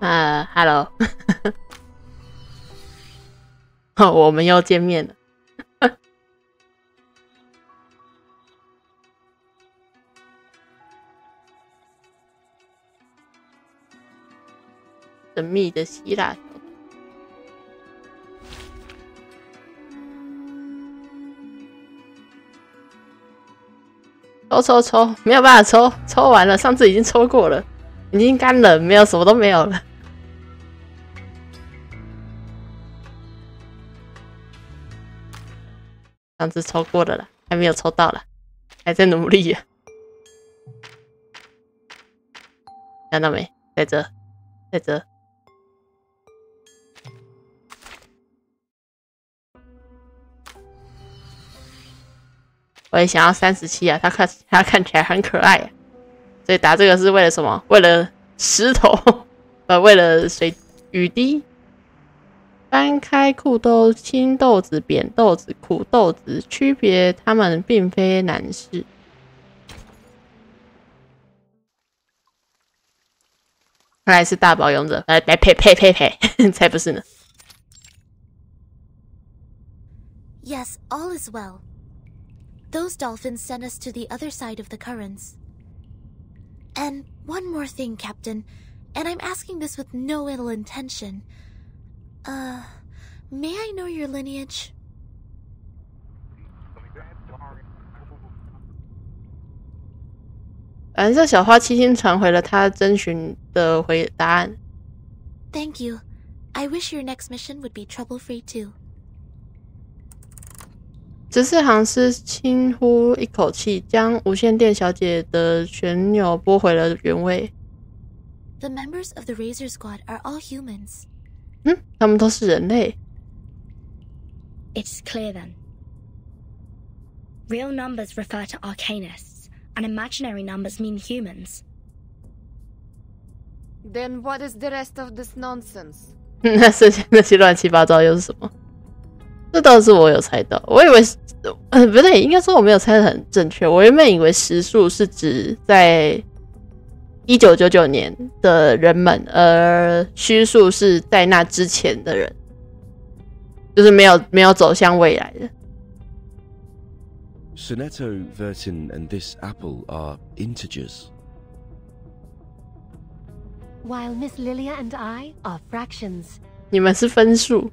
Hello 我们又见面了神秘的希腊小抽，没有办法抽完了，上次已经抽过了，已经干了，没有，什么都没有了。上次抽过了啦，还没有抽到啦，还在努力呀。看到没？在这，在这。我也想要37啊，它看起来很可爱啊，所以打这个是为了什么？为了石头，为了雨滴。翻开裤兜，青豆子、扁豆子、苦豆子，区别它们并非难事。看来是大保勇者，呸，才不是呢。Yes, all is well. Those dolphins sent us to the other side of the currents. And one more thing, Captain, and I'm asking this with no ill intention. May I know your lineage? 反正小花七星传回了他征询的答案。Thank you. I wish your next mission would be trouble-free too. 执事航师轻呼一口气，将无线电小姐的旋钮拨回了原位。The members of the Razor Squad are all humans. 他们都是人类。It's clear then. Real numbers refer to arcanists, and imaginary numbers mean humans. Then what is the rest of this nonsense? 那些乱七八糟又是什么？这倒是我有猜到，我以为不对，应该说我没有猜得很正确。我原本以为时数是指在1999年的人们，而虚数是在那之前的人，就是没有走向未来的。Sonetto, Vertin, and this apple are integers. While Miss Lilia and I are fractions. 你们是分数。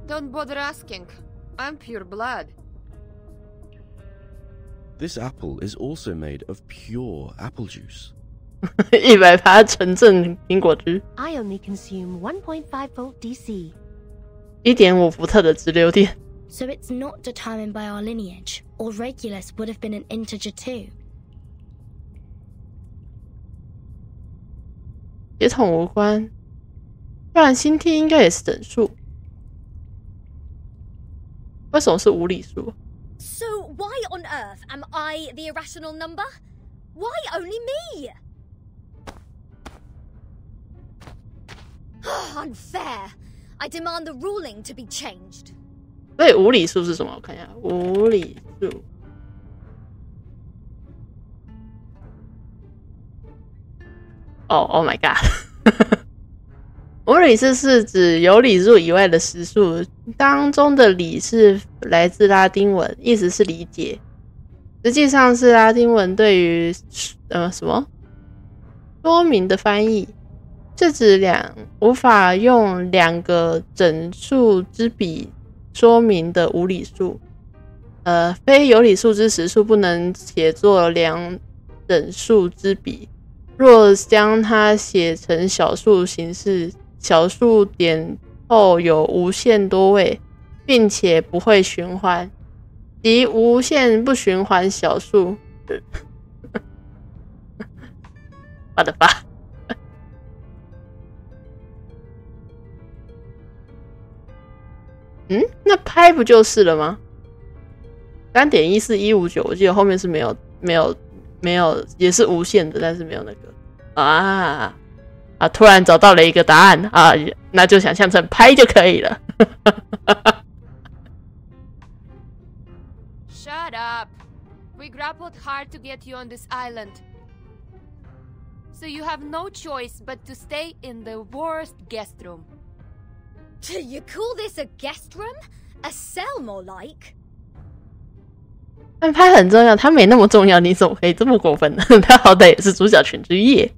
Don't bother asking. I'm pure blood. This apple is also made of pure apple juice. 100%纯正苹果汁。I only consume 1.5 volt DC. 1.5伏特的直流电。So it's not determined by our lineage, or Regulus would have been an integer too. 血统无关，不然星体应该也是整数。为什么是无理数 So why on earth am I the irrational number? Why only me? Unfair. I demand the ruling to be changed. 所以无理数是什么？我看一下，无理数。Oh my god 无理数是指有理数以外的实数，当中的理是来自拉丁文，意思是理解，实际上是拉丁文对于什么说明的翻译，是指无法用2个整数之比说明的无理数。非有理数之实数不能写作2整数之比，若将它写成小数形式，小数点后有无限多位，并且不会循环，即无限不循环小数。我的妈！那拍不就是了吗？ 3.14159， 我记得后面是没有，也是无限的，但是没有那个啊！突然找到了一个答案啊，那就想象成拍就可以了。Shut up! We grappled hard to get you on this island. So you have no choice but to stay in the worst guest room. You call this a guest room? A cell, more like. 安排很重要，他没那么重要，你怎么可以这么过分呢？他好歹也是主角群之一耶。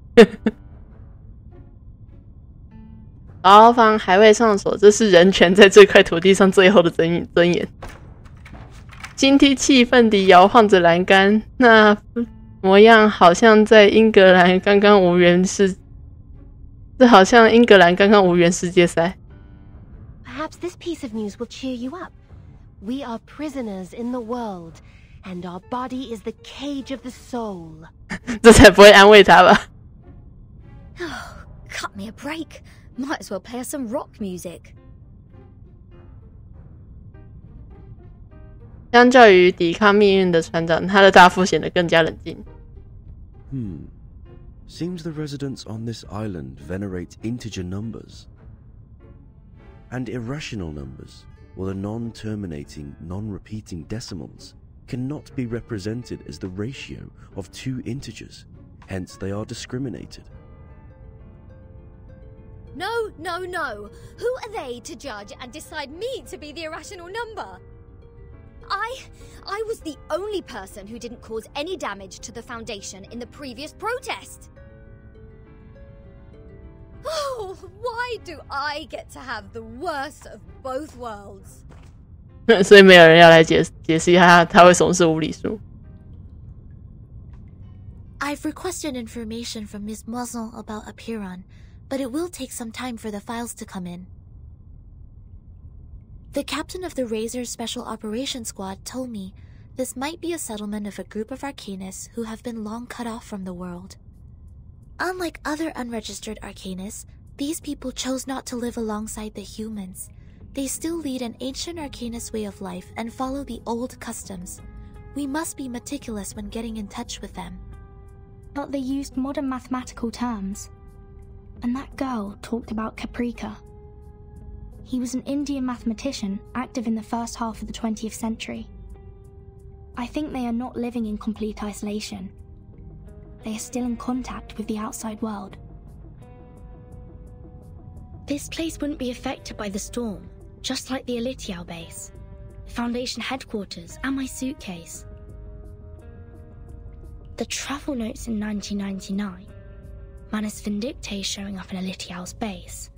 牢房还未上锁，这是人权在这块土地上最后的尊严。阶梯气愤地摇晃着栏杆，那模样好像在英格兰刚刚无缘世界赛。Perhaps this piece of news will cheer you up. We are prisoners in the world, and our body is the cage of the soul. 这才不会安慰他吧？ Oh, cut me a break. Might as well play us some rock music. 相较于抵抗命运的船长，他的大副显得更加冷静。Seems the residents on this island venerate integer numbers. And irrational numbers, or the non-terminating, non-repeating decimals, cannot be represented as the ratio of two integers, hence they are discriminated. No. Who are they to judge and decide me to be the irrational number? I was the only person who didn't cause any damage to the Foundation in the previous protest. Oh, why do I get to have the worst of both worlds? 所以没有人要来解释一下他为什么是无理数。I've requested information from Ms. Moisson about Apiron, but it will take some time for the files to come in. The captain of the Razor Special Operations Squad told me this might be a settlement of a group of Arcanists who have been long cut off from the world. Unlike other unregistered Arcanists, these people chose not to live alongside the humans. They still lead an ancient Arcanist way of life and follow the old customs. We must be meticulous when getting in touch with them. But they used modern mathematical terms. And that girl talked about Caprica. He was an Indian mathematician active in the first half of the 20th century. I think they are not living in complete isolation. They are still in contact with the outside world. This place wouldn't be affected by the storm, just like the Elitiao base, Foundation headquarters, and my suitcase. The travel notes in 1999, Manus Vindictae showing up in Elitiao's base.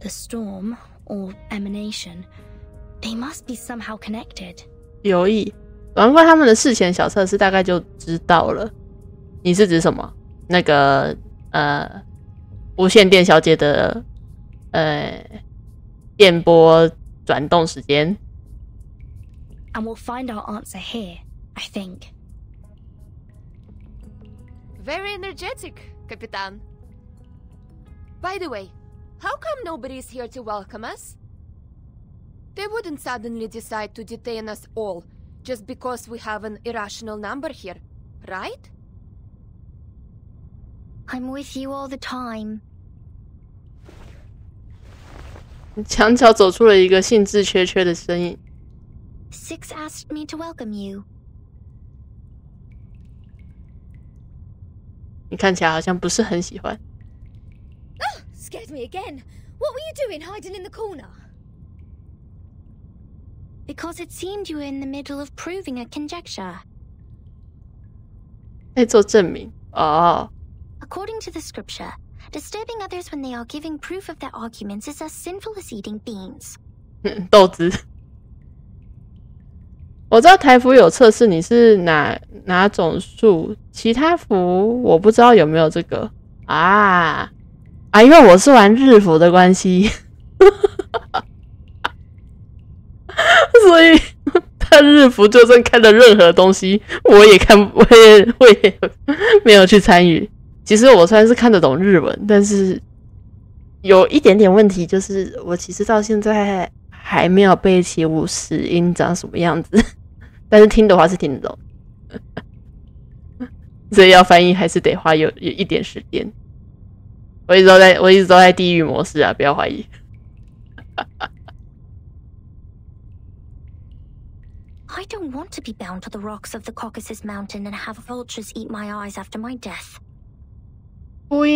The storm, or emanation, they must be somehow connected. 有意，难怪他们的事前小测试大概就知道了。你是指什么？那个无线电小姐的电波转动时间。And we'll find our answer here, I think. Very energetic, Capitan. By the way, how come nobody's here to welcome us? They wouldn't suddenly decide to detain us all just because we have an irrational number here, right? I'm with you all the time. 墙角走出了一个兴致缺缺的身影。Six asked me to welcome you. 你看起来好像不是很喜欢。Oh, scared me again. What were you doing hiding in the corner? Because it seemed you were in the middle of proving a conjecture. 在做证明哦。According to the scripture, disturbing others when they are giving proof of their arguments is as sinful as eating beans. 豆子。我知道台服有测试你是哪种数，其他服我不知道有没有这个啊，因为我是玩日服的关系，所以他日服就算看了任何东西，我也没有去参与。其实我虽然是看得懂日文，但是有一点点问题，就是我其实到现在还没有背起50音长什么样子。但是听的话是听得懂，所以要翻译还是得花有一点时间。我一直都在地狱模式啊，不要怀疑。I don't want to be bound to the rocks of the Caucasus Mountain and have vultures eat my eyes after my death.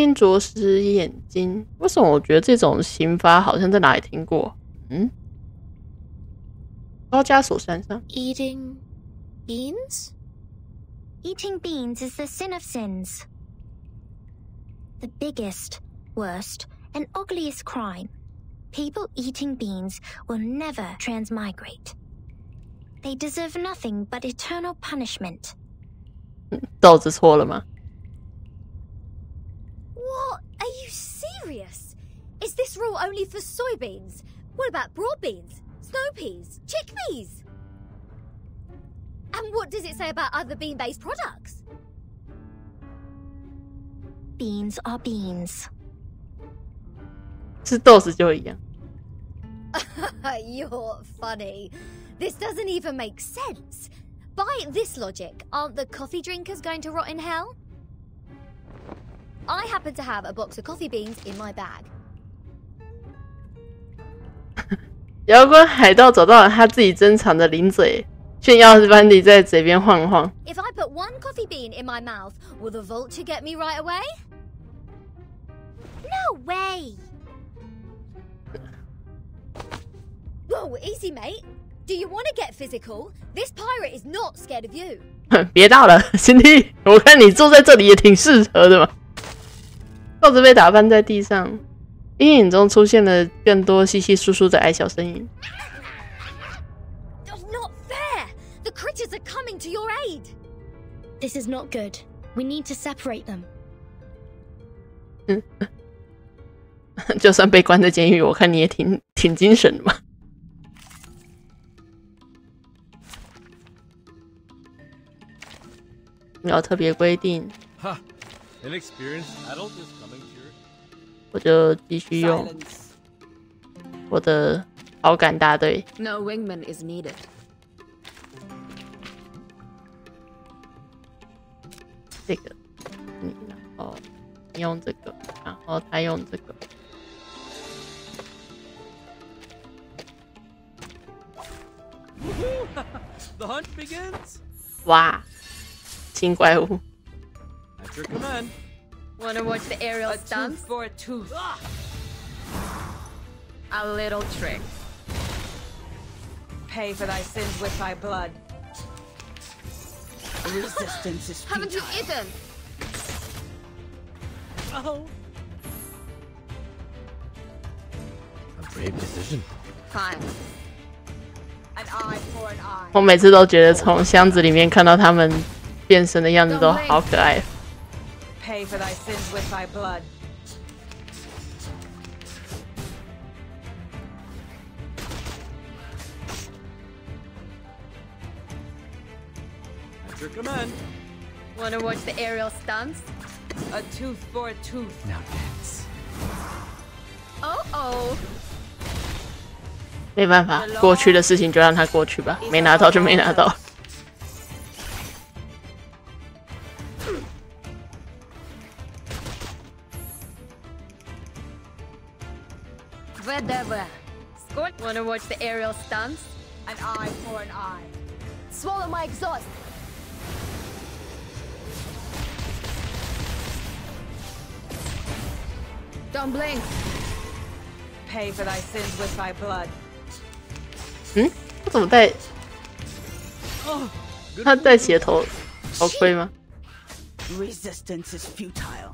鹰啄食眼睛，为什么我觉得这种刑罚好像在哪里听过？高加索山上。Eating beans? Eating beans is the sin of sins. The biggest, worst, and ugliest crime. People eating beans will never transmigrate. They deserve nothing but eternal punishment. 豆子错了吗？ What? Are you serious? Is this rule only for soybeans? What about broad beans, snow peas, chickpeas? And what does it say about other bean-based products? Beans are beans. 吃豆子就一样。You're funny. This doesn't even make sense. By this logic, aren't the coffee drinkers going to rot in hell? I happen to have a box of coffee beans in my bag. 摇滚海盗找到了他自己珍藏的零嘴，炫耀般地在嘴边晃晃。If I put one coffee bean in my mouth, will the vulture get me right away? No way! Whoa, easy, mate. Do you want to get physical? This pirate is not scared of you. 别闹了，兄弟，我看你坐在这里也挺适合的嘛。豆子被打翻在地上，阴影中出现了更多稀稀疏疏的矮小身影。Not fair! The critters are coming to your aid. This is not good. We need to separate them. 就算被关在监狱，我看你也挺精神的嘛。要特别规定，我就继续用我的好感大队。No wingman is needed. 这个，然后你用这个，然后他用这个。The hunt begins. 哇！新怪物。 At your command. Wanna watch the aerial A stunts? tooth for a tooth. A little trick. Pay for thy sins with thy blood. Resistance is futile. Haven't you eaten? Oh. A brave decision. Fine. An eye for an eye. 我每次都觉得从箱子里面看到他们变身的样子都好可爱。Pay for thy sins with thy blood. At your command. Wanna watch the aerial stunts? A tooth for a tooth. Now dance. Oh oh. 没办法，过去的事情就让它过去吧，没拿到就没拿到。Whatever. Wanna watch the aerial stunts? An eye for an eye. Swallow my exhaust. Don't blink. Pay for thy sins with thy blood. 他怎么戴？他戴起了头盔吗？ Resistance is futile.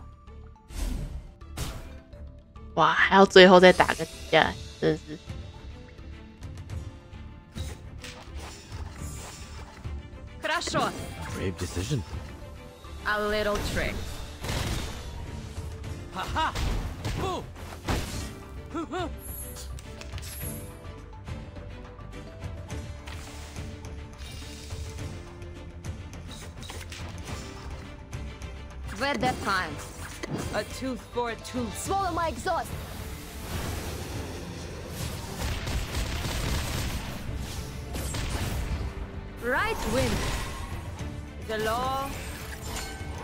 哇，还要最后再打个几下，真是。Хорошо. Brave decision. A little trick. Ha ha. Boom. Weather time. A tooth for a tooth. Swallow my exhaust. Right wind. The law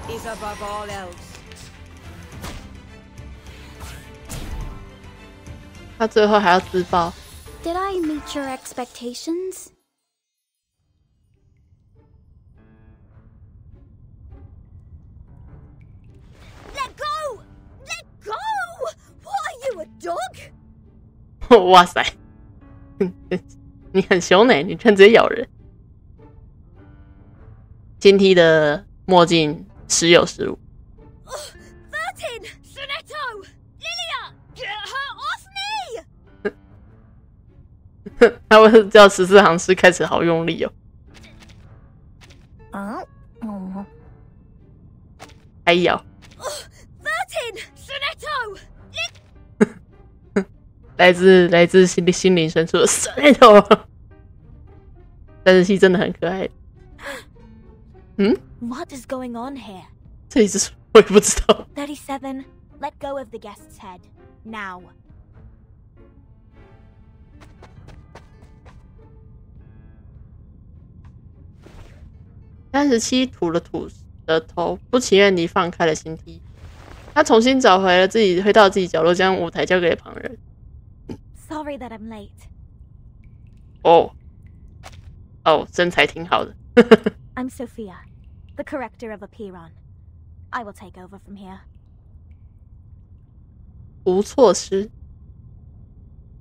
is above all else. 他最后还要自爆。 Did I meet your expectations? Let go! dog? 哇塞，你很凶呢，你居然直接咬人。新梯的墨镜时有时无。Vertin! Sonetto! Lilia! Get her off me! 他会叫14行诗开始好用力哦。还咬。Vertin! Sonetto! 来自心灵深处的 Sonetto。但是戏真的很可爱。What is going on here? 这一只我也不知道。37, let go of the guest's head. Now. 37吐了吐的头，不情愿地放开了新梯。他重新找回了自己，回到自己角落，将舞台交给了旁人。Sorry that I'm late. 身材挺好的。I'm Sophia, the corrector of Apiron. I will take over from here. 无措施。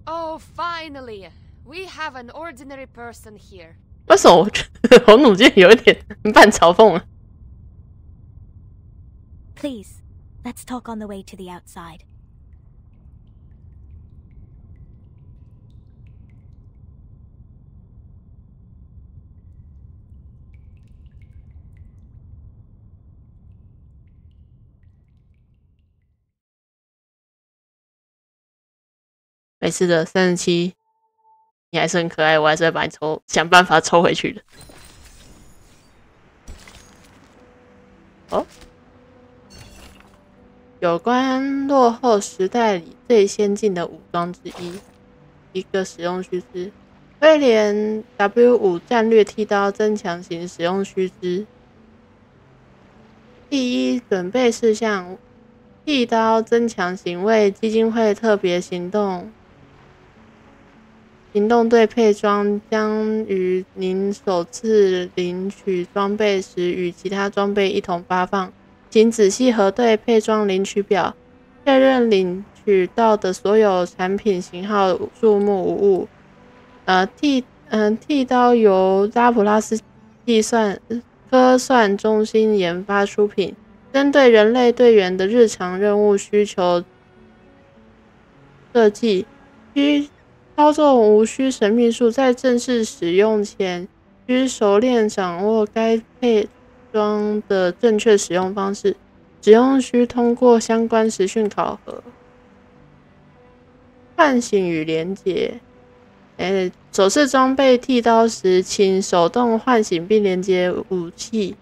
Oh, finally! We have an ordinary person here. 为什么我觉得红弩箭有一点半嘲讽啊？ Please, let's talk on the way to the outside. 没事的，37，你还是很可爱，我还是会把你想办法抽回去的。有关落后时代里最先进的武装之一，一个使用须知：威廉 W5 战略剃刀增强型使用须知。第一准备事项：剃刀增强型为基金会特别行动队配装，将于您首次领取装备时与其他装备一同发放。请仔细核对配装领取表，确认领取到的所有产品型号、数目无误。剃刀由拉普拉斯科算中心研发出品，针对人类队员的日常任务需求设计。操纵无需神秘术，在正式使用前需熟练掌握该配装的正确使用方式，使用需通过相关实训考核。唤醒与连结。首次装备剃刀时，请手动唤醒并连接武器。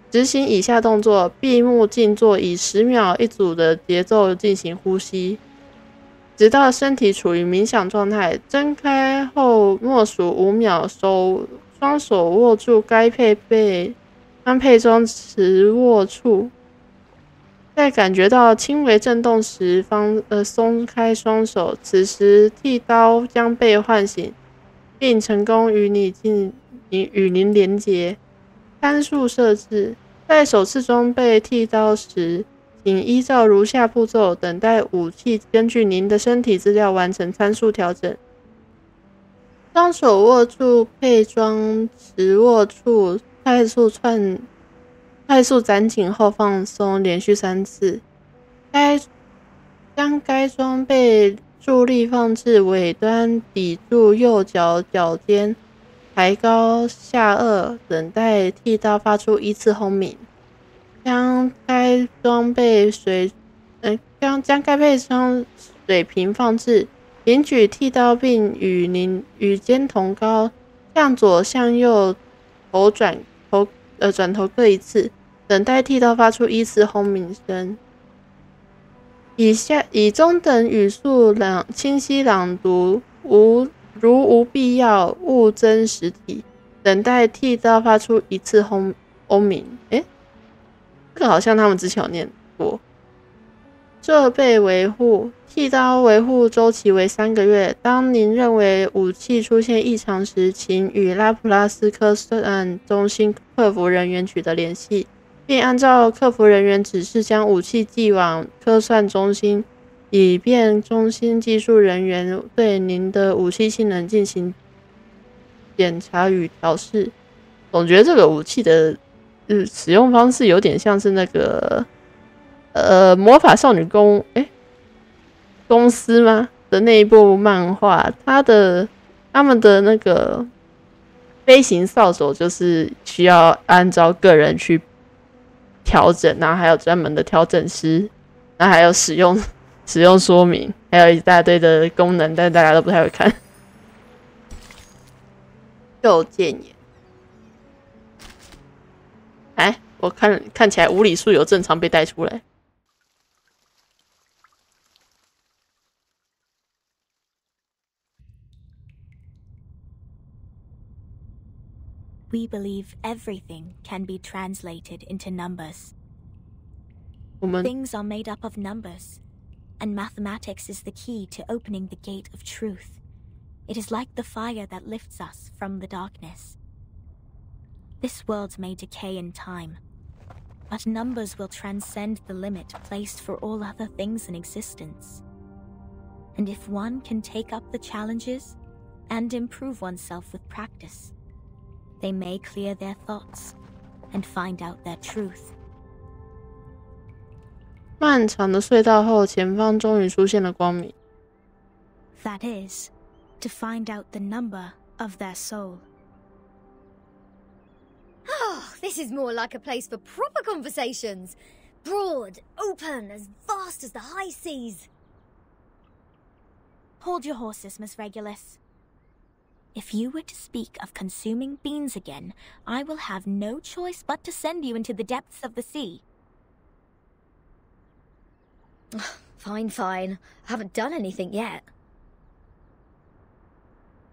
执行以下动作：闭目静坐，以10秒一组的节奏进行呼吸，直到身体处于冥想状态。睁开后默数5秒，双手握住该配装持握处，在感觉到轻微震动时松开双手。此时剃刀将被唤醒，并成功与您连结。参数设置：在首次装备剃刀时，请依照如下步骤等待武器根据您的身体资料完成参数调整。双手握住配装持握处，快速攒紧后放松，连续3次。将该装备助力放置尾端，抵住右脚尖，抬高下颚，等待剃刀发出1次轰鸣。将该配装水平放置，领取剃刀并与肩同高，向左向右转头各1次，等待剃刀发出1次轰鸣声。以中等语速清晰朗读，如无必要勿增实体，等待剃刀发出1次轰鸣。这个好像他们之前有念过。设备维护：剃刀维护周期为3个月。当您认为武器出现异常时，请与拉普拉斯科算中心客服人员取得联系，并按照客服人员指示将武器寄往科算中心。以便中心技术人员对您的武器性能进行检查与调试。总觉得这个武器的使用方式有点像是那个魔法少女公司吗的那一部漫画，他们的那个飞行扫帚就是需要按照个人去调整，然后还有专门的调整师，然后还有使用说明，还有一大堆的功能，但大家都不太会看。右键眼，我看起来无理数有正常被带出来。We believe everything can be translated into numbers. Things are made up of numbers, and mathematics is the key to opening the gate of truth. It is like the fire that lifts us from the darkness. This world may decay in time, but numbers will transcend the limit placed for all other things in existence. And if one can take up the challenges and improve oneself with practice, they may clear their thoughts and find out their truth. 漫长的隧道后，前方终于出现了光明。That is, to find out the number of their soul. Oh, this is more like a place for proper conversations. Broad, open, as vast as the high seas. Hold your horses, Miss Regulus. If you were to speak of consuming beans again, I will have no choice but to send you into the depths of the sea. Fine. I haven't done anything yet.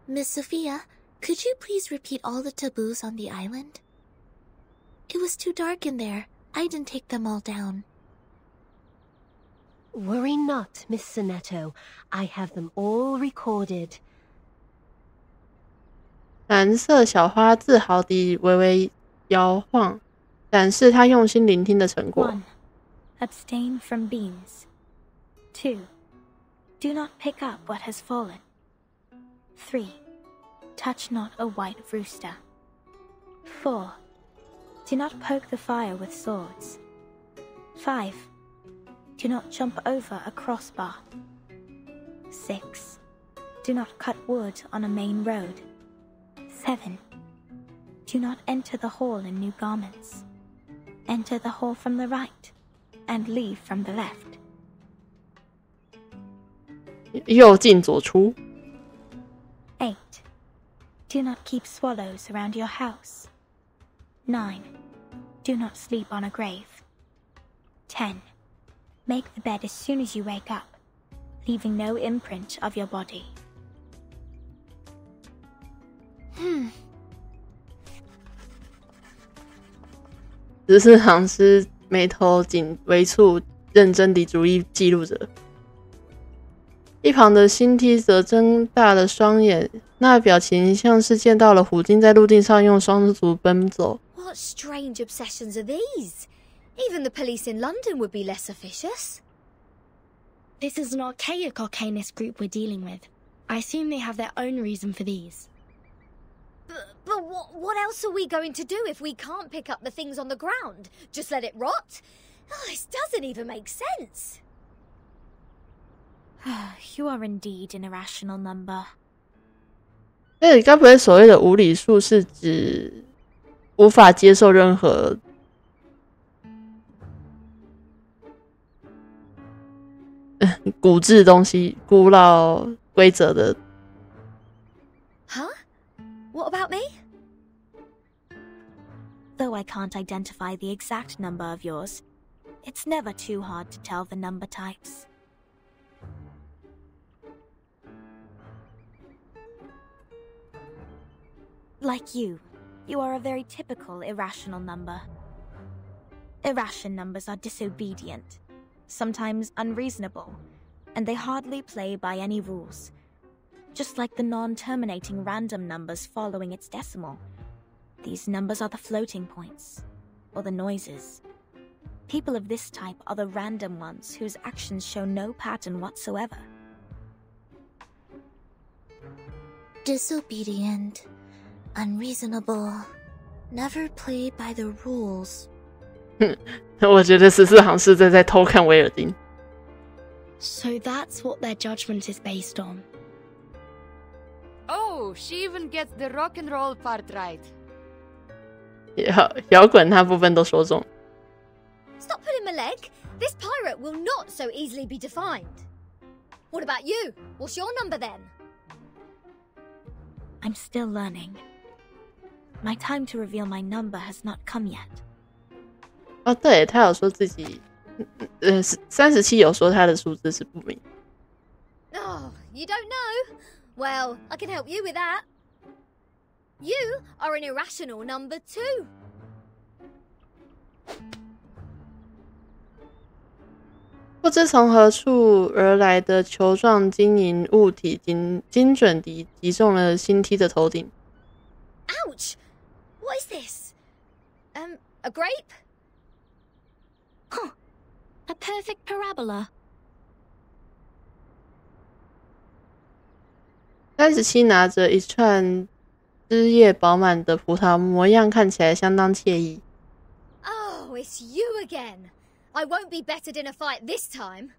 Miss Sophia, could you please repeat all the taboos on the island? It was too dark in there. I didn't take them all down. Worry not, Miss Sonetto. I have them all recorded. 蓝色小花自豪地微微摇晃，展示她用心聆听的成果。 1. Abstain from beans. 2. Do not pick up what has fallen. 3. Touch not a white rooster. 4. Do not poke the fire with swords. 5. Do not jump over a crossbar. 6. Do not cut wood on a main road. 7. Do not enter the hall in new garments. Enter the hall from the right, and leave from the left. 右进左出。 8. Do not keep swallows around your house. 9. Do not sleep on a grave. 10. Make the bed as soon as you wake up, leaving no imprint of your body. 只是行师眉头紧微蹙，认真地逐一记录着。一旁的辛梯则睁大了双眼，那表情像是见到了虎鲸在陆地上用双足奔走。 What strange obsessions are these? Even the police in London would be less officious. This is an archaic arcanist group we're dealing with. I assume they have their own reason for these. But what else are we going to do if we can't pick up the things on the ground? Just let it rot? Oh, this doesn't even make sense. You are indeed an irrational number. 该不会所谓的无理数是指无法接受任何古质东西、古老规则的？ Huh? What about me? Though I can't identify the exact number of yours, it's never too hard to tell the number types. Like you are a very typical irrational number. Irrational numbers are disobedient, sometimes unreasonable, and they hardly play by any rules. Just like the non-terminating random numbers following its decimal. These numbers are the floating points, or the noises. People of this type are the random ones whose actions show no pattern whatsoever. Disobedient, unreasonable, never play by the rules. 我觉得14行是在偷看威尔丁。So that's what their judgment is based on. Oh, she even gets the rock and roll part right. 摇滚那部分都说中。Stop pulling my leg. This pirate will not so easily be defined. What about you? What's your number then? I'm still learning. My time to reveal my number has not come yet. 哦，对，他有说自己，37有说他的数字是不明。Oh, you don't know? Well, I can help you with that. You are an irrational number 2. 不知从何处而来的球状晶莹物体精准地击中了星梯的头顶。Ouch! What is this? A grape? Huh. A perfect parabola. 37拿着一串枝叶饱满的葡萄，模样看起来相当惬意。Oh, it's you again. I won't be bettered in a fight this time.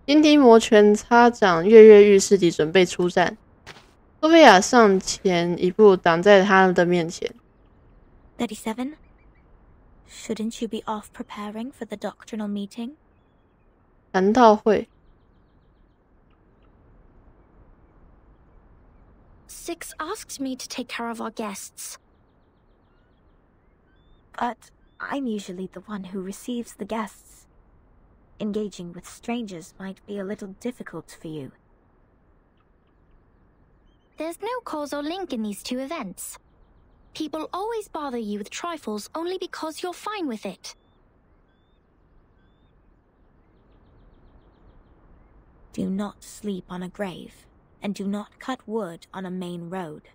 金堤摩拳擦掌，跃跃欲试地准备出战。索菲亚上前一步，挡在他的面前。37? Shouldn't you be off preparing for the doctrinal meeting? 谈道会。Six asked me to take care of our guests. But I'm usually the one who receives the guests. Engaging with strangers might be a little difficult for you. There's no causal link in these two events. People always bother you with trifles only because you're fine with it. Do not sleep on a grave, and do not cut wood on a main road.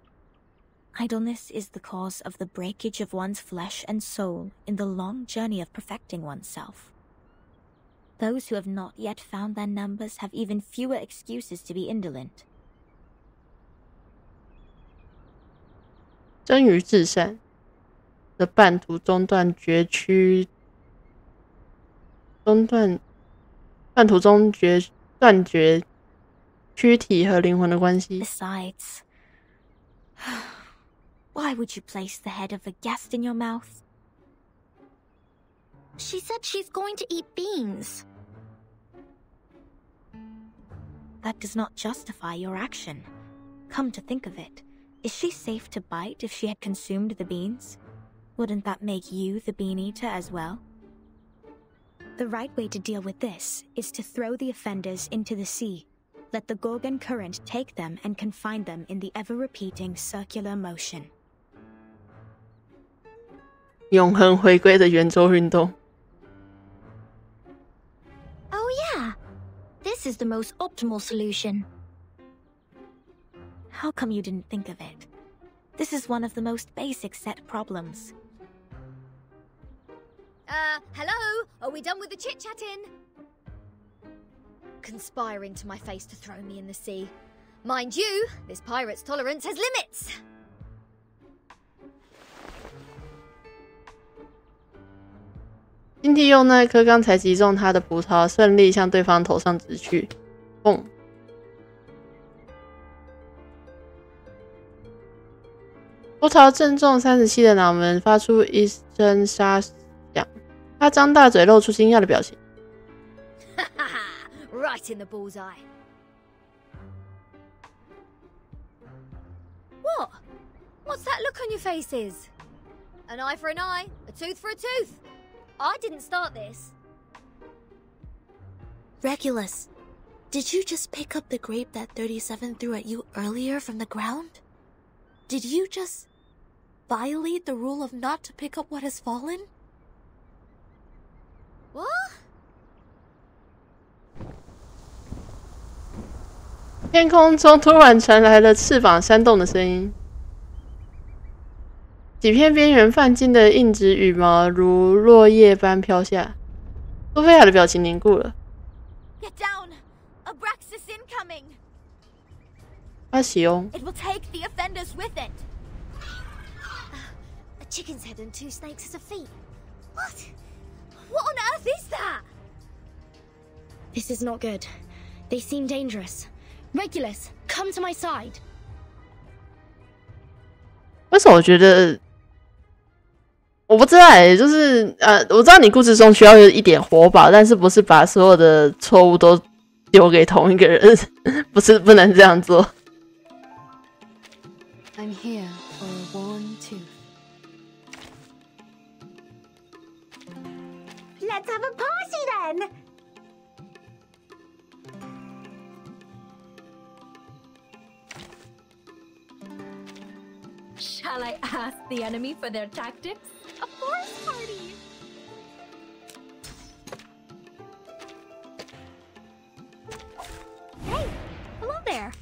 Idleness is the cause of the breakage of one's flesh and soul in the long journey of perfecting oneself. Those who have not yet found their numbers have even fewer excuses to be indolent. 真于至善的半途中断绝躯体和灵魂的关系。 Besides, why would you place the head of a guest in your mouth? She said she's going to eat beans. That does not justify your action. Come to think of it, is she safe to bite if she had consumed the beans? Wouldn't that make you the bean eater as well? The right way to deal with this is to throw the offenders into the sea. Let the Gorgon current take them and confine them in the ever-repeating circular motion. 永恒回归的圆周运动。 Oh yeah. This is the most optimal solution. How come you didn't think of it? This is one of the most basic set problems. Hello? Are we done with the chit-chatting? Conspiring to my face to throw me in the sea. Mind you, this pirate's tolerance has limits. 金蒂用那颗刚才击中他的葡萄，顺利向对方头上直去。砰！葡萄正中37的脑门，发出一声沙响。他张大嘴，露出惊讶的表情。Right in the bullseye. What? What's that look on your faces? An eye for an eye, a tooth for a tooth. I didn't start this. Regulus, did you just pick up the grape that 37 threw at you earlier from the ground? Did you just violate the rule of not to pick up what has fallen? What? 天空中突然传来了翅膀扇动的声音。几片边缘泛金的硬质羽毛如落叶般飘下。苏菲亚的表情凝固了。Get down! Abraxas incoming! 阿喜翁 It will take the offenders with it. A chicken's head and 2 snakes as a feet. What? What on earth is that? This is not good. They seem dangerous. Regulus, come to my side. 为什么我觉得我不知道就是我知道你故事中需要有一点活宝，但是不是把所有的错误都丢给同一个人，不能这样做。I'm here for a worn tooth. Let's have a party then! Shall I ask the enemy for their tactics? A forest party! Hey! Hello there!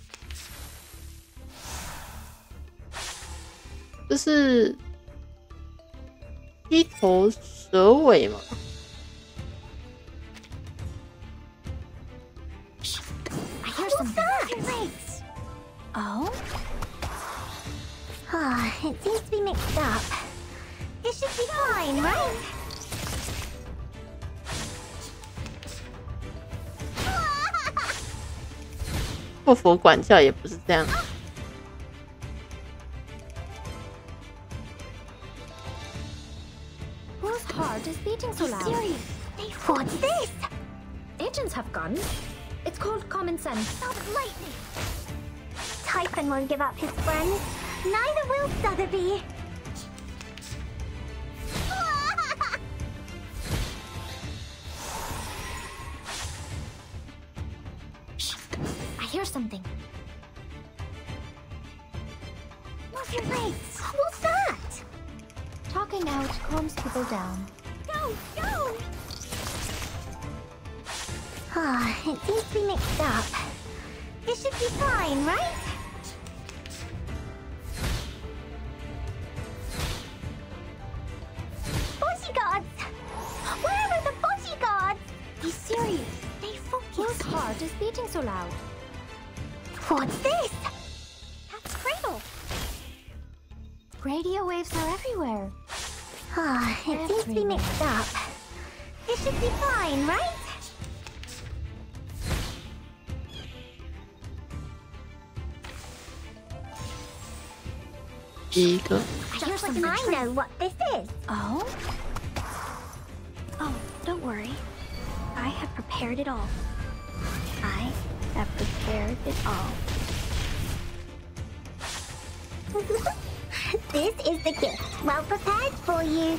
这是披头蛇尾吗？ I hear something. Oh? Ah, it seems to be mixed up. It should be fine, right? 霍佛管教也不是这样。 Whose heart is beating so loud? Serious? What's this? Agents have guns. It's called common sense. Sounds lightning. Typhon won't give up his friends. Neither will Sotheby. Shh. I hear something. Move your legs. What's that? Talking out calms people down. Go, go! Ah, it seems to be mixed up. It should be fine, right? Bodyguards! Where are the bodyguards? Be serious. Stay focused. Whose heart is beating so loud? What's this? That's Cradle! Radio waves are everywhere. Ah, it seems to be mixed up. It should be fine, right? Just like I know what this is. Oh? Oh, don't worry. I have prepared it all. I have prepared it all. This is the gift. Well prepared for you.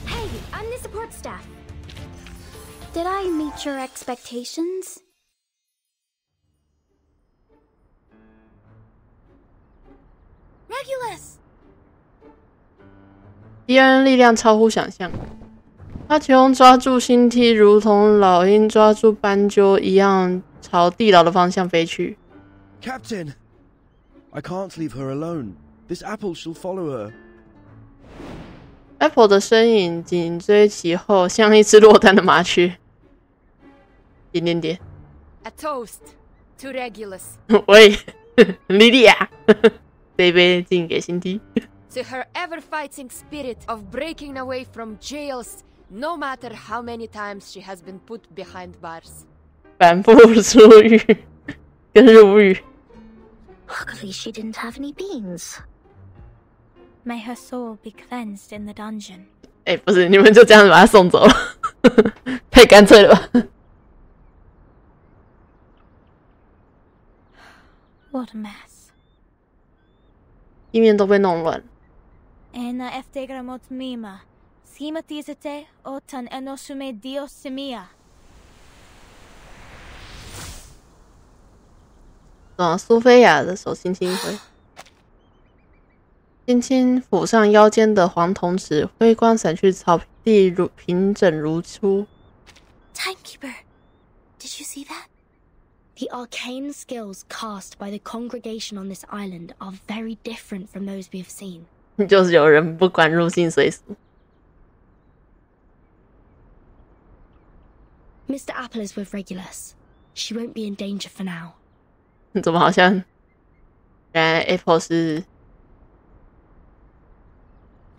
Hey, I'm the support staff. Did I meet your expectations? Regulus! 迪恩力量超乎想象，他其中抓住星梯，如同老鹰抓住斑鸠一样，朝地牢的方向飞去。Captain! I can't leave her alone. This apple shall follow her. Apple 的身影紧追其后，像一只落单的麻雀。点点点。A toast to Regulus. 喂，莉莉亚，这一杯敬给星梯。To her ever-fighting spirit of breaking away from jails, no matter how many times she has been put behind bars. 反复出狱跟入狱。Luckily, she didn't have any beans. May her soul be cleansed in the dungeon. 哎，不是，你们就这样把他送走了，太干脆了吧 What a mess. 地面都被弄乱。 Ena eftegramot mima. Schematizete otan enosume diosimia. 苏菲亚的手轻轻一挥，轻轻抚上腰间的黄铜尺，辉光闪去，草地平整如初。 Timekeeper, did you see that? The arcane skills cast by the congregation on this island are very different from those we have seen. 就是有人不管入境随俗。Mr. Apple is with Regulus. She won't be in danger for now. 怎么好像原来 Apple 是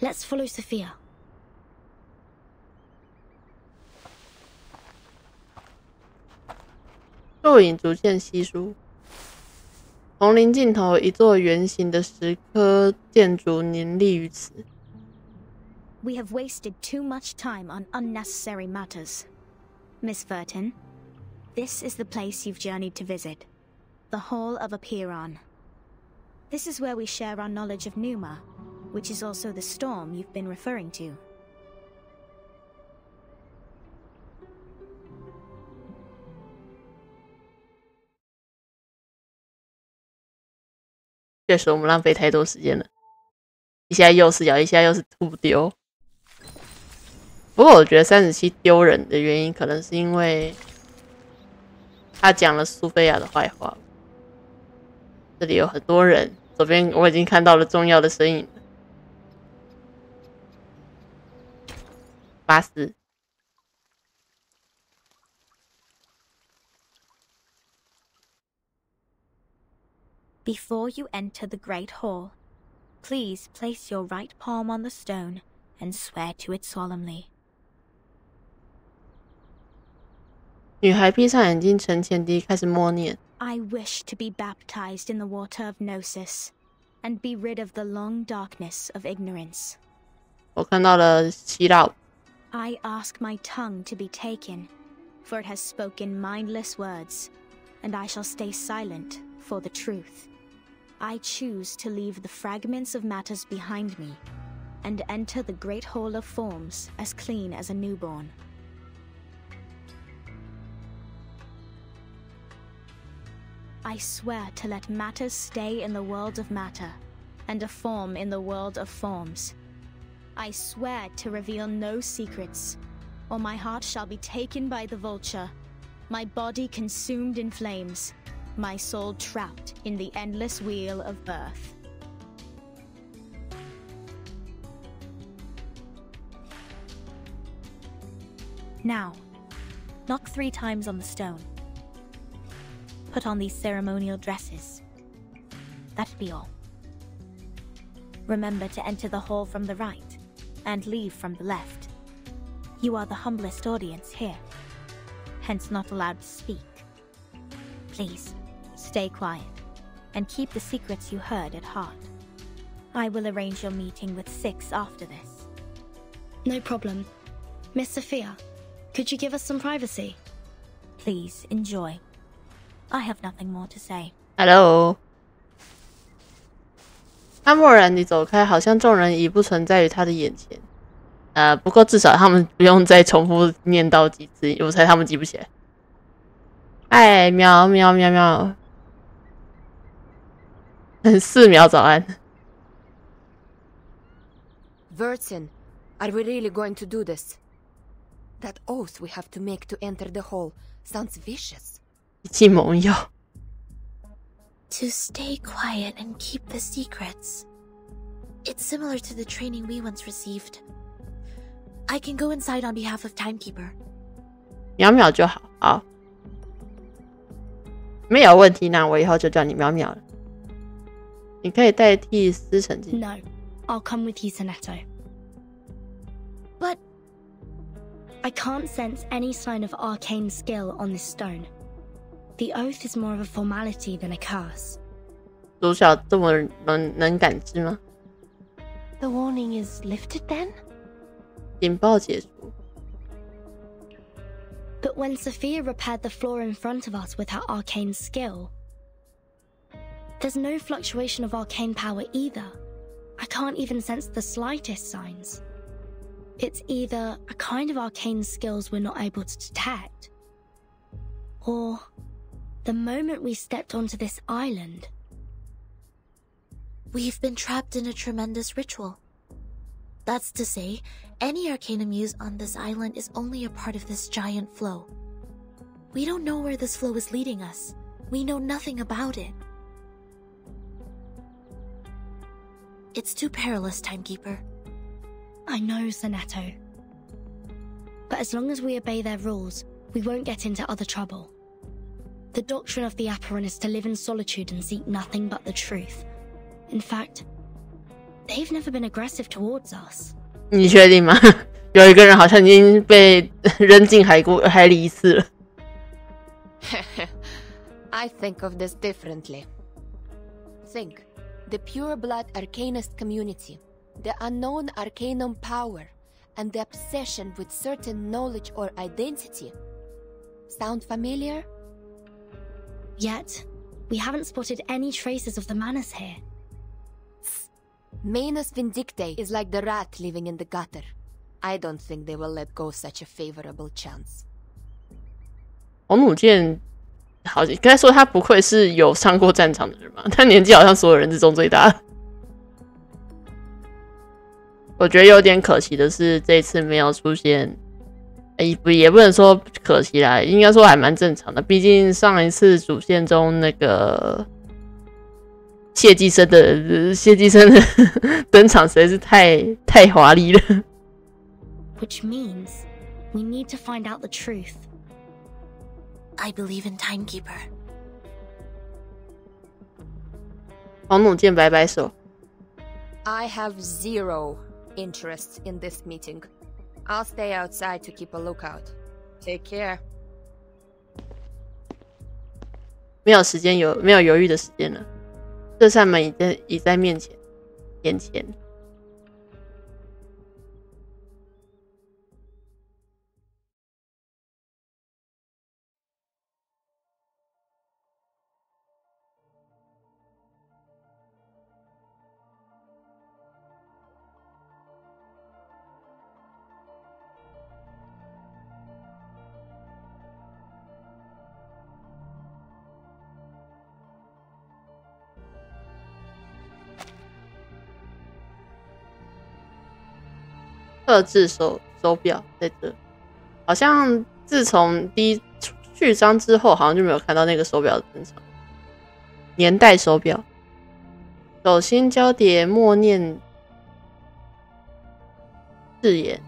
Let's follow Sophia. 树影逐渐稀疏，丛林尽头，一座圆形的石刻建筑凝立于此。We have wasted too much time on unnecessary matters. Miss Verton, this is the place you've journeyed to visit. The Hall of Apiron. This is where we share our knowledge of Numa, which is also the storm you've been referring to. 确实我们浪费太多时间了，一下又是咬，一下又是吐丢。不过我觉得37丢人的原因，可能是因为他讲了苏菲亚的坏话。这里有很多人，左边我已经看到了重要的身影了。巴斯。Before you enter the Great Hall, please place your right palm on the stone and swear to it solemnly. 女孩闭上眼睛，沉前低开始默念。I wish to be baptized in the water of Gnosis, and be rid of the long darkness of ignorance. 我看到了希腊。I ask my tongue to be taken, for it has spoken mindless words, and I shall stay silent for the truth. I choose to leave the fragments of matters behind me, and enter the great hall of forms as clean as a newborn. I swear to let matters stay in the world of matter, and a form in the world of forms. I swear to reveal no secrets, or my heart shall be taken by the vulture, my body consumed in flames, my soul trapped in the endless wheel of birth. Now, knock 3 times on the stone. Put on these ceremonial dresses. That'd be all. Remember to enter the hall from the right, and leave from the left. You are the humblest audience here, hence not allowed to speak. Please, stay quiet, and keep the secrets you heard at heart. I will arrange your meeting with 6 after this. No problem. Miss Sophia, could you give us some privacy? Please, enjoy. I have nothing more to say. Hello. 他默然地走开，好像众人已不存在于他的眼前。不过至少他们不用再重复念叨几次，我猜他们记不起来。哎，喵喵喵喵，4秒早安。Vertin, are we really going to do this? That oath we have to make to enter the hall sounds vicious. 一记猛药。To stay quiet and keep the secrets. It's similar to the training we once received. I can go inside on behalf of Timekeeper. 淼淼就好，好，没有问题，那我以后就叫你淼淼了。你可以代替思成进。No, I'll come with you, Sonetto. But I can't sense any sign of arcane skill on this stone. The oath is more of a formality than a curse. 主角这么能感知吗？ The warning is lifted then? 警报解除。But when Sophia repaired the floor in front of us with her arcane skill, there's no fluctuation of arcane power either. I can't even sense the slightest signs. It's either a kind of arcane skills we're not able to detect, or the moment we stepped onto this island, we've been trapped in a tremendous ritual. That's to say, any arcanum used on this island is only a part of this giant flow. We don't know where this flow is leading us. We know nothing about it. It's too perilous, Timekeeper. I know, Sonetto. But as long as we obey their rules, we won't get into other trouble. The doctrine of the Apparan is to live in solitude and seek nothing but the truth. In fact, they've never been aggressive towards us. 你确定吗？有一个人好像已经被扔进海里一次了。I think of this differently. Think, the pure blood arcanist community, the unknown arcanum power, and the obsession with certain knowledge or identity. Sound familiar? Yet, we haven't spotted any traces of the Manus here. Manus Vindictae is like the rat living in the gutter. I don't think they will let go such a favorable chance. 红弩箭，好，应该说他不愧是有上过战场的人嘛，他年纪好像所有人之中最大。我觉得有点可惜的是，这次没有出现，也不能说可惜啦，应该说还蛮正常的。毕竟上一次主线中那个谢寄生的登场实在是太华丽了。Which means we need to find out the truth. I believe in Timekeeper. 红弩箭摆摆手。I have zero interest in this meeting. I'll stay outside to keep a lookout. Take care. 没有犹豫的时间了，这扇门已在眼前。特制手表在这，好像自从第一序章之后，好像就没有看到那个手表的登场。年代手表，手心交叠，默念誓言，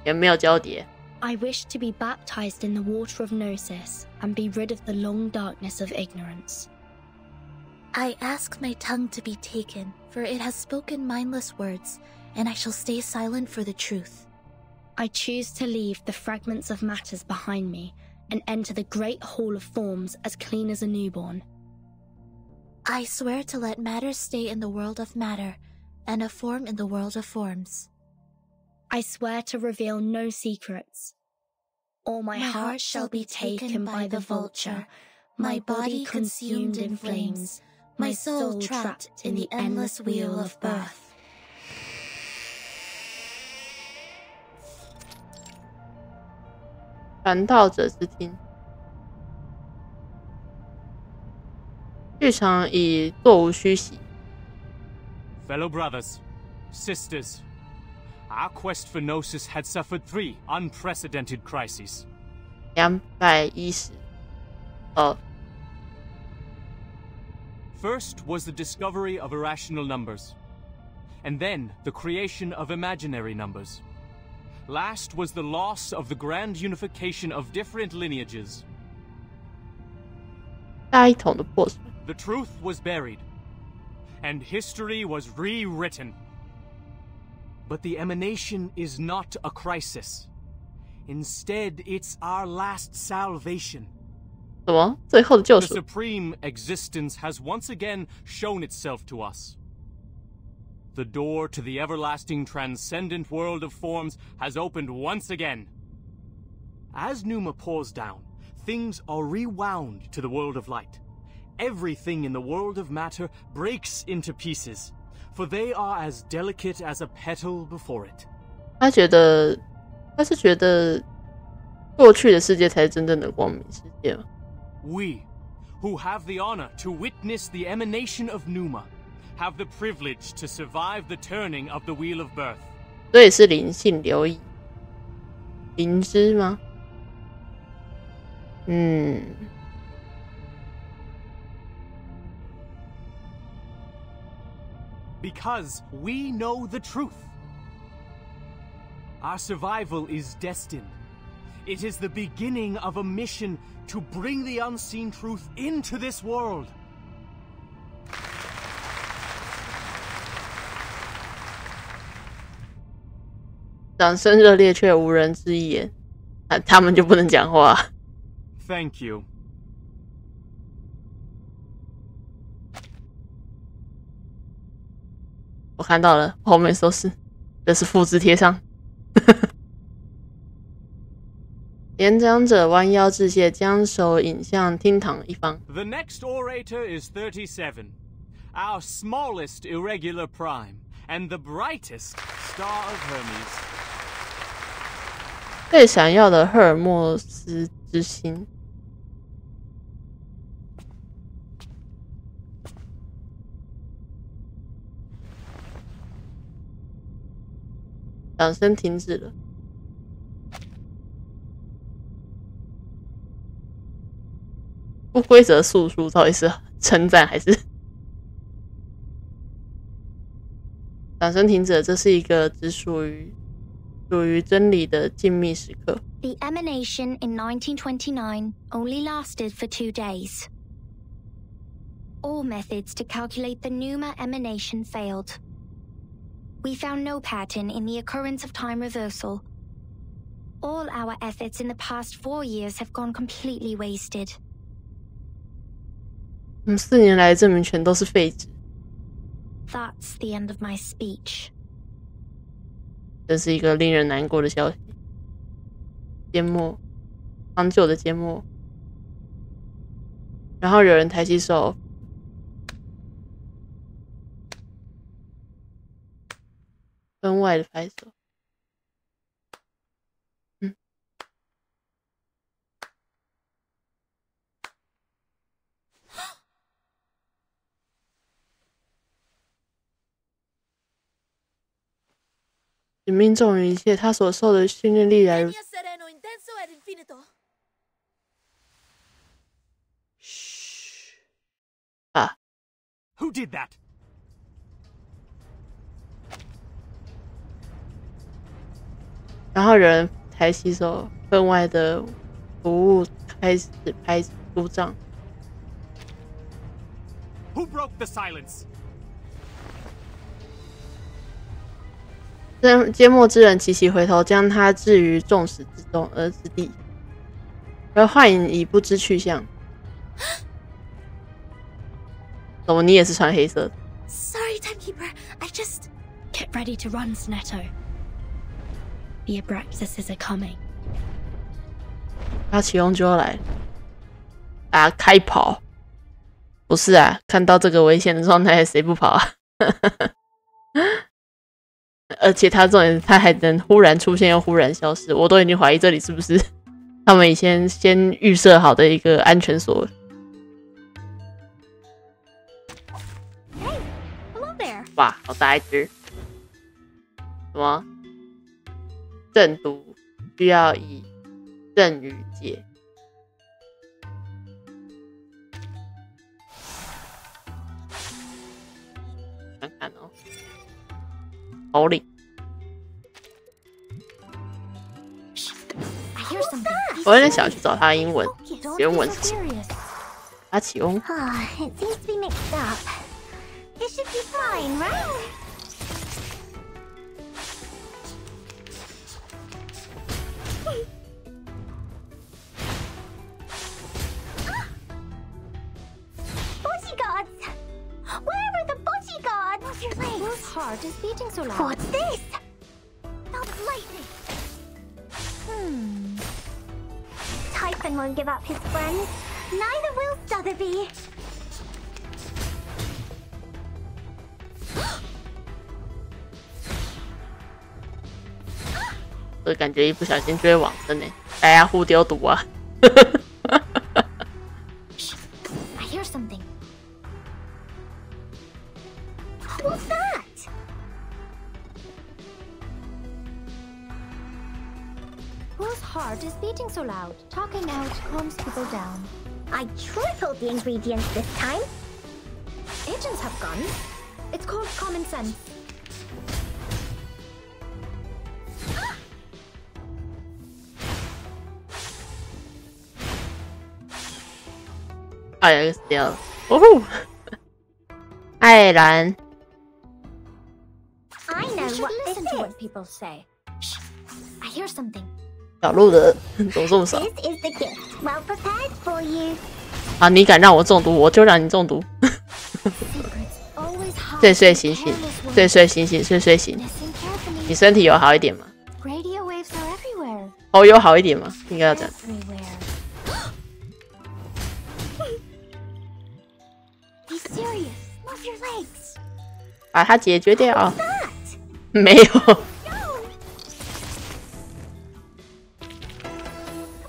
也没有交叠。I wish to be baptized in the water of Gnosis and be rid of the long darkness of ignorance. I ask my tongue to be taken, for it has spoken mindless words, and I shall stay silent for the truth. I choose to leave the fragments of matters behind me and enter the great hall of forms as clean as a newborn. I swear to let matter stay in the world of matter, and a form in the world of forms. I swear to reveal no secrets. Or my heart shall be taken by the vulture, my body consumed in flames, my soul trapped in the endless wheel of birth. 传道者之听，剧场已座无虚席。Fellow brothers, sisters, our quest for Gnosis had suffered 3 unprecedented crises. 210。First was the discovery of irrational numbers, and then the creation of imaginary numbers. Last was the loss of the grand unification of different lineages. 大一统的破损。The truth was buried, and history was rewritten. But the emanation is not a crisis. Instead, it's our last salvation. 什么？最后的救 The 赎？ supreme existence has once again shown itself to us. The door to the everlasting transcendent world of forms has opened once again. As Numa pours down, things are rewound to the world of light. Everything in the world of matter breaks into pieces, for they are as delicate as a petal before it. 他是觉得过去的世界才是真正的光明世界吗？ We, who have the honor to witness the emanation of Numa, have the privilege to survive the turning of the wheel of birth. 所以是灵性留意，灵知吗？ Because we know the truth. Our survival is destined. It is the beginning of a mission to bring the unseen truth into this world. 掌声热烈，却无人知一言。他们就不能讲话。Thank you. 我看到了，后面都是，这是复制贴上。演讲者弯腰致谢，将手引向厅堂一方。The next orator is 37, our smallest irregular prime, and the brightest star of Hermes. 最闪耀的赫尔墨斯之星。掌声停止了。不规则述述到底是称赞还是？掌声停止了，这是一个只属于真理的静谧时刻。The emanation in 1929 only lasted for 2 days. All methods to calculate the Numa emanation failed. We found no pattern in the occurrence of time reversal. All our efforts in the past 4 years have gone completely wasted. 4年来的证明全都是废纸。That's the end of my speech. 这是一个令人难过的消息。缄默，长久的缄默。然后有人抬起手，分外的拍手。使命重于一切，他所受的训练历来如此。啊 Who did that? 然后有人抬起手，分外的服务开始拍鼓掌。Who broke the silence? 缄默之人齐齐回头，将他置于众矢之地，而幻影已不知去向。怎么你也是穿黑色的 ？Sorry, Timekeeper. I just get ready to run, Snetto. The Abraxases are coming. 他启用就要来啊！开跑？不是啊，看到这个危险的状态，谁不跑啊？而且他重点，他还能忽然出现又忽然消失，我都已经怀疑这里是不是他们以前先预设好的一个安全锁。Hey, hello there. 哇，好大一只！什么？正读需要以正语解。看看哦。头领，我有点想去找他的英文原文是什么？阿启翁。It seems to be mixed up. It should be fine, right? Bodyguards! Where are the bodyguards? Whose heart is beating so loud? What's this? Not lightning. Typhon won't give up his friends. Neither will Sotheby. 我感觉一不小心就会往生呢，大家互丢毒啊！ I hear something. What's that? Whose heart is beating so loud? Talking out calms people down. I tripled the ingredients this time. Agents have guns. It's called common sense. 啊，有一个死掉了。哦呼，爱尔兰。I know what listen to what people say. Shh. I hear something. 小鹿的怎么这么少？ This is the gift. Well prepared for you. 啊！你敢让我中毒，我就让你中毒。睡睡醒醒，睡睡醒醒，睡睡醒。你身体有好一点吗？ Radio waves are everywhere. 头有好一点吗？应该要讲。Be serious. Move your legs. 把它解决掉。没有。Come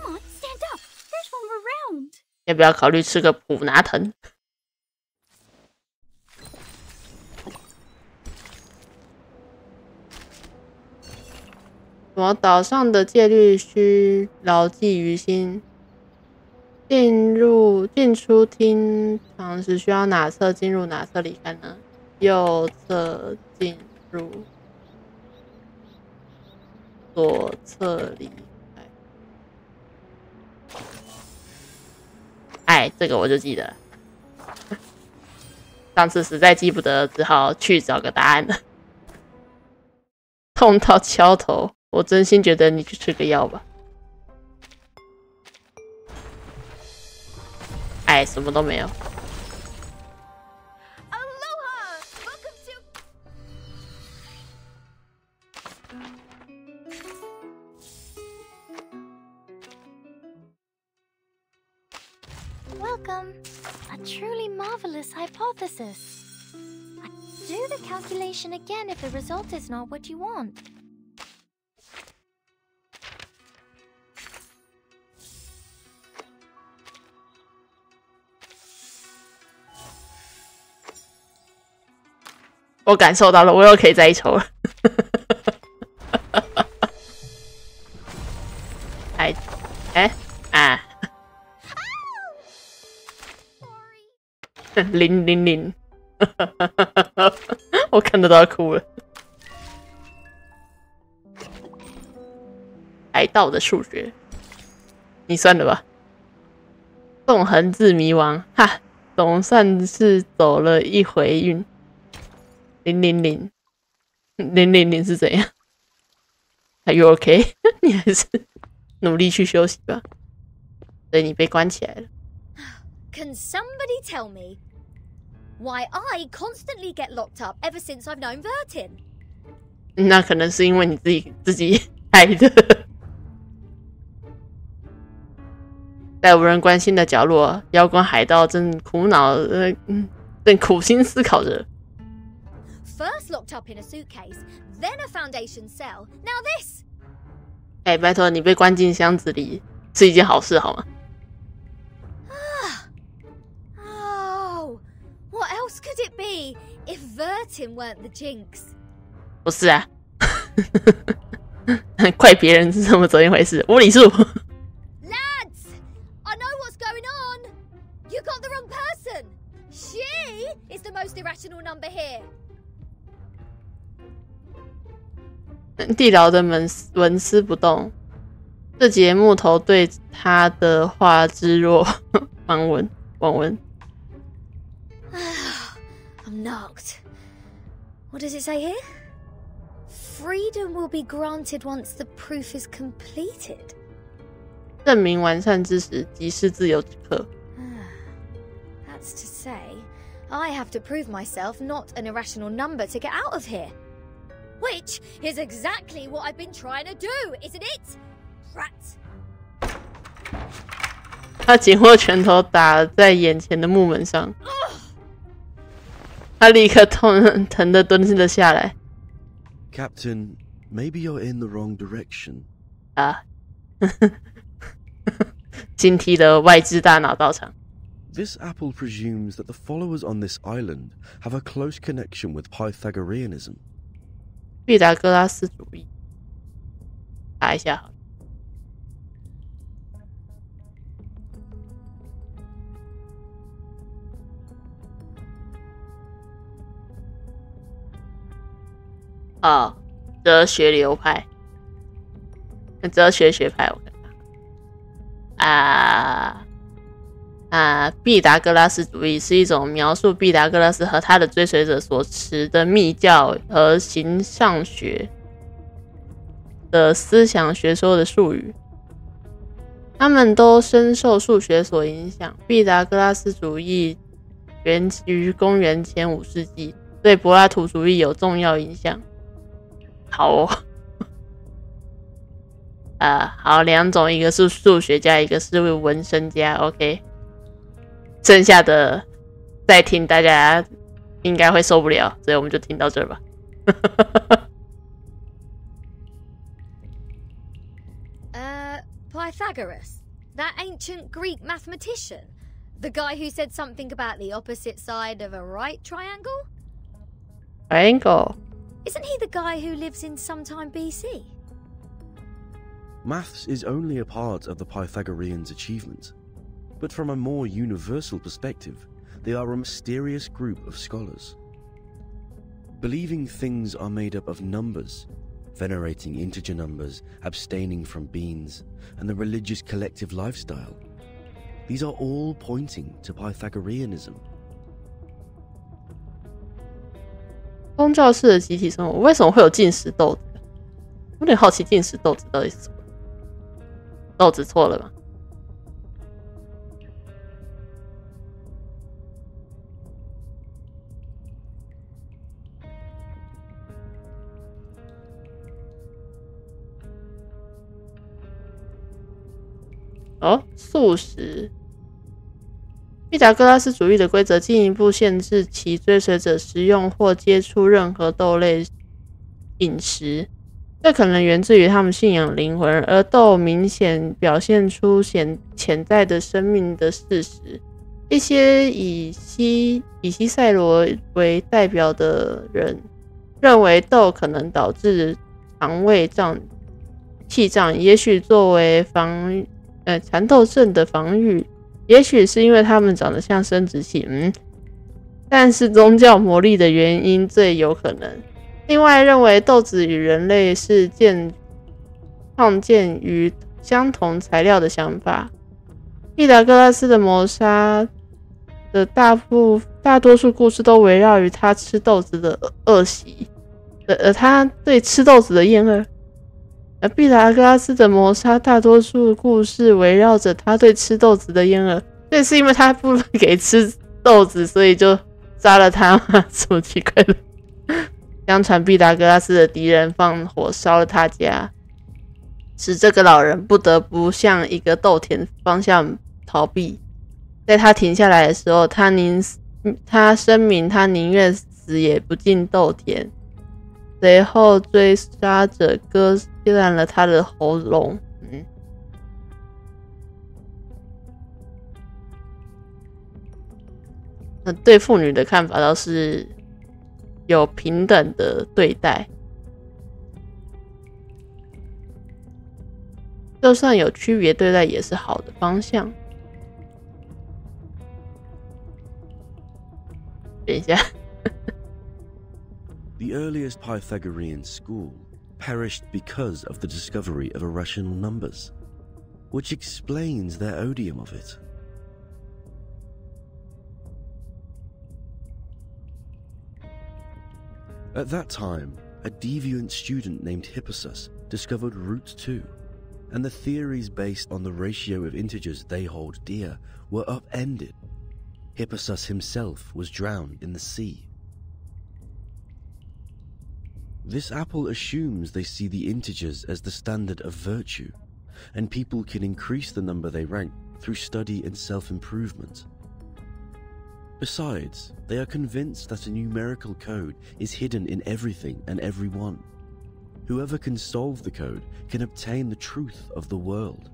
on, stand up. There's one more round. 要不要考虑吃个普拿疼？我岛上的戒律需牢记于心。进出厅堂时需要哪侧进入，哪侧离开呢？右侧进入，左侧离开。哎，这个我就记得了。上次实在记不得，只好去找个答案了。痛到敲头，我真心觉得你去吃个药吧。哎，什么都没有。Welcome. A truly marvelous hypothesis. Do the calculation again if the result is not what you want. 我感受到了，我又可以再一抽了。000，我看得到哭了。海盗的数学，你算了吧。纵横至迷惘，哈，总算是走了一回运。000是怎样 ？Are you okay？ 你还是努力去休息吧。所以你被关起来了。Can somebody tell me why I constantly get locked up ever since I've known Vertin? 那可能是因为你自己害的。在无人关心的角落，妖光海盗正正苦心思考着。First locked up in a suitcase, then a foundation cell, now this. 哎，拜托你被关进箱子里是一件好事好吗？ Oh, what else could it be if Vertin weren't the jinx? 不是啊，怪别人是这么怎一回事？无理数。Lads, I know what's going on. You got the wrong person. She is the most irrational number here. 地牢的纹丝不动，这节木头对他的话置若罔闻。I'm knocked. What does it say here? Freedom will be granted once the proof is completed. 证明完善之时，即是自由之刻。That's to say, I have to prove myself not an irrational number to get out of here. Which is exactly what I've been trying to do, isn't it? Rat! 他紧握拳头打在眼前的木门上，他立刻疼得蹲了下来。Captain, maybe you're in the wrong direction. 啊，新踢的外置大脑到场。This apple presumes that the followers on this island have a close connection with Pythagoreanism. 毕达哥拉斯主义，打一下好了。哲学流派，哲学学派，我看毕达哥拉斯主义是一种描述毕达哥拉斯和他的追随者所持的密教和形上学的思想学说的术语。他们都深受数学所影响。毕达哥拉斯主义源于公元前5世纪，对柏拉图主义有重要影响。好哦，好，两种，一个是数学家，一个是纹身家。OK， 剩下的再听大家应该会受不了，所以我们就听到这儿吧。Pythagoras, that ancient Greek mathematician, the guy who said something about the opposite side of a right triangle? Triangle. Isn't he the guy who lives in sometime BC? Maths is only a part of the Pythagoreans' achievement, but from a more universal perspective, they are a mysterious group of scholars. Believing things are made up of numbers, venerating integer numbers, abstaining from beans, and the religious collective lifestyle. These are all pointing to Pythagoreanism. 宗教式的集体生活，为什么会有进食豆子？有点好奇进食豆子到底是什么？豆子错了吗？素食。毕达哥拉斯主义的规则进一步限制其追随者食用或接触任何豆类饮食，这可能源自于他们信仰灵魂，而豆明显表现出潜在的生命的事实。一些以西塞罗为代表的人认为豆可能导致肠胃气胀，也许作为蚕豆症的防御，也许是因为它们长得像生殖器，但是宗教魔力的原因最有可能。另外，认为豆子与人类是创建于相同材料的想法。毕达哥拉斯的谋杀的大多数故事都围绕于他吃豆子的恶习，他对吃豆子的厌恶。毕达哥拉斯的谋杀大多数故事围绕着他对吃豆子的厌恶，所以是因为他不给吃豆子，所以就杀了他吗？什么奇怪的？相传毕达哥拉斯的敌人放火烧了他家，使这个老人不得不向一个豆田方向逃避。在他停下来的时候，他声明他宁愿死也不进豆田。随后追杀者割烂了他的喉咙。对妇女的看法倒是有平等的对待，就算有区别对待也是好的方向。等一下。The earliest Pythagorean school perished because of the discovery of irrational numbers, which explains their odium of it. At that time, a deviant student named Hippasus discovered root 2, and the theories based on the ratio of integers they hold dear were upended. Hippasus himself was drowned in the sea. This apple assumes they see the integers as the standard of virtue, and people can increase the number they rank through study and self-improvement. Besides, they are convinced that a numerical code is hidden in everything and everyone. Whoever can solve the code can obtain the truth of the world.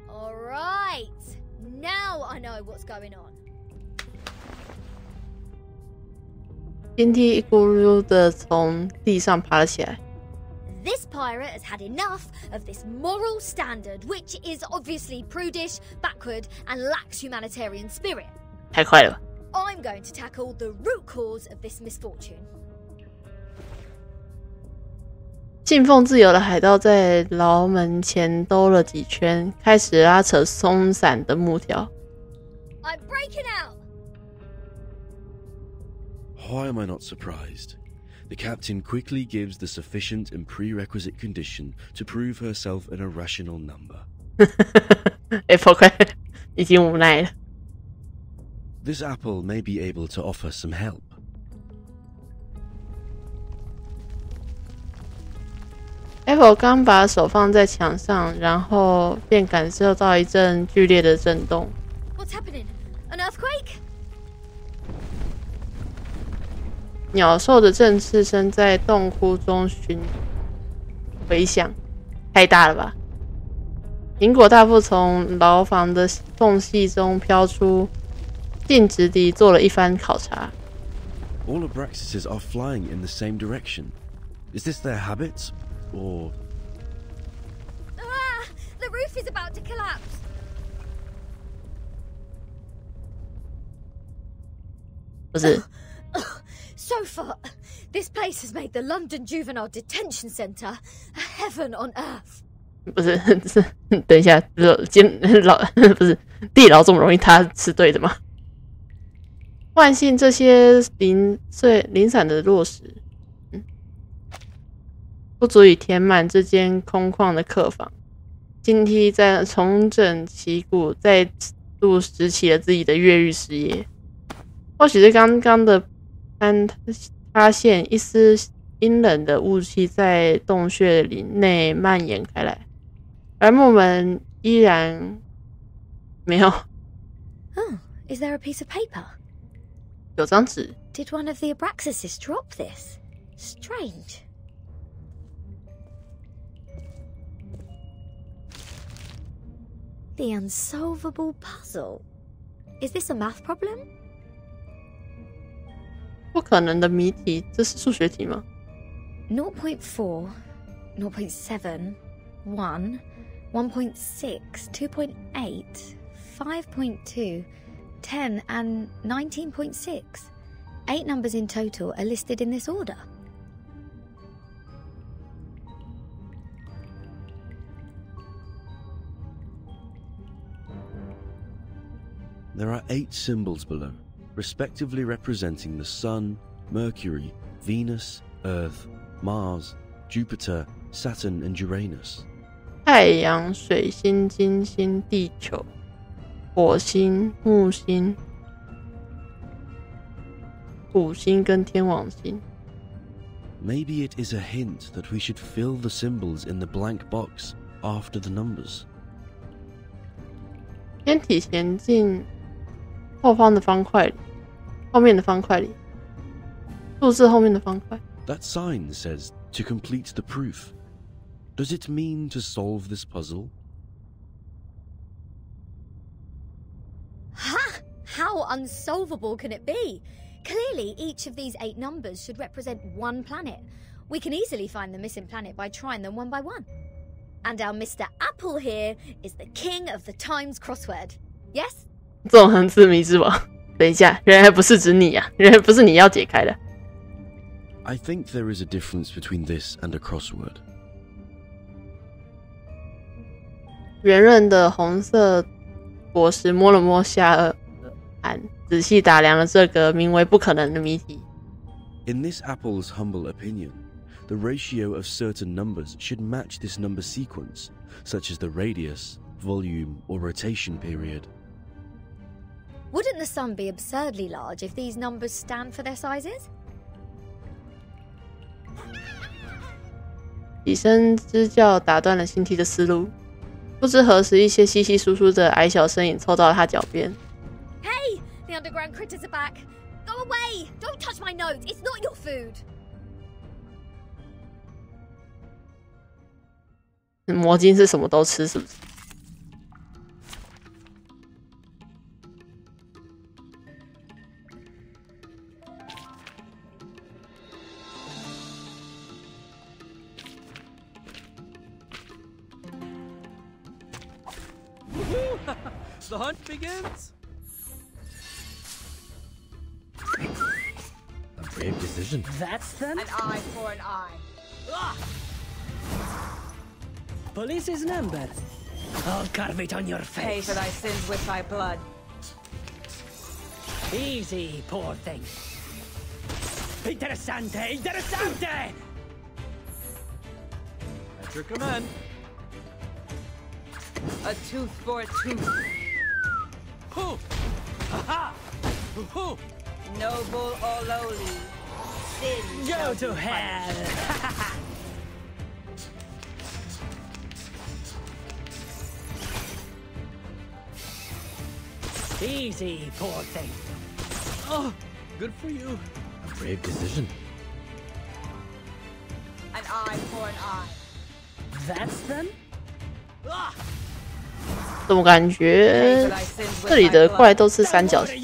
Alright, now I know what's going on. 电梯一咕噜的从地上爬了起来。This pirate has had enough of this moral standard, which is obviously prudish, backward, and lacks humanitarian spirit. 太快了吧。I'm going to tackle the root cause of this misfortune. 信奉自由的海盗在牢门前兜了几圈，开始拉扯松散的木条。I'm breaking out. Why am I not surprised? The captain quickly gives the sufficient and prerequisite condition to prove herself an irrational number. Apple 快已经无奈了。This apple may be able to offer some help. Apple 刚把手放在墙上，然后便感受到一阵剧烈的震动。What's happening? An earthquake? 鸟兽的振翅声在洞窟中回响，太大了吧！苹果大副从牢房的缝隙中飘出，径直地做了一番考察。All Abraxases are flying in the same direction. Is this their habit, or... Ah! The roof is about to collapse! 不是 So far, this place has made the London Juvenile Detention Centre a heaven on earth. 不是，等一下，不是地牢这么容易塌是对的吗？万幸这些零散的落石，不足以填满这间空旷的客房。金梯在重整旗鼓，再度拾起了自己的越狱事业。或许是刚刚的塌陷，一丝阴冷的雾气在洞穴林内蔓延开来，而木门依然没有。Oh, is there a piece of paper? 有张纸。Did one of the Abraxases drop this? Strange. The unsolvable puzzle. Is this a math problem? 不可能的谜题，这是数学题吗？ 0.4, 0.7, 1, 1.6, 2.8, 5.2, 10, and 19.6. 8 numbers in total are listed in this order. There are 8 symbols below, respectively representing the Sun, Mercury, Venus, Earth, Mars, Jupiter, Saturn, and Uranus. 太阳、水星、金星、地球、火星、木星、土星跟天王星。Maybe it is a hint that we should fill the symbols in the blank box after the numbers. 天体前进后方的方块里，后面的方块里，数字后面的方块。That sign says to complete the proof. Does it mean to solve this puzzle? Ha! How unsolvable can it be? Clearly, each of these 8 numbers should represent one planet. We can easily find the missing planet by trying them one by one. And our Mr. Apple here is the king of the Times crossword. Yes? 纵横之谜之王。等一下，原来不是指你啊，原来不是你要解开的。I think there is a difference between this and a crossword. 圆润的红色果实摸了摸下颚，仔细打量了这个名为不可能的谜题。In this apple's humble opinion, the ratio of certain numbers should match this number sequence, such as the radius, volume, or rotation period. Wouldn't the sun be absurdly large if these numbers stand for their sizes? 几声支叫打断了辛提的思路。不知何时，一些稀稀疏疏的矮小身影凑到了他脚边。Hey! The underground critters are back! Go away! Don't touch my note! It's not your food! 魔晶是什么都吃，是不是？The hunt begins. A brave decision. That's them. An eye for an eye. Ah! Metropolis is numbered. I'll carve it on your face. Pay for thy sins with thy blood. Easy, poor thing. Interessante, interessante! At your command. A tooth for a tooth. Hoo! Aha! Hoo! Noble or lowly, sin Go to hell! Easy, poor thing. Oh, good for you. A brave decision. An eye for an eye. That's them? 怎么感觉这里的怪都是三角形？ At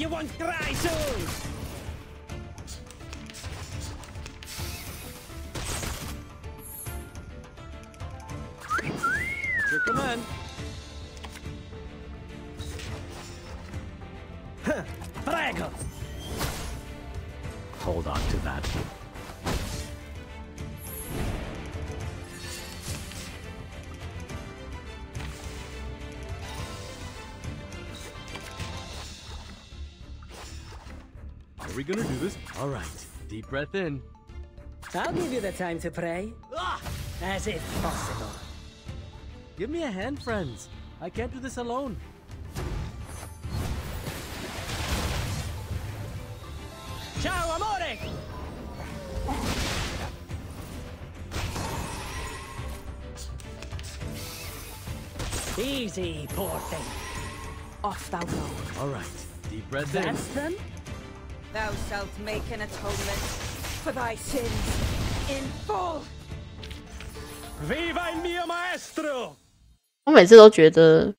your command. Prego! Hold on to that. Are we gonna do this? All right. Deep breath in. I'll give you the time to pray. As if possible. Give me a hand, friends. I can't do this alone. Ciao, amore! Easy, poor thing. Off thou go. All right. Deep breath in. That's them? Thou shalt make an atonement for thy sins in full. Viva il mio maestro! 我每次都觉得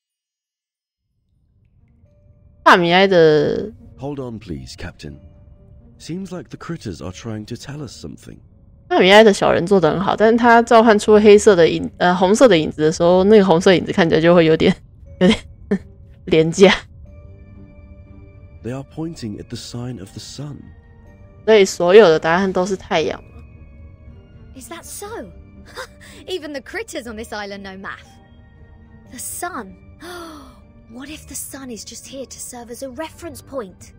帕米埃的 Hold on, please, Captain. Seems like the critters are trying to tell us something. 帕米埃的小人做得很好，但是他召唤出黑色的红色的影子的时候，那个红色影子看起来就会有点廉价。They are pointing at the sign of the sun. 所以所有的答案都是太阳。 Is that so? Even the critters on this island know math. The sun. What if the sun is just here to serve as a reference point?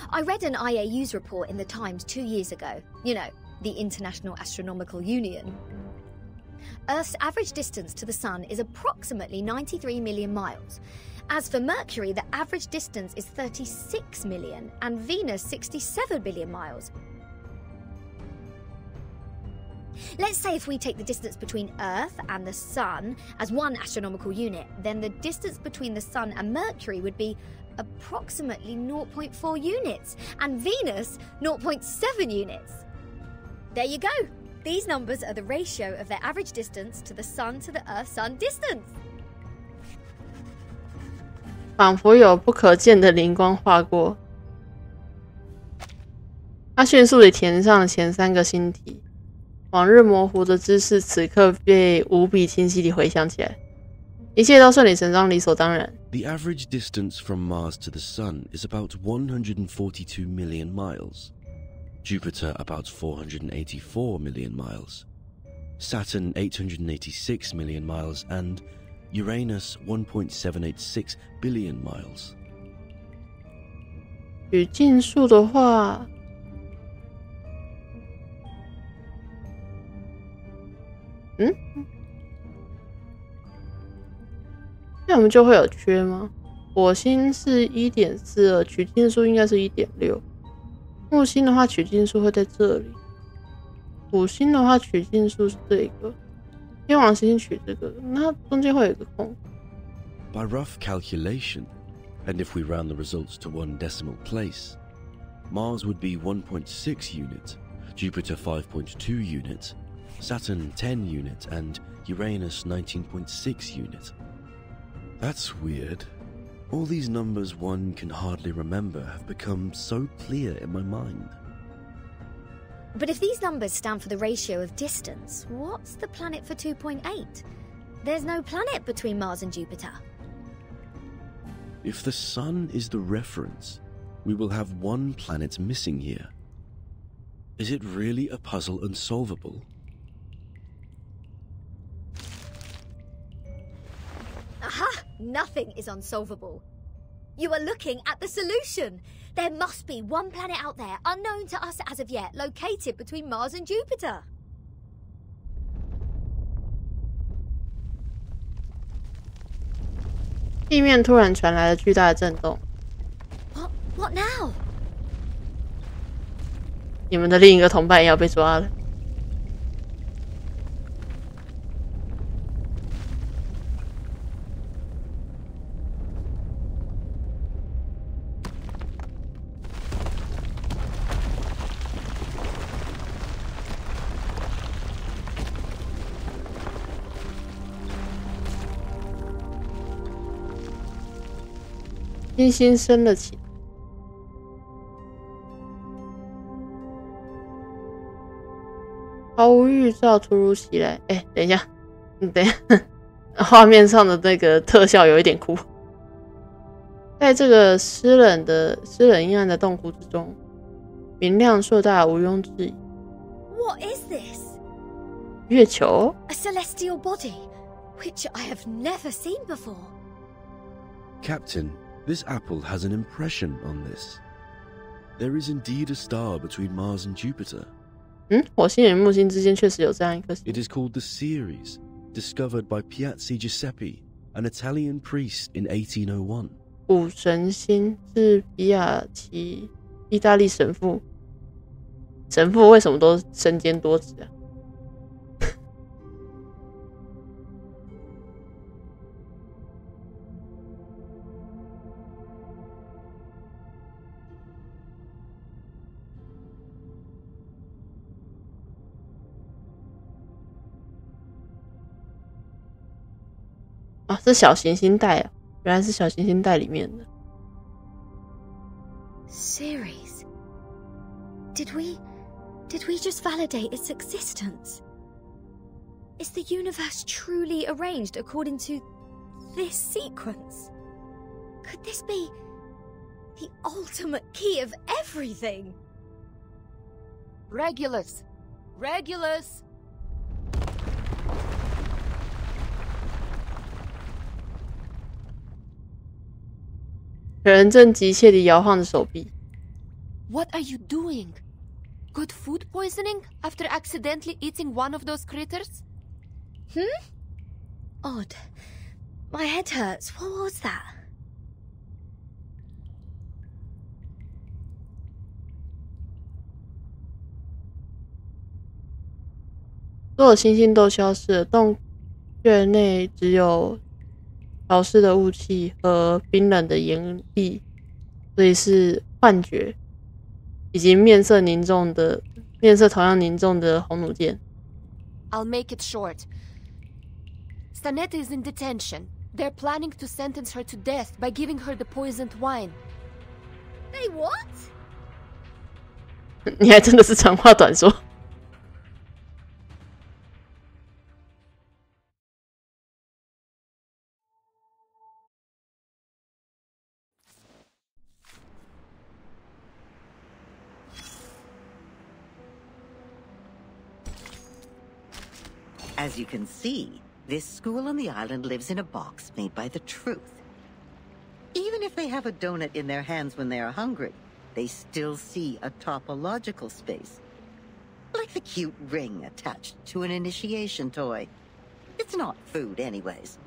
I read an IAU's report in the Times 2 years ago. You know, the International Astronomical Union. Earth's average distance to the sun is approximately 93 million miles. As for Mercury, the average distance is 36 million, and Venus 67 billion miles. Let's say if we take the distance between Earth and the Sun as one astronomical unit, then the distance between the Sun and Mercury would be approximately 0.4 units, and Venus 0.7 units. There you go. These numbers are the ratio of their average distance to the Sun to the Earth-Sun distance. 仿佛有不可见的灵光划过，他迅速地填上前3个星体，往日模糊的知识此刻被无比清晰地回想起来，一切都顺理成章，理所当然。The average distance from Mars to the Sun is about 142 million miles. Jupiter about 484 million miles. Saturn 886 million miles, and Uranus 1.786 billion miles. 取径数的话，那我们就会有缺吗？火星是 1.42， 取径数应该是 1.6。木星的话，取径数会在这里；土星的话，取径数是这个；天王星取这个，那中间会有一个空。By rough calculation, and if we round the results to one decimal place, Mars would be 1.6 unit, Jupiter 5.2 unit, Saturn 10 unit, and Uranus 19.6 unit. That's weird. All these numbers one can hardly remember have become so clear in my mind. But if these numbers stand for the ratio of distance, what's the planet for 2.8? There's no planet between Mars and Jupiter. If the sun is the reference, we will have one planet missing here. Is it really a puzzle unsolvable? Aha! Nothing is unsolvable. You are looking at the solution. There must be one planet out there, unknown to us as of yet, located between Mars and Jupiter. 地面突然传来了巨大的震动。What now? 你们的另一个同伴也要被抓了。星星升了起来。毫无预兆，突如其来。等一下，等一下，画面上的那个特效有一点酷。在这个湿冷阴暗的洞窟之中，明亮硕大，毋庸置疑。What is this? 月球 A celestial body, which I have never seen before. Captain, this apple has an impression on this. There is indeed a star between Mars and Jupiter. 火星与木星之间确实有这样一颗星。It is called the Ceres, discovered by Piazzi-Giuseppe, an Italian priest in 1801. 古神星是比亚奇，意大利神父。神父为什么都身兼多职啊？是小行星带啊，原来是小行星带里面的。Ceres. Did we just validate its existence? Is the universe truly arranged according to this sequence? Could this be the ultimate key of everything? Regulus! Regulus! 有人正急切地摇晃着手臂。What are you doing? Got food poisoning after accidentally eating one of those critters? Odd. My head hurts. What was that? 所有星星都消失了，洞穴内只有潮湿的雾气和冰冷的岩壁，所以是幻觉，以及面色同样凝重的红弩箭。I'll make it short. Stanetta is in detention. They're planning to sentence her to death by giving her the poisoned wine. They what? 你还真的是长话短说。As you can see, this school on the island lives in a box made by the truth. Even if they have a donut in their hands when they are hungry, they still see a topological space. Like the cute ring attached to an initiation toy. It's not food anyways.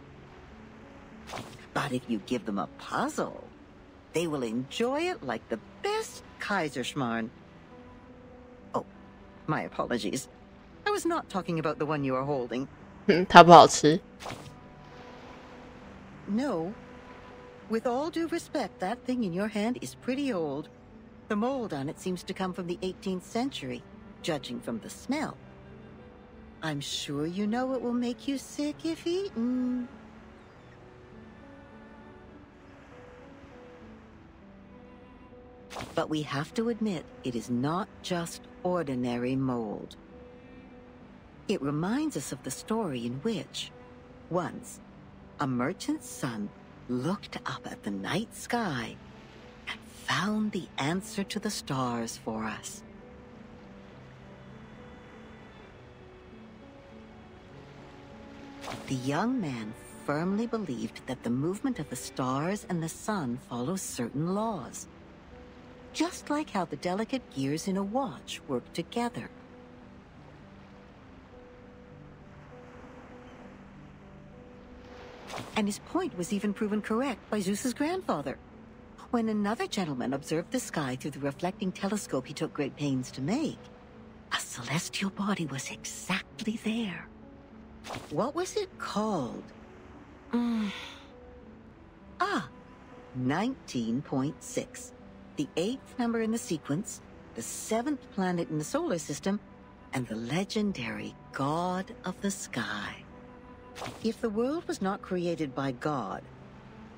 But if you give them a puzzle, they will enjoy it like the best Kaiserschmarrn. Oh, my apologies. I was not talking about the one you are holding. 它不好吃。No. With all due respect, that thing in your hand is pretty old. The mold on it seems to come from the 18th century, judging from the smell. I'm sure you know it will make you sick if eaten. But we have to admit, it is not just ordinary mold. It reminds us of the story in which, once, a merchant's son looked up at the night sky and found the answer to the stars for us. The young man firmly believed that the movement of the stars and the sun follows certain laws, just like how the delicate gears in a watch work together. And his point was even proven correct by Zeus's grandfather. When another gentleman observed the sky through the reflecting telescope he took great pains to make, a celestial body was exactly there. What was it called? 19.6. The 8th number in the sequence, the 7th planet in the solar system, and the legendary God of the Sky. If the world was not created by God,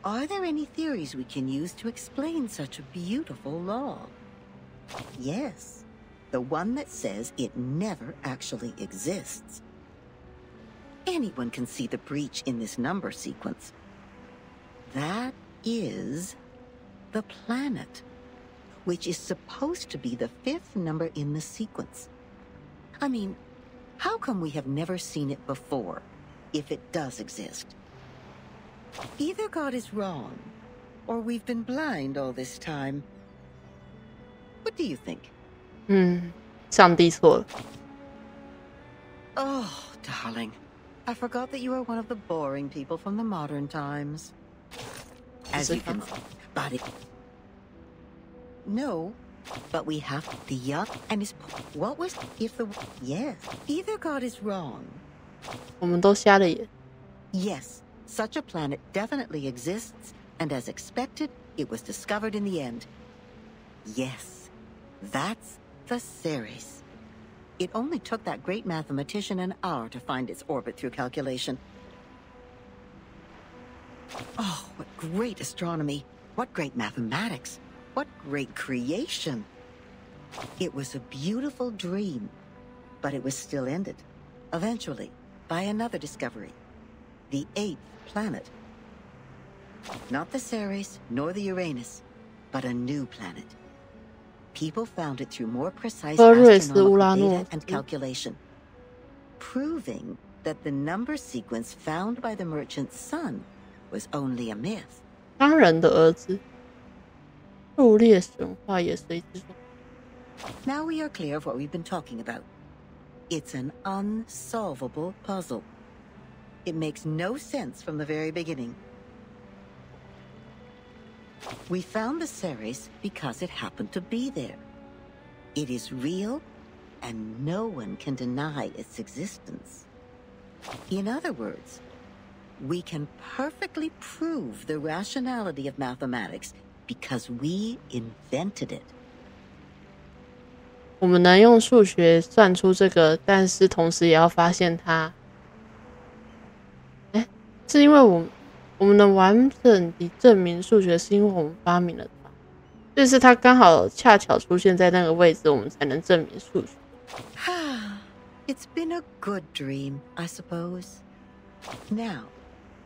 are there any theories we can use to explain such a beautiful law? Yes, the one that says it never actually exists. Anyone can see the breach in this number sequence. That is the planet, which is supposed to be the 5th number in the sequence. I mean, how come we have never seen it before, if it does exist? Either God is wrong, or we've been blind all this time. What do you think? 上帝错了。 Oh, darling. I forgot that you are one of the boring people from the modern times. As you can see, but no, but we have the young and his. What was if the yes? Either God is wrong. 我们都瞎了眼。 Yes, such a planet definitely exists, and as expected, it was discovered in the end. Yes, that's the Ceres. It only took that great mathematician an hour to find its orbit through calculation. Oh, what great astronomy! What great mathematics! What great creation! It was a beautiful dream, but it was still ended, eventually, by another discovery. The 8th planet. Not the Ceres, nor the Uranus, but a new planet. People found it through more precise astronomical data and calculation, proving that the number sequence found by the merchant's son was only a myth. 商人的儿子，狩猎神话也随之。 Now we are clear of what we've been talking about. It's an unsolvable puzzle. It makes no sense from the very beginning. We found the Ceres because it happened to be there. It is real, and no one can deny its existence. In other words, we can perfectly prove the rationality of mathematics because we invented it. 我们能用数学算出这个，但是同时也要发现它。是因为我们能完整地证明数学是因为我们发明了它，就是它刚好恰巧出现在那个位置，我们才能证明数学。It's been a good dream, I suppose. Now,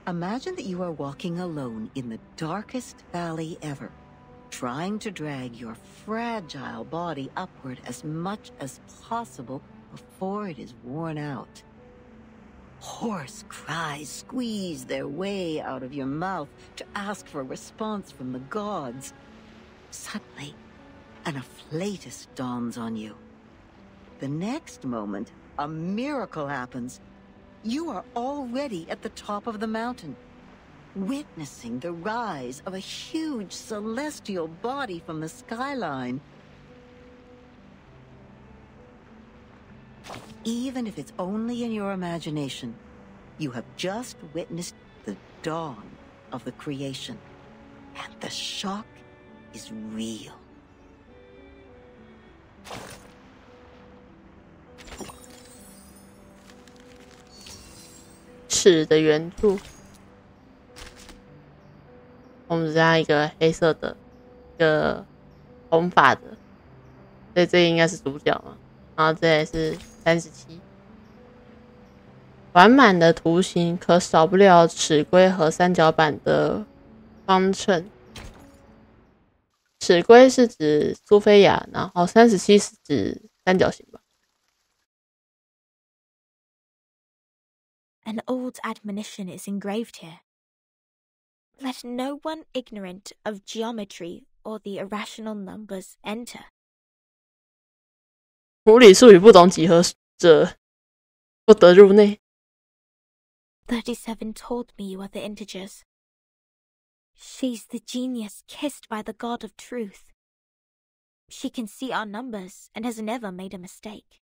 imagine that you are walking alone in the darkest valley ever, trying to drag your fragile body upward as much as possible before it is worn out. Hoarse cries squeeze their way out of your mouth to ask for a response from the gods. Suddenly, an afflatus dawns on you. The next moment, a miracle happens. You are already at the top of the mountain, witnessing the rise of a huge celestial body from the skyline. Even if it's only in your imagination, you have just witnessed the dawn of the creation, and the shock is real. 尺的圆柱，我们加一个黑色的，一个红发的，所以这应该是主角嘛。然后这也是37，完满的图形可少不了尺规和三角板的方衬。尺规是指苏菲亚，然后37是指三角形吧。An old admonition is engraved here. Let no one ignorant of geometry or the irrational numbers enter. 物理术语不懂几何者不得入内。37 told me you are the integers. She's the genius kissed by the god of truth. She can see our numbers and has never made a mistake.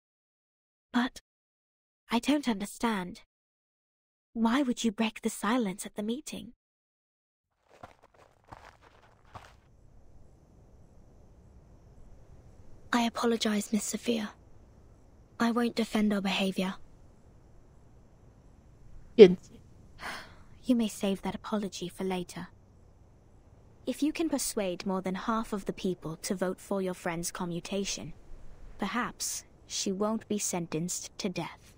But I don't understand. Why would you break the silence at the meeting? I apologize, Miss Sophia. I won't defend our behavior. You may save that apology for later. If you can persuade more than half of the people to vote for your friend's commutation, perhaps she won't be sentenced to death.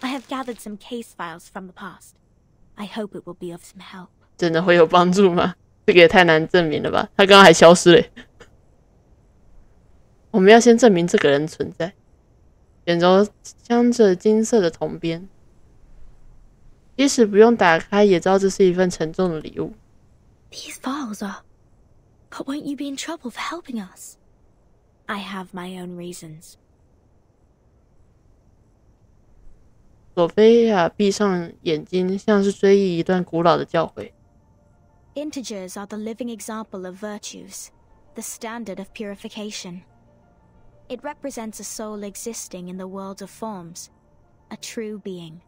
I have gathered some case files from the past. I hope it will be of some help. 真的会有帮助吗？这个也太难证明了吧？他刚刚还消失嘞。我们要先证明这个人存在。卷轴镶着金色的铜边，即使不用打开，也知道这是一份沉重的礼物。These files are. But won't you be in trouble for helping us? I have my own reasons. 索菲亚闭上眼睛，像是追忆一段古老的教诲。Integers are the living example of virtues, the standard of purification. It represents a soul existing in the world of forms, a true being.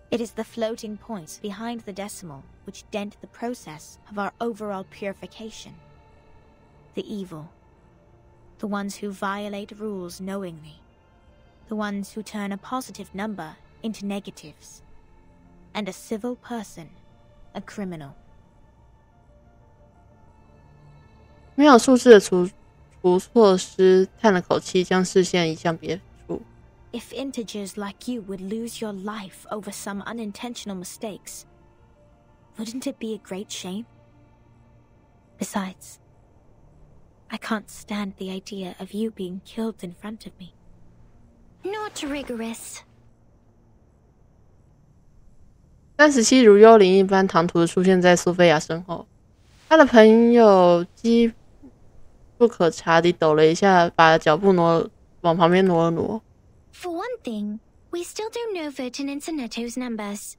It is the floating points behind the decimal which dent the process of our overall purification. The evil. The ones who violate rules knowingly. The ones who turn a positive number into negatives. And a civil person, a criminal. 没有数字的除错师叹了口气，将视线移向别处。If integers like you would lose your life over some unintentional mistakes, wouldn't it be a great shame? Besides, I can't stand the idea of you being killed in front of me. Not rigorous. 37如幽灵一般唐突的出现在苏菲亚身后，他的朋友机不可察地抖了一下，把脚步往旁边挪了挪。For one thing, we still don't know Vertin and Sonetto's numbers.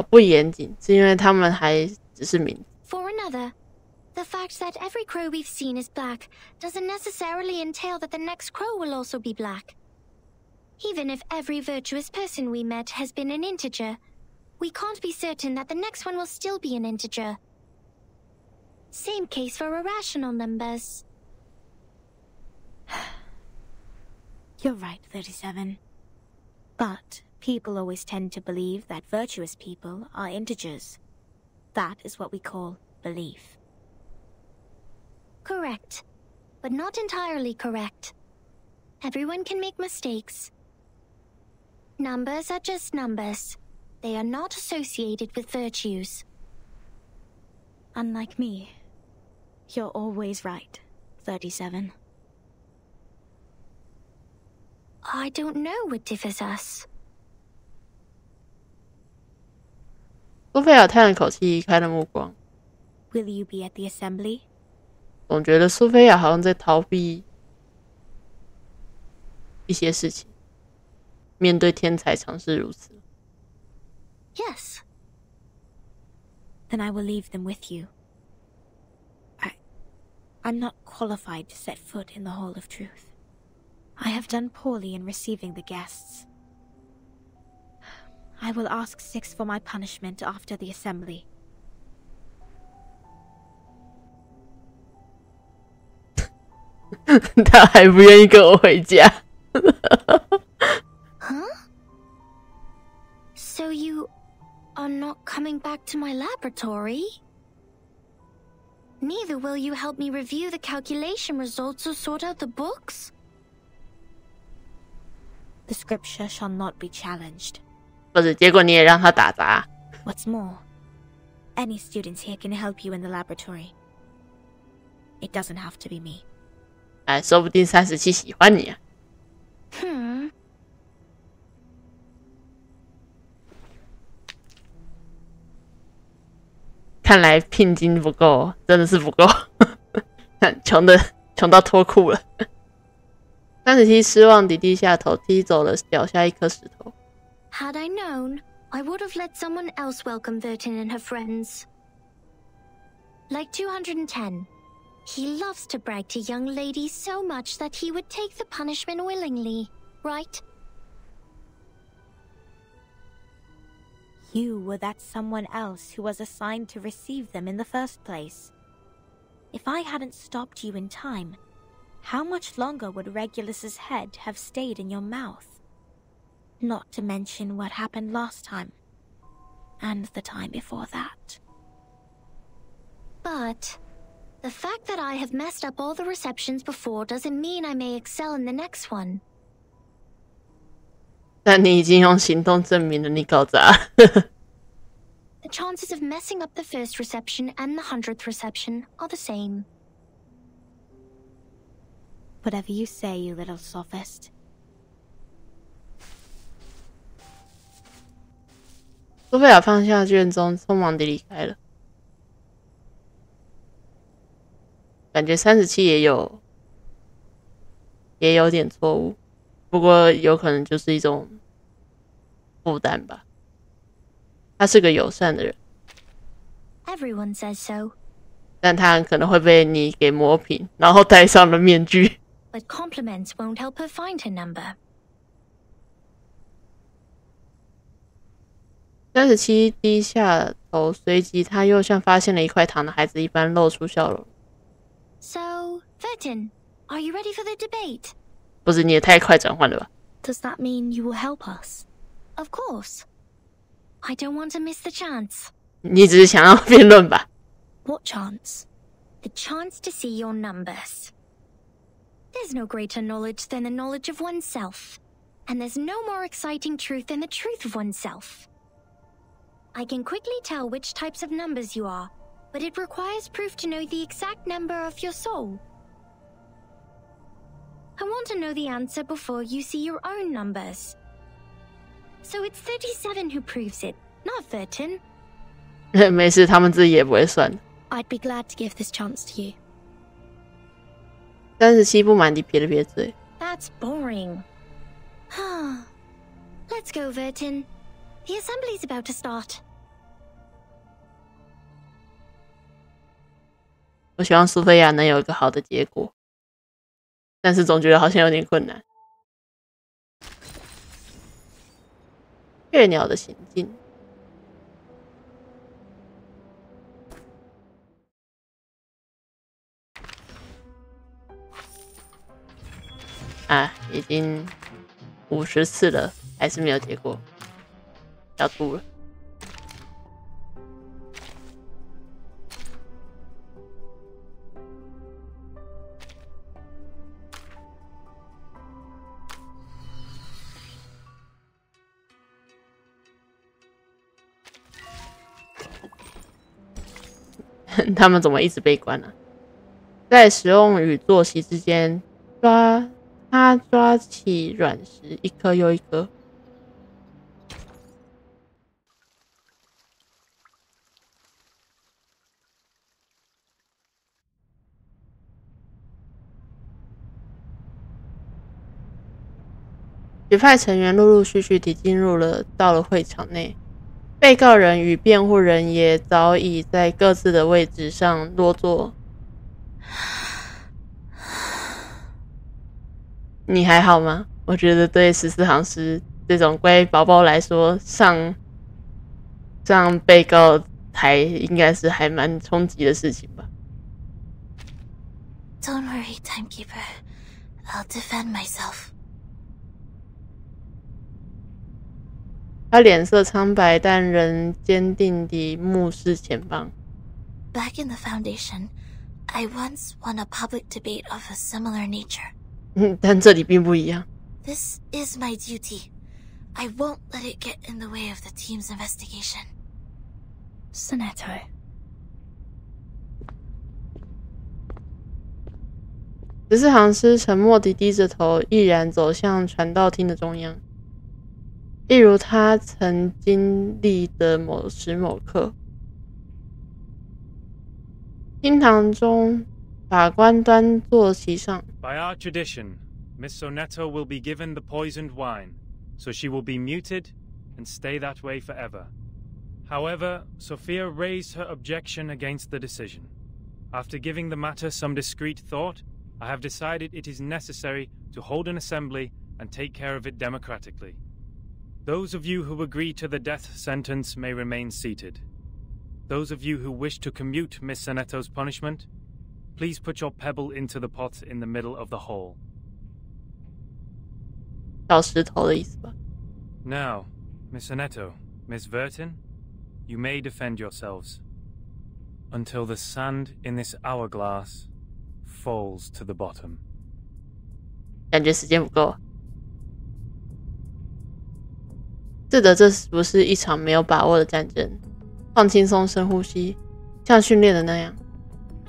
不严谨，是因为他们还只是名字。For another, the fact that every crow we've seen is black doesn't necessarily entail that the next crow will also be black. Even if every virtuous person we met has been an integer, we can't be certain that the next one will still be an integer. Same case for irrational numbers. You're right, 37. But people always tend to believe that virtuous people are integers. That is what we call belief. Correct. But not entirely correct. Everyone can make mistakes. Numbers are just numbers. They are not associated with virtues. Unlike me, you're always right, 37. I don't know what differs us. 苏菲亚叹了口气，移开了目光。Will you be at the assembly? 总觉得苏菲亚好像在逃避一些事情。面对天才常是如此。Yes. Then I will leave them with you. I'm not qualified to set foot in the Hall of Truth. I have done poorly in receiving the guests. I will ask 6 for my punishment after the assembly. 他还不愿意跟我回家。Huh? So you are not coming back to my laboratory? Neither will you help me review the calculation results or sort out the books? The scripture shall not be challenged. 不是，结果你也让他打杂。What's more, any students here can help you in the laboratory. It doesn't have to be me. 哎，说不定37喜欢你啊。看来聘金不够，真的是不够，穷到脱裤了。37失望地低下头，踢走了脚下一颗石头。Had I known, I would have let someone else welcome Vertin and her friends. Like 210. He loves to brag to young ladies so much that he would take the punishment willingly, right? You were that someone else who was assigned to receive them in the first place. If I hadn't stopped you in time, how much longer would Regulus's head have stayed in your mouth? Not to mention what happened last time, and the time before that. But the fact that I have messed up all the receptions before doesn't mean I may excel in the next one. 但你已经用行动证明了你搞砸。The chances of messing up the first reception and the 100th reception are the same. Whatever you say, you little sophist. 苏菲亚放下卷宗，匆忙地离开了。感觉37也有点错误，不过有可能就是一种负担吧。他是个友善的人， Everyone says so. 但他很可能会被你给磨平，然后戴上了面具。But compliments won't help her find her number. 37低下头，随即他又像发现了一块糖的孩子一般露出笑容。So, Vertin, are you ready for the debate? 不是，你也太快转换了吧？ Does that mean you will help us? Of course. I don't want to miss the chance. 你只是想要辩论吧？ What chance? The chance to see your numbers. There's no greater knowledge than the knowledge of oneself. And there's no more exciting truth than the truth of oneself. I can quickly tell which types of numbers you are, but it requires proof to know the exact number of your soul. I want to know the answer before you see your own numbers. So it's 37 who proves it, not Vertin. 没事，他们自己也不会算。 I'd be glad to give this chance to you. 37不满地撇了撇嘴。 That's boring. Let's go, Vertin. The assembly's about to start. 我希望苏菲亚能有一个好的结果，但是总觉得好像有点困难。月鸟的行径。啊，已经50次了，还是没有结果，要吐了。他们怎么一直被关呢？在使用与作息之间，他抓起软石，一颗又一颗。学派成员陆陆续续地到了会场内。被告人与辩护人也早已在各自的位置上落座。你还好吗？我觉得对14行诗这种乖宝宝来说，上被告台应该是还蛮冲击的事情吧。Don't worry, Timekeeper. I'll defend myself. 他脸色苍白，但仍坚定地目视前方。Back in the Foundation, I once won a public debate of a similar nature. 但这里并不一样。This is my duty. I won't let it get in the way of the team's investigation. Sonetto. 14行诗沉默地低着头，毅然走向传道厅的中央。例如他曾经历的某时某刻。厅堂中，法官端坐其上。By our tradition, Miss Sonetto will be given the poisoned wine, so she will be muted and stay that way forever. However, Sophia raised her objection against the decision. After giving the matter some discreet thought, I have decided it is necessary to hold an assembly and take care of it democratically. Those of you who agree to the death sentence may remain seated. Those of you who wish to commute Miss Sonetto's punishment, please put your pebble into the pot in the middle of the hall. 小石头的意思吧。Now, Miss Sonetto, Miss Vertin, you may defend yourselves until the sand in this hourglass falls to the bottom. 感觉时间不够。是的，这不是一场没有把握的战争。放轻松，深呼吸，像训练的那样。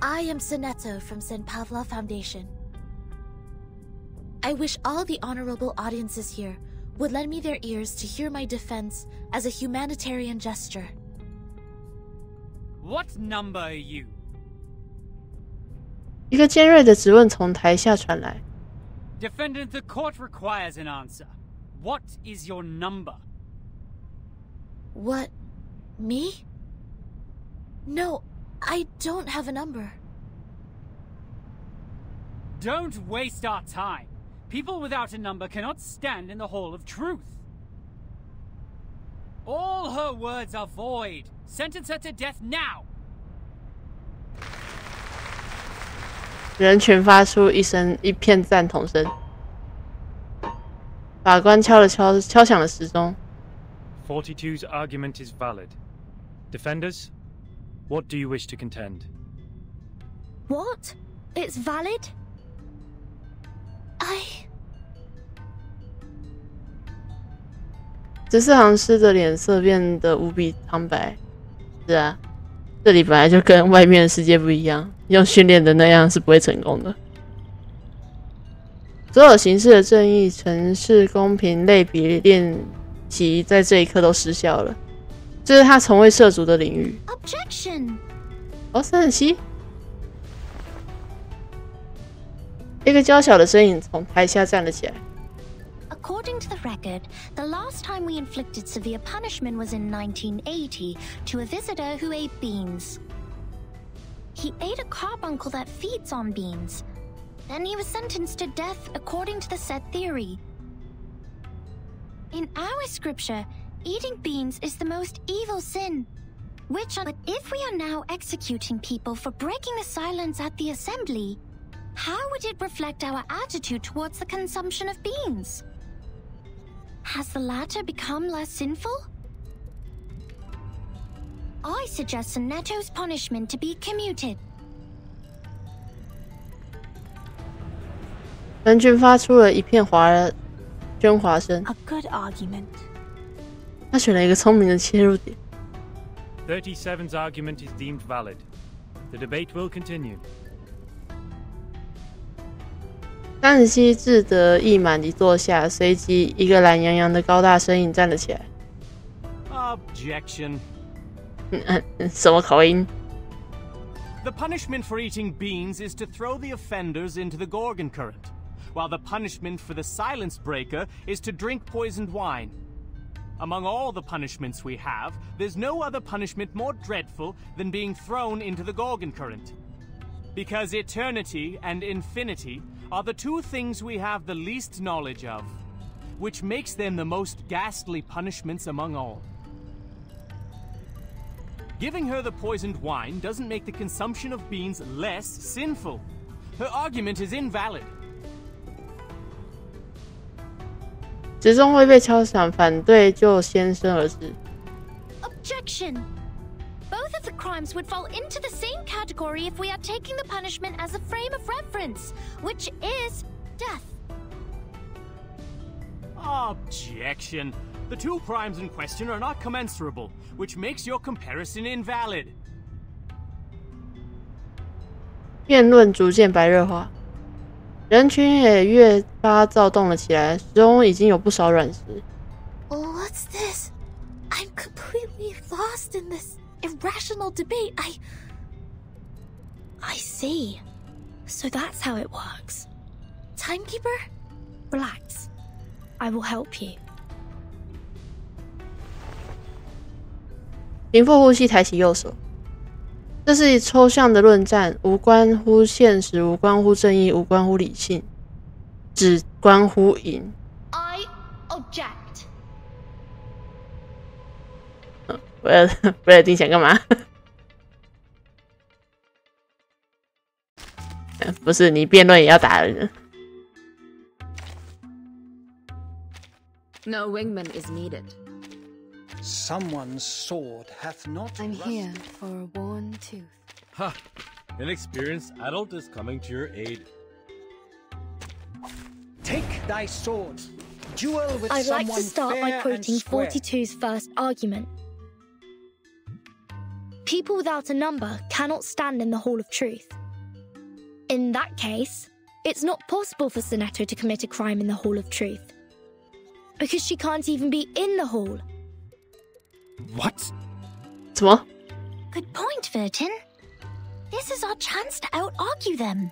I am Sonetto from St. Pavla Foundation. I wish all the honorable audiences here would lend me their ears to hear my defense as a humanitarian gesture. What number are you? 一个尖锐的质问从台下传来。Defendant, the court requires an answer. What is your number? What? Me? No, I don't have a number. Don't waste our time. People without a number cannot stand in the hall of truth. All her words are void. Sentence her to death now. 人群发出一片赞同声。法官敲响了时钟。42's argument is valid. Defenders, what do you wish to contend? What? It's valid? 执事行师的脸色变得无比苍白。是啊，这里本来就跟外面的世界不一样，用训练的那样是不会成功的。所有形式的正义、城市公平类比练习在这一刻都失效了。这是他从未涉足的领域。Objection! 哦，307。一个娇小的身影从台下站了起来。According to the record, the last time we inflicted severe punishment was in 1980 to a visitor who ate beans. He ate a carbuncle that feeds on beans. Then he was sentenced to death according to the said theory. In our scripture, eating beans is the most evil sin. But if we are now executing people for breaking the silence at the assembly, how would it reflect our attitude towards the consumption of beans? Has the latter become less sinful? I suggest Sonetto's punishment to be commuted. 人群发出了一片喧哗声。A good argument. 他选了一个聪明的切入点。37's argument is deemed valid. The debate will continue. 37志得意满地坐下，随即一个懒洋洋的高大身影站了起来。Objection. 什么口音？ The punishment for eating beans is to throw the offenders into the Gorgon current, while the punishment for the silence breaker is to drink poisoned wine. Among all the punishments we have, there's no other punishment more dreadful than being thrown into the Gorgon current. Because eternity and infinity are the two things we have the least knowledge of, which makes them the most ghastly punishments among all. Giving her the poisoned wine doesn't make the consumption of beans less sinful. Her argument is invalid. 时钟会被敲响，反对就先声而至。 Objection! Both of the crimes would fall into the same category if we are taking the punishment as a frame of reference, which is death. Objection. The two crimes in question are not commensurable, which makes your comparison invalid. 辩论逐渐白热化，人群也越发躁动了起来，时钟已经有不少软石。 What's this? I'm completely lost in this irrational debate. I see. So that's how it works. Timekeeper? Relax. I will help you. 平复呼吸，抬起右手。这是抽象的论战，无关乎现实，无关乎正义，无关乎理性，只关乎赢。I object. 威尔丁想干嘛？不是你辩论也要打人。No wingman is needed. Someone's sword hath not. I'm here for a worn tooth. Ha! An experienced adult is coming to your aid. Take thy sword. Duel with I'd like someone to start fair by and quoting square. 42's first argument. People without a number cannot stand in the Hall of Truth. In that case, it's not possible for Sonetto to commit a crime in the Hall of Truth. Because she can't even be in the hall. What? 什么 Good point, Vertin. This is our chance to out-argue them.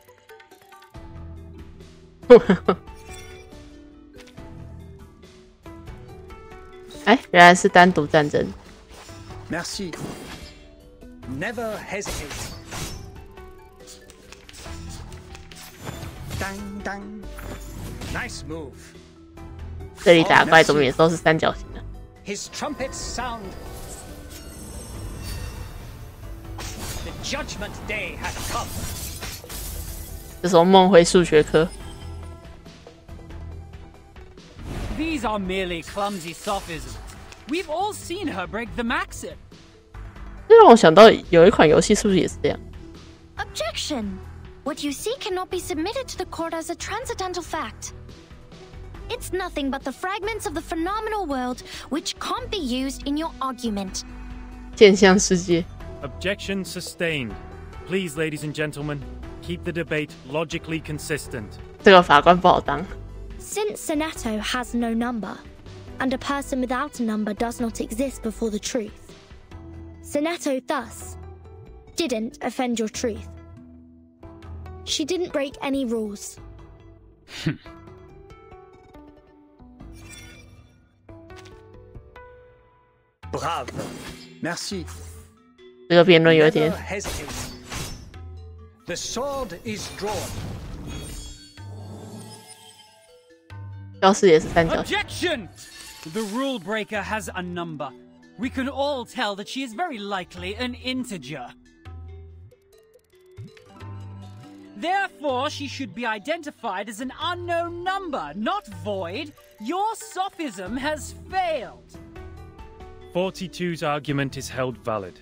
哎，原来是单独战争。 Merci. Never hesitate. Dang, dang. Nice move. 这里打怪怎么也都是三角形的。 His trumpets sound. The judgment day has come. 这时候梦回数学科。 These are merely clumsy sophisms. We've all seen her break the maxim. 这让我想到有一款游戏是不是也是这样？ Objection! What you see cannot be submitted to the court as a transcendental fact. It's nothing but the fragments of the phenomenal world which can't be used in your argument. 现象世界。 Objection sustained. Please, ladies and gentlemen, keep the debate logically consistent. 这个法官不好当。 Since Sonetto has no number, and a person without a number does not exist before the truth, Sonetto thus didn't offend your truth. She didn't break any rules. Brave. Merci. 这个辩论有点 Never hesitate. The sword is drawn. 教室也是三角形。 Objection! The rule breaker has a number. We can all tell that she is very likely an integer. Therefore, she should be identified as an unknown number, not void. Your sophism has failed. 42's argument is held valid.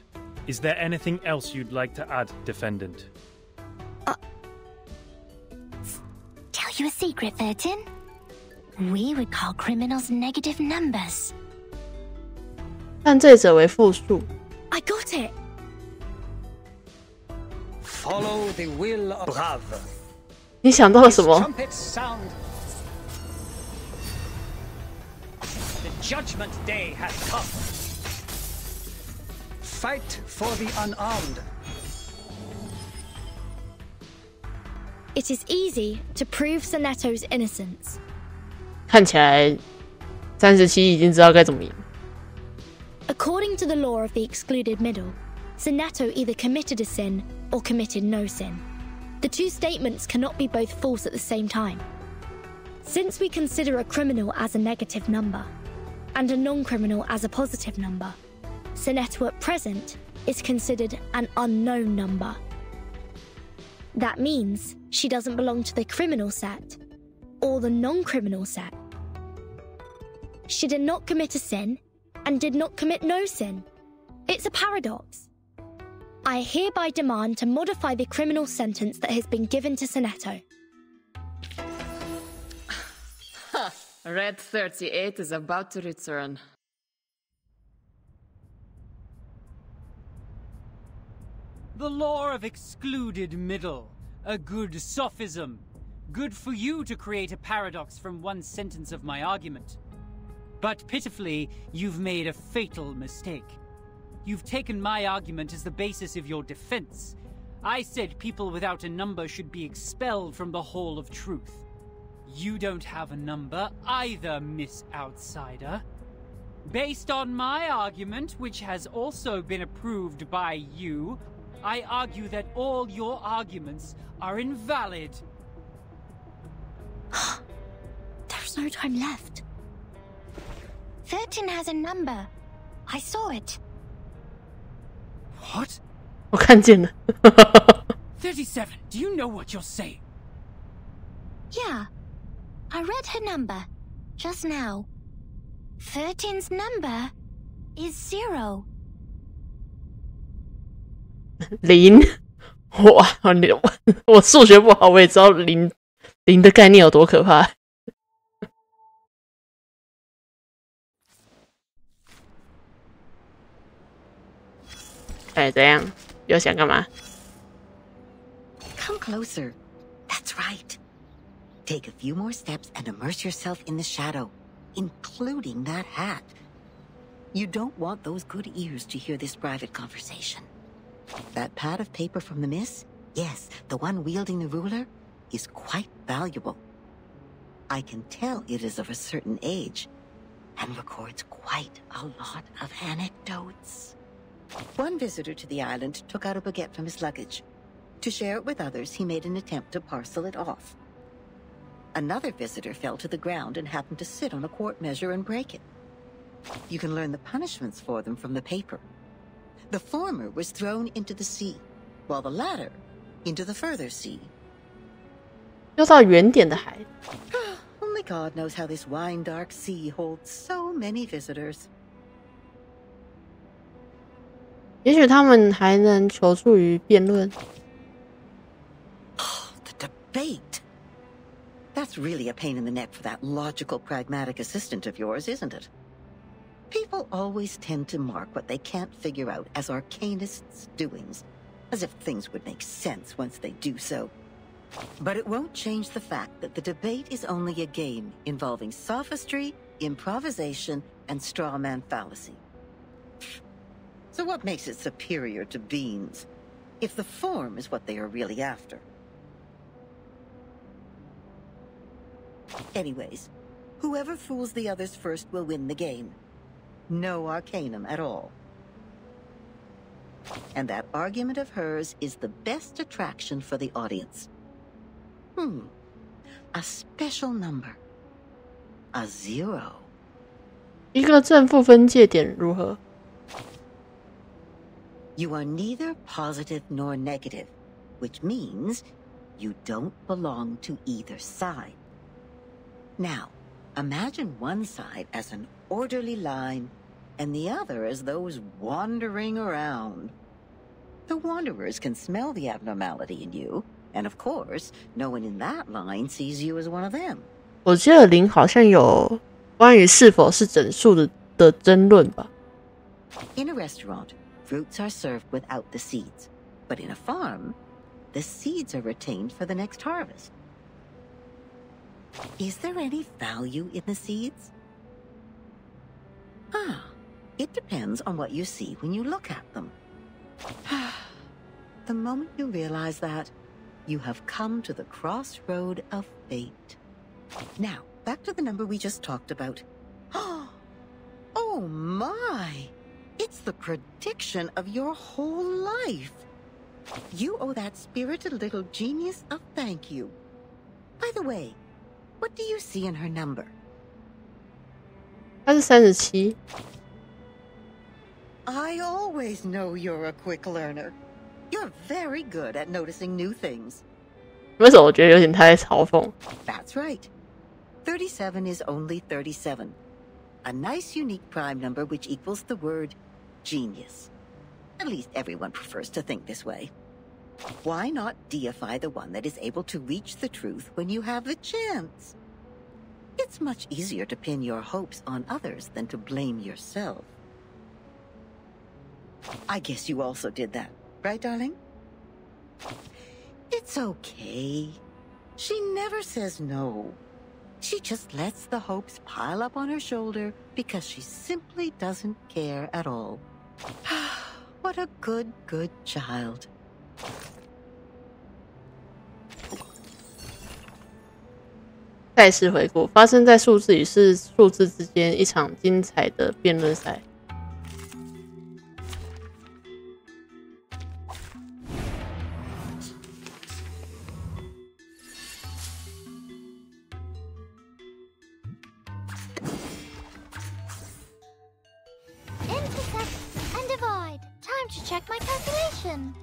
Is there anything else you'd like to add, defendant? Tell you a secret, Vertin? We would call criminals negative numbers. 犯罪者为复数。 I got it! Follow the will of Brave. 你想到了什么？ Trumpets sound. The judgment day has come. Fight for the unarmed. It is easy to prove Sonetto's innocence. 看起来37已经知道该怎么赢。 According to the law of the excluded middle, Sonetto either committed a sin or committed no sin. The two statements cannot be both false at the same time. Since we consider a criminal as a negative number, and a non-criminal as a positive number, Sonetto at present is considered an unknown number. That means she doesn't belong to the criminal set, or the non-criminal set. She did not commit a sin, and did not commit no sin. It's a paradox. I hereby demand to modify the criminal sentence that has been given to Sonetto. Red 38 is about to return. The law of excluded middle. A good sophism. Good for you to create a paradox from one sentence of my argument. But pitifully, you've made a fatal mistake. You've taken my argument as the basis of your defense. I said people without a number should be expelled from the Hall of Truth. You don't have a number either, Miss Outsider. Based on my argument, which has also been approved by you, I argue that all your arguments are invalid. There's no time left. 13 has a number. I saw it. What? 我看见了。37, do you know what you're saying? Yeah. I read her number just now. 13's number is 0. 零，哇！我数学不好，我也知道零的概念有多可怕。哎，怎样？又想干嘛？ Come closer. That's right. Take a few more steps and immerse yourself in the shadow, including that hat. You don't want those good ears to hear this private conversation. That pad of paper from the miss, yes, the one wielding the ruler, is quite valuable. I can tell it is of a certain age, and records quite a lot of anecdotes. One visitor to the island took out a baguette from his luggage. To share it with others, he made an attempt to parcel it off. Another visitor fell to the ground and happened to sit on a quart measure and break it. You can learn the punishments for them from the paper. The former was thrown into the sea, while the latter into the further sea. 又到原点的海。Only God knows how this wine-dark sea holds so many visitors. 也许他们还能求助于辩论。The debate. That's really a pain in the neck for that logical, pragmatic assistant of yours, isn't it? People always tend to mark what they can't figure out as arcanists' doings, as if things would make sense once they do so. But it won't change the fact that the debate is only a game involving sophistry, improvisation, and straw man fallacy. So what makes it superior to beans, if the form is what they are really after? Anyways, whoever fools the others first will win the game. No arcanum at all. And that argument of hers is the best attraction for the audience. A special number. A 0. 一个正负分界点如何？ You are neither positive nor negative, which means you don't belong to either side. Now, imagine one side as an orderly line and the other as those wandering around. The wanderers can smell the abnormality in you, and of course, no one in that line sees you as one of them. 我记得零好像有关于是否是整数的争论吧。 In a restaurant, fruits are served without the seeds, but in a farm, the seeds are retained for the next harvest. Is there any value in the seeds? It depends on what you see when you look at them. The moment you realize that, you have come to the crossroad of fate. Now, back to the number we just talked about. Oh my! It's the prediction of your whole life. You owe that spirited little genius a thank you. By the way, what do you see in her number? 它是37。I always know you're a quick learner. You're very good at noticing new things. 为什么我觉得有点太嘲讽？ That's right. 37 is only 37. A nice unique prime number which equals the word genius. At least everyone prefers to think this way. Why not deify the one that is able to reach the truth when you have the chance? It's much easier to pin your hopes on others than to blame yourself. I guess you also did that, right, darling? It's okay. She never says no. She just lets the hopes pile up on her shoulder because she simply doesn't care at all. What a good child. 赛事回顾发生在数字与数字之间一场精彩的辩论赛。Intersect and divide. Time to check my calculation.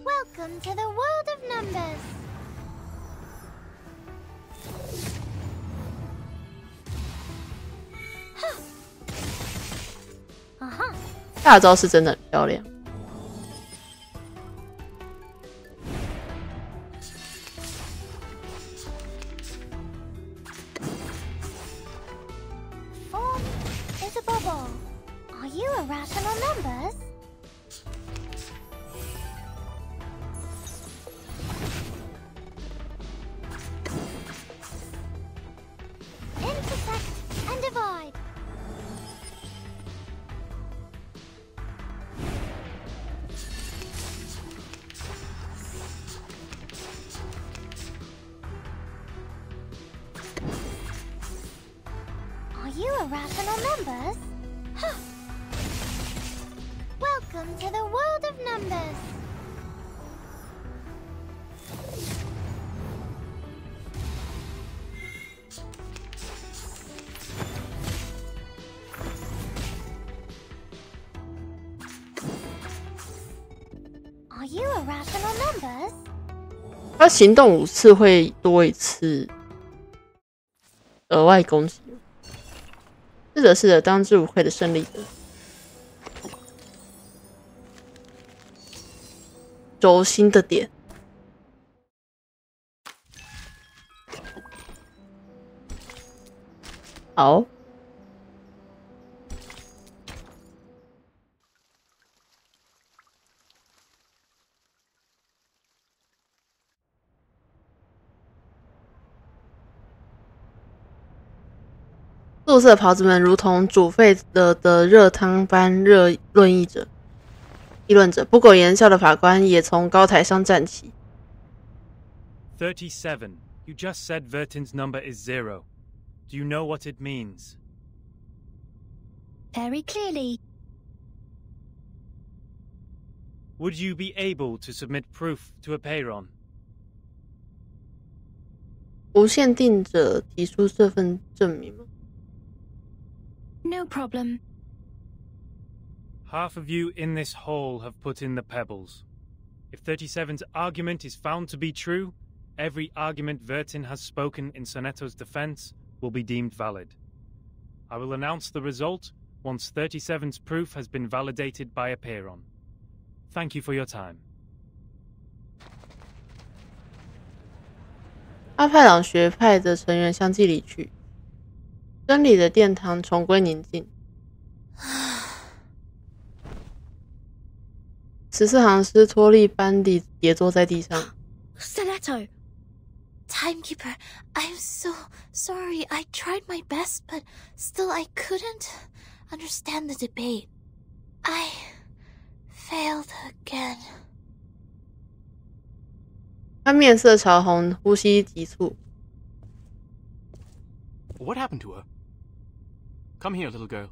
Welcome to the world of numbers. Uh-huh. 大招是真的很漂亮。Form is a bubble. Are you irrational numbers? Intersect and divide. Are you irrational numbers? Huh. Welcome to the world of numbers. Are you irrational numbers? 他行动5次会多1次额外攻击。是的，当之无愧的胜利者。轴心的点。好。宿舍袍子们如同煮沸了的热汤般议论着。不苟言笑的法官也从高台上站起。37. You just said Vertin's number is 0. Do you know what it means? Very clearly. Would you be able to submit proof to Apeiron? 无限定者提出这份证明吗？ No problem. Half of you in this hall have put in the pebbles. If 37's argument is found to be true, every argument Vertin has spoken in Sonetto's defense will be deemed valid. I will announce the result once 37's proof has been validated by Apeiron. Thank you for your time. 阿派朗学派的成员相继离去，真理的殿堂重归宁静。14行诗脱力般地跌坐在地上。Sonetto! Timekeeper, I'm so sorry. I tried my best, but still I couldn't understand the debate. I failed again. 他面色潮红，呼吸急促。What happened to her? Come here, little girl.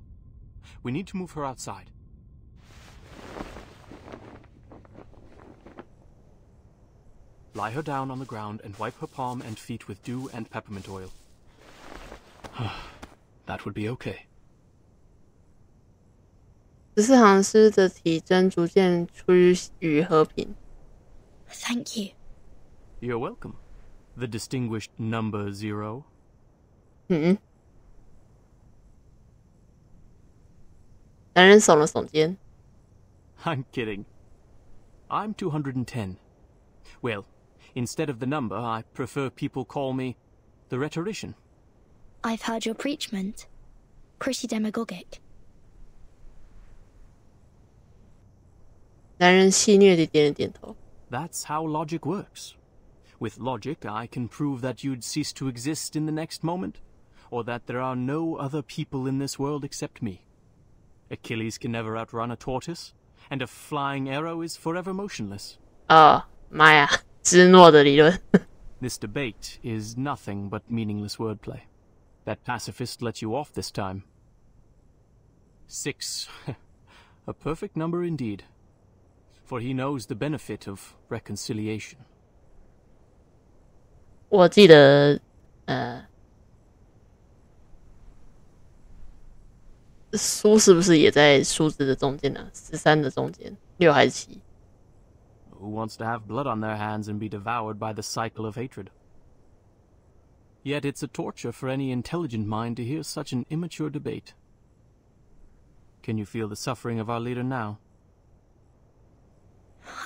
We need to move her outside. Lie her down on the ground and wipe her palm and feet with dew and peppermint oil. That would be okay. 14行诗的体征逐渐趋于和平。Thank you. You're welcome. The distinguished number 0. 男人耸了耸肩。I'm kidding. I'm 210. Well, instead of the number, I prefer people call me the rhetorician. I've heard your preachment. Pretty demagogic. 男人戏谑地点了点头。That's how logic works. With logic, I can prove that you'd cease to exist in the next moment, or that there are no other people in this world except me. Achilles can never outrun a tortoise, and a flying arrow is forever motionless. 妈呀，芝诺的理论。This debate is nothing but meaningless wordplay. That pacifist let you off this time. 6. A perfect number indeed. For he knows the benefit of reconciliation. 我记得，书是不是也在数字的中间呢？13的中间，6还是7？ Who wants to have blood on their hands and be devoured by the cycle of hatred? Yet it's a torture for any intelligent mind to hear such an immature debate. Can you feel the suffering of our leader now?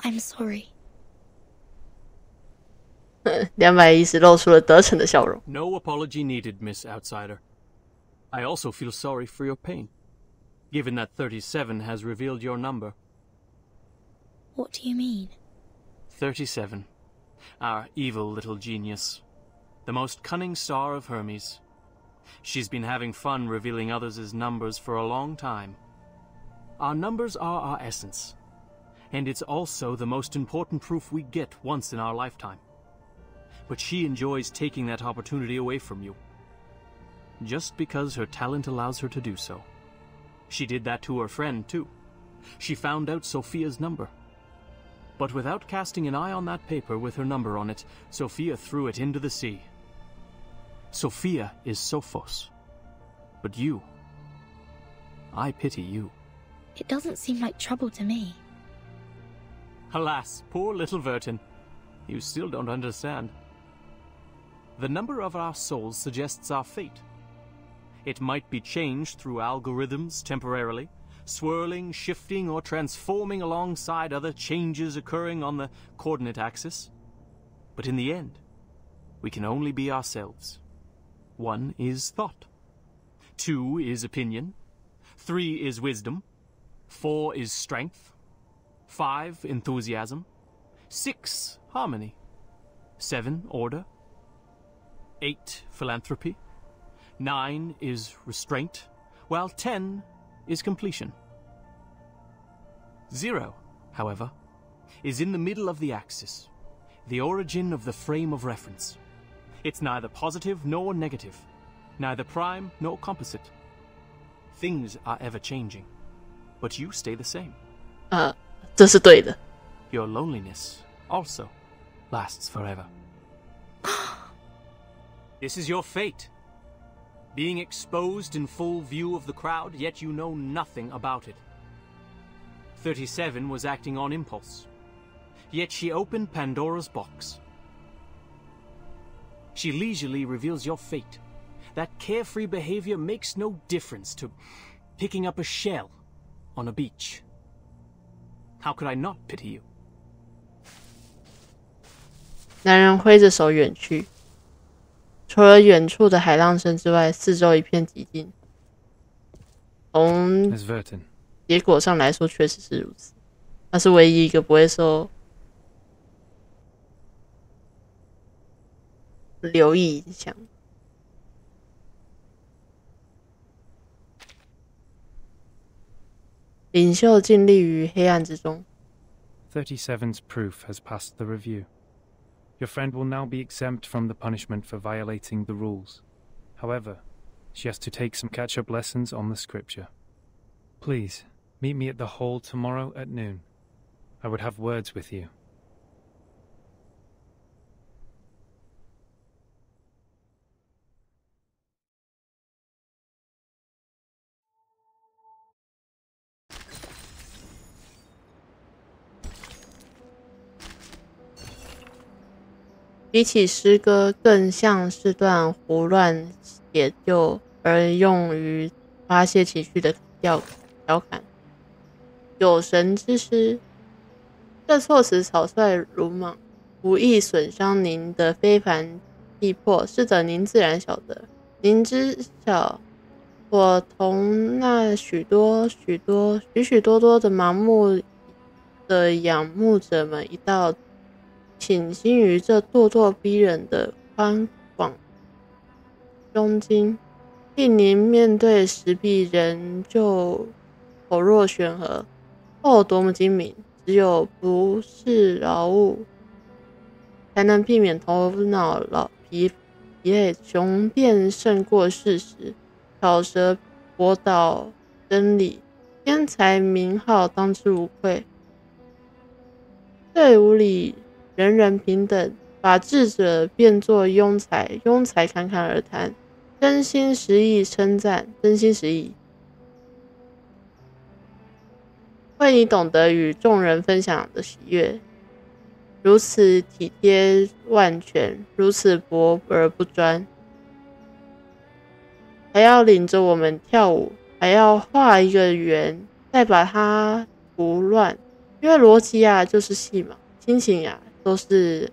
I'm sorry. 210露出了得逞的笑容。No apology needed, Miss Outsider. I also feel sorry for your pain, given that 37 has revealed your number. What do you mean? 37. Our evil little genius. The most cunning star of Hermes. She's been having fun revealing others' numbers for a long time. Our numbers are our essence. And it's also the most important proof we get once in our lifetime. But she enjoys taking that opportunity away from you. Just because her talent allows her to do so. She did that to her friend, too. She found out Sophia's number. But without casting an eye on that paper with her number on it, Sophia threw it into the sea. Sophia is Sophos. But you... I pity you. It doesn't seem like trouble to me. Alas, poor little Vertin. You still don't understand. The number of our souls suggests our fate. It might be changed through algorithms temporarily, swirling, shifting, or transforming alongside other changes occurring on the coordinate axis. But in the end, we can only be ourselves. 1 is thought. 2 is opinion. 3 is wisdom. 4 is strength. 5, enthusiasm. 6, harmony. 7, order. 8, philanthropy. 9 is restraint, while 10 is completion. 0, however, is in the middle of the axis, the origin of the frame of reference. It's neither positive nor negative, neither prime nor composite. Things are ever changing, but you stay the same. 这是对的。 Your loneliness also lasts forever. This is your fate. Being exposed in full view of the crowd, yet you know nothing about it. 37 was acting on impulse, yet she opened Pandora's box. She leisurely reveals your fate. That carefree behavior makes no difference to picking up a shell on a beach. How could I not pity you? 男人挥着手远去，除了远处的海浪声之外，四周一片寂静。从结果上来说，确实是如此。他是唯一一个不会受留意影响。领袖尽力于黑暗之中。 37's proof has passed the review. Your friend will now be exempt from the punishment for violating the rules. However, she has to take some catch-up lessons on the scripture. Please, meet me at the hall tomorrow at noon. I would have words with you. "比起诗歌，更像是段胡乱写就而用于发泄情绪的调侃。有神之诗，这措辞草率鲁莽，无意损伤您的非凡气魄。是的，您自然晓得。您知晓，我同那许多多的盲目的仰慕者们一道。倾心于这咄咄逼人的宽广胸襟，令您面对石壁仍旧口若悬河。哦，多么精明！只有不是劳务，才能避免头脑疲累。雄辩胜过事实，巧舌博导真理，天才名号当之无愧。队伍里人人平等，把智者变作庸才，庸才侃侃而谈，真心实意称赞，真心实意。为你懂得与众人分享的喜悦，如此体贴万全，如此博而不专，还要领着我们跳舞，还要画一个圆，再把它涂乱。因为逻辑啊就是戏嘛，心情啊都是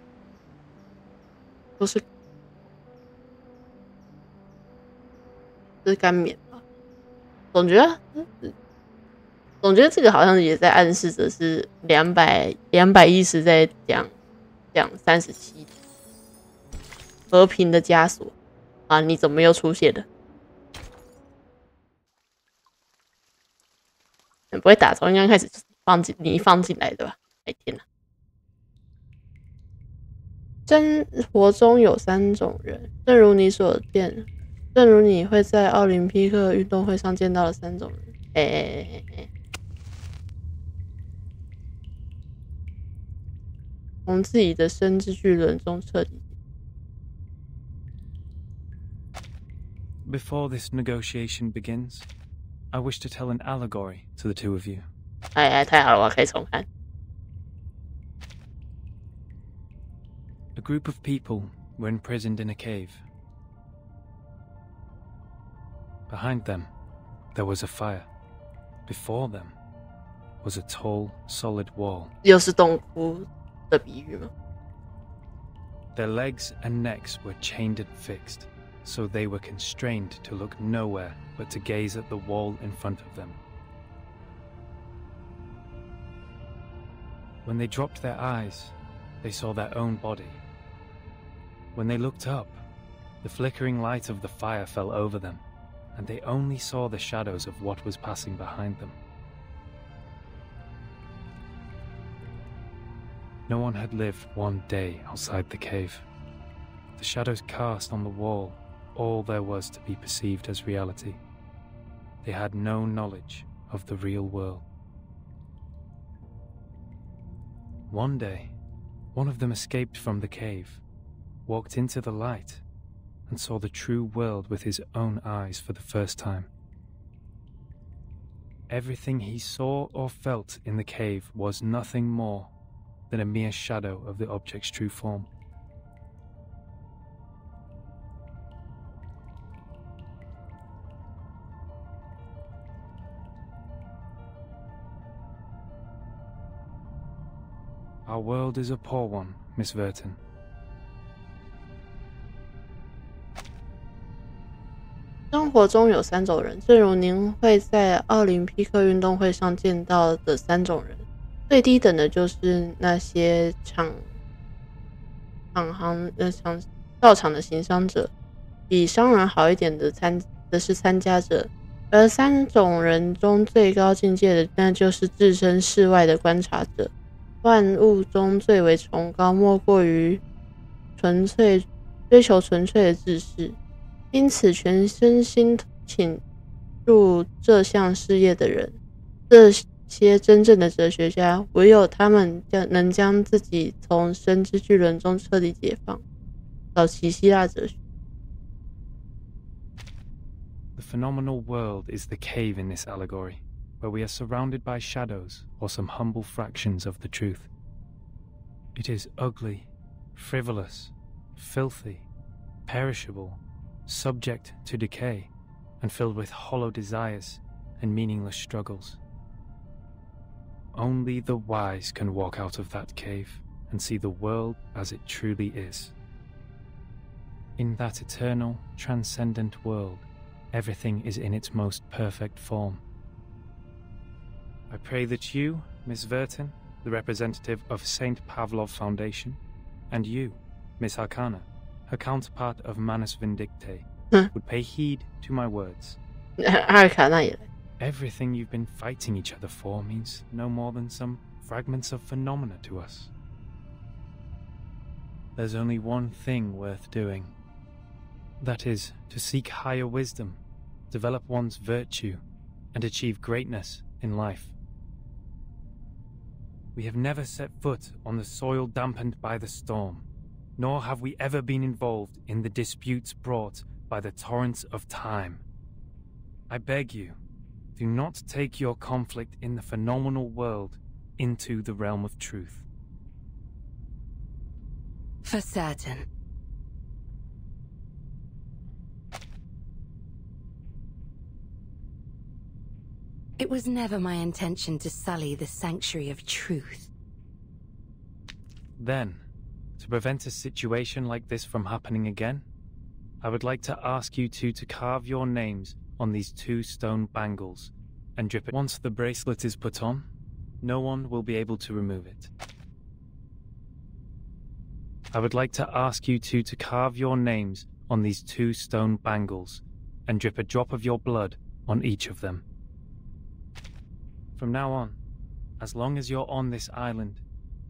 干棉吧。总觉得这个好像也在暗示着是210在讲37和平的枷锁啊！你怎么又出现了？不会打从刚开始你放进来的吧？哎天哪！真活中有3种人，正如你会在奥林匹克运动会上见到的3种人。从自己的生之巨轮中彻底。Before this negotiation begins, I wish to tell an allegory to the two of you. 太好了，我可以重看。A group of people were imprisoned in a cave. Behind them, there was a fire. Before them was a tall, solid wall. 又是洞窟的比喻吗？ Their legs and necks were chained and fixed, so they were constrained to look nowhere but to gaze at the wall in front of them. When they dropped their eyes, they saw their own body. When they looked up, the flickering light of the fire fell over them, and they only saw the shadows of what was passing behind them. No one had lived one day outside the cave. The shadows cast on the wall all there was to be perceived as reality. They had no knowledge of the real world. One day, one of them escaped from the cave, walked into the light, and saw the true world with his own eyes for the first time. Everything he saw or felt in the cave was nothing more than a mere shadow of the object's true form. Our world is a poor one, Miss Verton. 生活中有3种人，正如您会在奥林匹克运动会上见到的3种人。最低等的就是那些到场的行商者，比商人好一点的是参加者，而3种人中最高境界的，那就是置身事外的观察者。万物中最为崇高，莫过于追求纯粹的知识，因此全身心倾入这项事业的人，这些真正的哲学家，唯有他们能将自己从生之巨轮中彻底解放。早期希腊哲学。The phenomenal world is the cave in this allegory, where we are surrounded by shadows or some humble fractions of the truth. It is ugly, frivolous, filthy, perishable, subject to decay, and filled with hollow desires and meaningless struggles. Only the wise can walk out of that cave and see the world as it truly is. In that eternal, transcendent world, everything is in its most perfect form. I pray that you, Miss Verton, the representative of St. Pavlov Foundation, and you, Miss Arcana, her counterpart of Manus Vindicte, would pay heed to my words. 阿尔卡纳也来。Everything you've been fighting each other for means no more than some fragments of phenomena to us. There's only one thing worth doing. That is, to seek higher wisdom, develop one's virtue, and achieve greatness in life. We have never set foot on the soil dampened by the storm, nor have we ever been involved in the disputes brought by the torrents of time. I beg you, do not take your conflict in the phenomenal world into the realm of truth. For certain. It was never my intention to sully the sanctuary of truth. Then, to prevent a situation like this from happening again, I would like to ask you two to carve your names on these 2 stone bangles and drip it. Once the bracelet is put on, no one will be able to remove it. I would like to ask you two to carve your names on these 2 stone bangles and drip a drop of your blood on each of them. From now on, as long as you're on this island,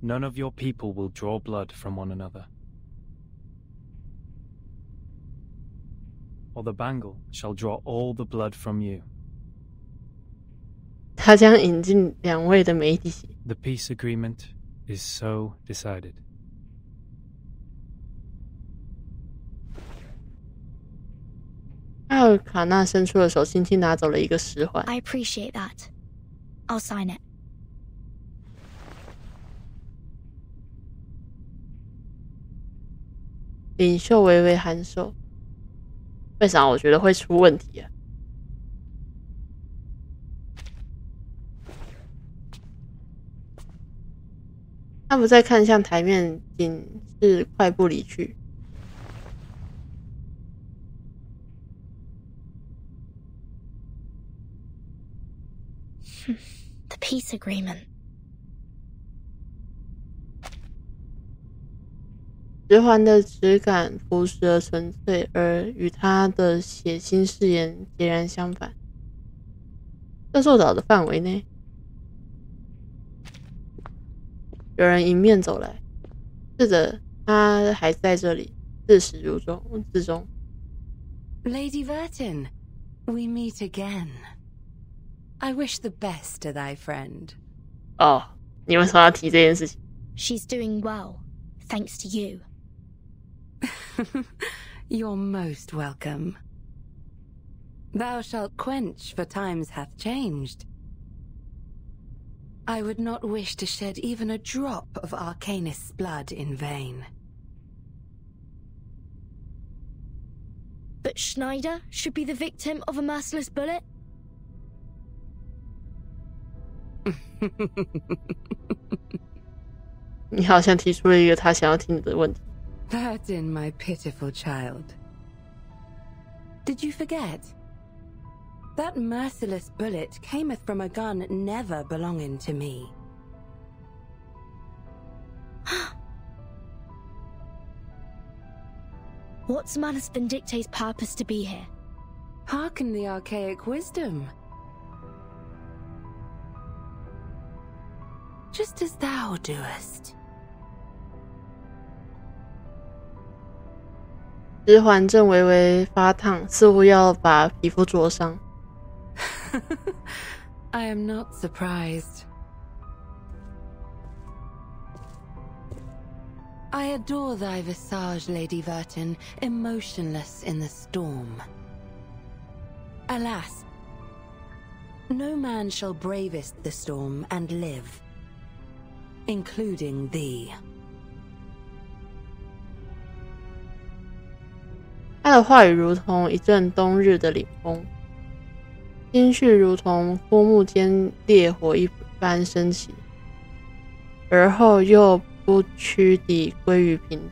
none of your people will draw blood from one another. Or the bangle shall draw all the blood from you. 他将引进2位的媒体。The peace agreement is so decided. 艾尔卡纳伸出了手，轻轻拿走了一个石环。I appreciate that. I'll sign it. 领袖微微颔首。为啥我觉得会出问题啊？他不再看向台面，仅是快步离去。The peace agreement. 石环的质感朴实而纯粹，而与他的血腥誓言截然相反。这座岛的范围内，有人迎面走来。是的，他还在这里，自始至终。Lady Vertin, we meet again. I wish the best to thy friend. 哦，你为什么要提这件事情？ She's doing well, thanks to you. You're most welcome. Thou shalt quench, for times hath changed. I would not wish to shed even a drop of Arcanist's blood in vain. But Schneider should be the victim of a merciless bullet? 你好像提出了一个他想要听的问题。Vertin, my pitiful child. Did you forget? That merciless bullet cameth from a gun never belonging to me. What's Manus Vindicte's purpose to be here? Hearken the archaic wisdom. Just as thou doest. 石环正微微发烫，似乎要把皮肤灼伤。I am not surprised. I adore thy visage, Lady Vertin, emotionless in the storm. Alas, no man shall bravest the storm and live, including thee. 他的话语如同一阵冬日的凛风，心绪如同枯木间烈火一般升起，而后又不屈地归于平静。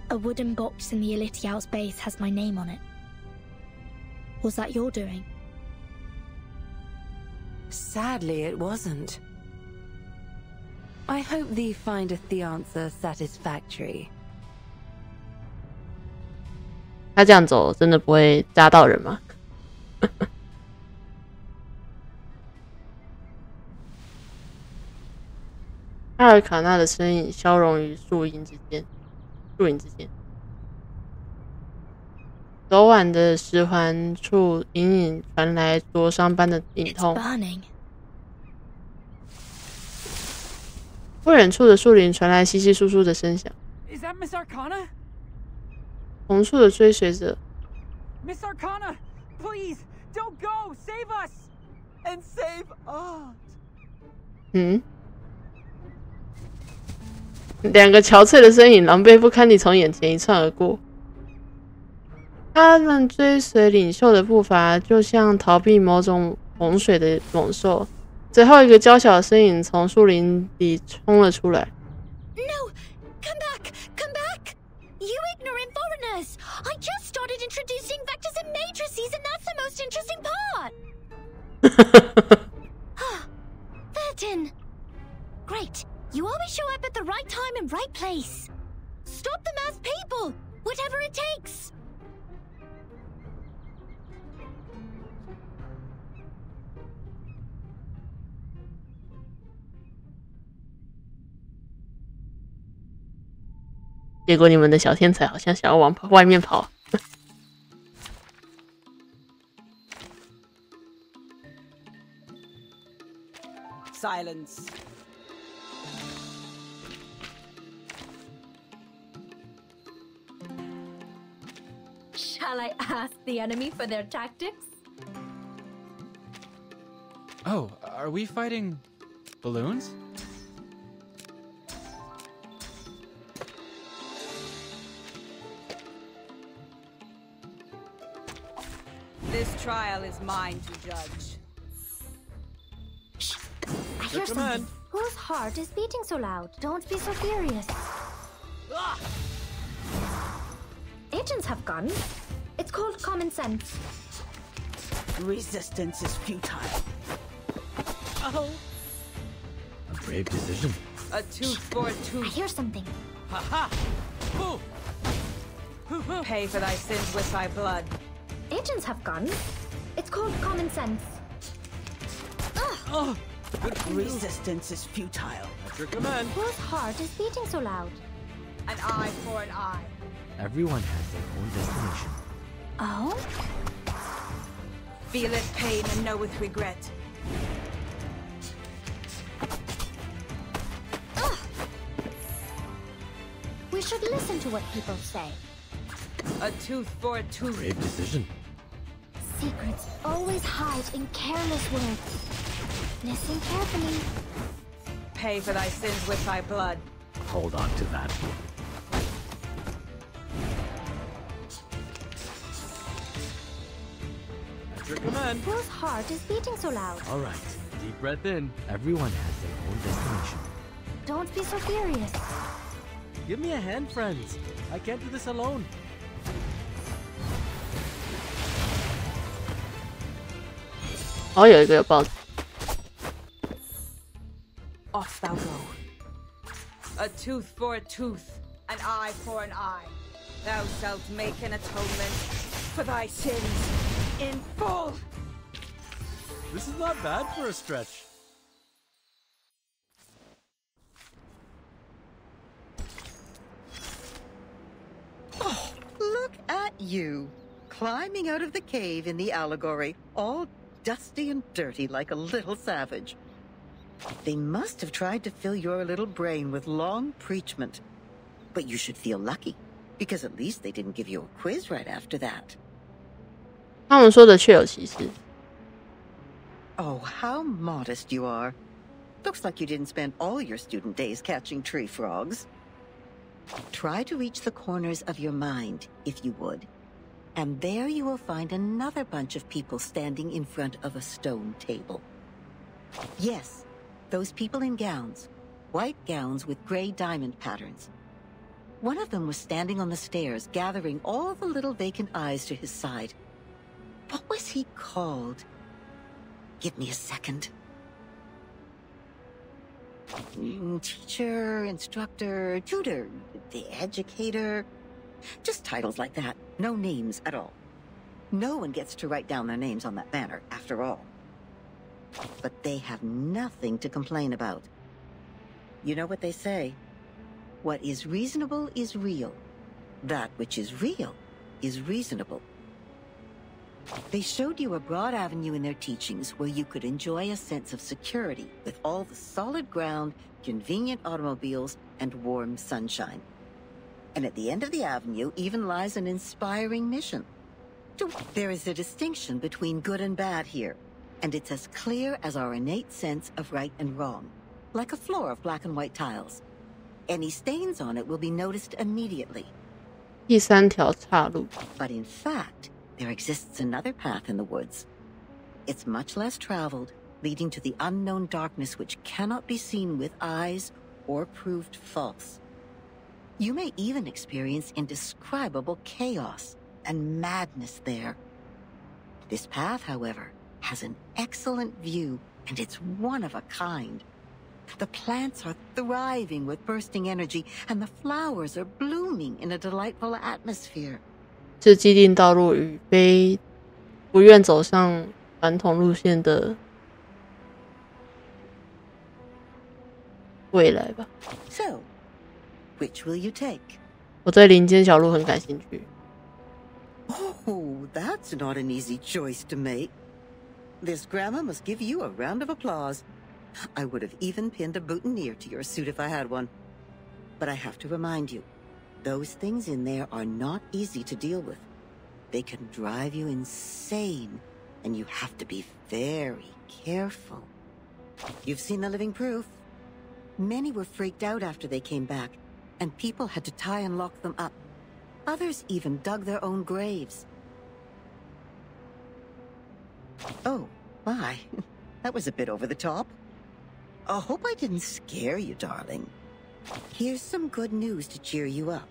A wooden box in the Elitiao's base has my name on it. Was that your doing? Sadly, it wasn't. I hope thee findeth the answer satisfactory. 他这样走真的不会扎到人吗？阿尔卡纳的身影消融于树影之间。柔软的石环处隐隐传来灼伤般的隐痛。不远处的树林传来稀稀疏疏的声响。Is that Miss Arcana? 红树的追随者。Miss Arcana, please don't go. Save us and save us. 两个憔悴的身影狼狈不堪地从眼前一窜而过。他们追随领袖的步伐，就像逃避某种洪水的猛兽。最后一个娇小的身影从树林里冲了出来。No! Come back! Come back! You ignorant foreigners! I just started introducing vectors and matrices, and that's the most interesting part! Vertin! Great! You always show up at the right time and right place. Stop them as people! Whatever it takes! 结果你们的小天才好像想要往外面跑。Silence. Shall I ask the enemy for their tactics? Oh, are we fighting balloons? This trial is mine to judge. I hear something. Whose heart is beating so loud? Don't be so furious. Agents have guns. It's called common sense. Resistance is futile. Oh. A brave decision. A tooth for a tooth. I hear something. Ha ha! Pay for thy sins with thy blood. Agents have guns. It's called common sense. Oh. Resistance is futile. At your command. Whose heart is beating so loud? An eye for an eye. Everyone has their own destination. Oh? Feeleth pain and knoweth regret. We should listen to what people say. A tooth for a tooth. Brave decision. Secrets always hide in careless words. Listen carefully. Pay for thy sins with thy blood. Hold on to that. At your command. Whose heart is beating so loud? All right. Deep breath in. Everyone has their own destination. Don't be so furious. Give me a hand, friends. I can't do this alone. Oh, 有一个有报纸。Off thou go. A tooth for a tooth, an eye for an eye. Thou shalt make an atonement for thy sins in full. This is not bad for a stretch. Oh, look at you, climbing out of the cave in the allegory, all dusty and dirty like a little savage. They must have tried to fill your little brain with long preachment. But you should feel lucky, because at least they didn't give you a quiz right after that. 他们说的确有其事。 Oh, how modest you are. Looks like you didn't spend all your student days catching tree frogs. Try to reach the corners of your mind, if you would. And there you will find another bunch of people standing in front of a stone table. Yes, those people in gowns. White gowns with gray diamond patterns. One of them was standing on the stairs, gathering all the little vacant eyes to his side. What was he called? Give me a second. Teacher, instructor, tutor, the educator. Just titles like that. No names at all. No one gets to write down their names on that banner, after all. But they have nothing to complain about. You know what they say? What is reasonable is real. That which is real is reasonable. They showed you a broad avenue in their teachings where you could enjoy a sense of security with all the solid ground, convenient automobiles, and warm sunshine. And at the end of the avenue even lies an inspiring mission. There is a distinction between good and bad here, and it's as clear as our innate sense of right and wrong, like a floor of black and white tiles. Any stains on it will be noticed immediately. 第三条岔路。 But in fact, there exists another path in the woods. It's much less traveled, leading to the unknown darkness which cannot be seen with eyes or proved false. You may even experience indescribable chaos and madness there. This path, however, has an excellent view, and it's one of a kind. The plants are thriving with bursting energy, and the flowers are blooming in a delightful atmosphere. 是既定道路与不愿走上传统路线的未来吧。 So, which will you take? 我对林间小路很感兴趣。 Oh, that's not an easy choice to make. This grandma must give you a round of applause. I would have even pinned a boutonniere to your suit if I had one. But I have to remind you, those things in there are not easy to deal with. They can drive you insane, and you have to be very careful. You've seen the living proof. Many were freaked out after they came back, and people had to tie and lock them up. Others even dug their own graves. Oh, my. That was a bit over the top. I hope I didn't scare you, darling. Here's some good news to cheer you up.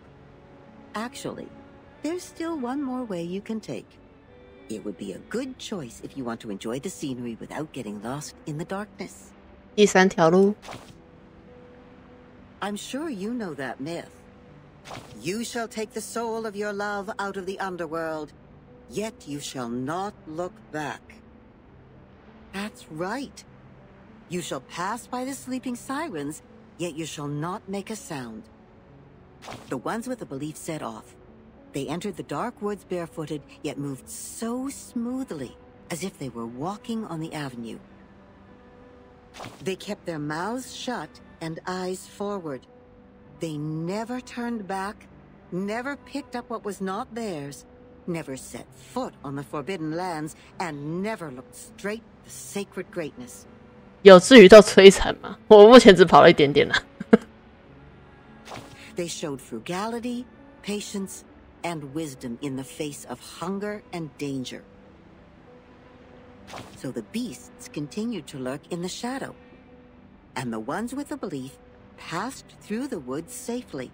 Actually, there's still one more way you can take. It would be a good choice if you want to enjoy the scenery without getting lost in the darkness. 第三条路。 I'm sure you know that myth. You shall take the soul of your love out of the underworld, yet you shall not look back. That's right. You shall pass by the sleeping sirens, yet you shall not make a sound. The ones with the belief set off. They entered the dark woods barefooted, yet moved so smoothly, as if they were walking on the avenue. They kept their mouths shut and eyes forward. They never turned back, never picked up what was not theirs, never set foot on the forbidden lands, and never looked straight at the sacred greatness. 有至于到摧残吗？我目前只跑了一点点啦。They showed frugality, patience, and wisdom in the face of hunger and danger. So the beasts continued to lurk in the shadow, and the ones with the belief passed through the woods safely,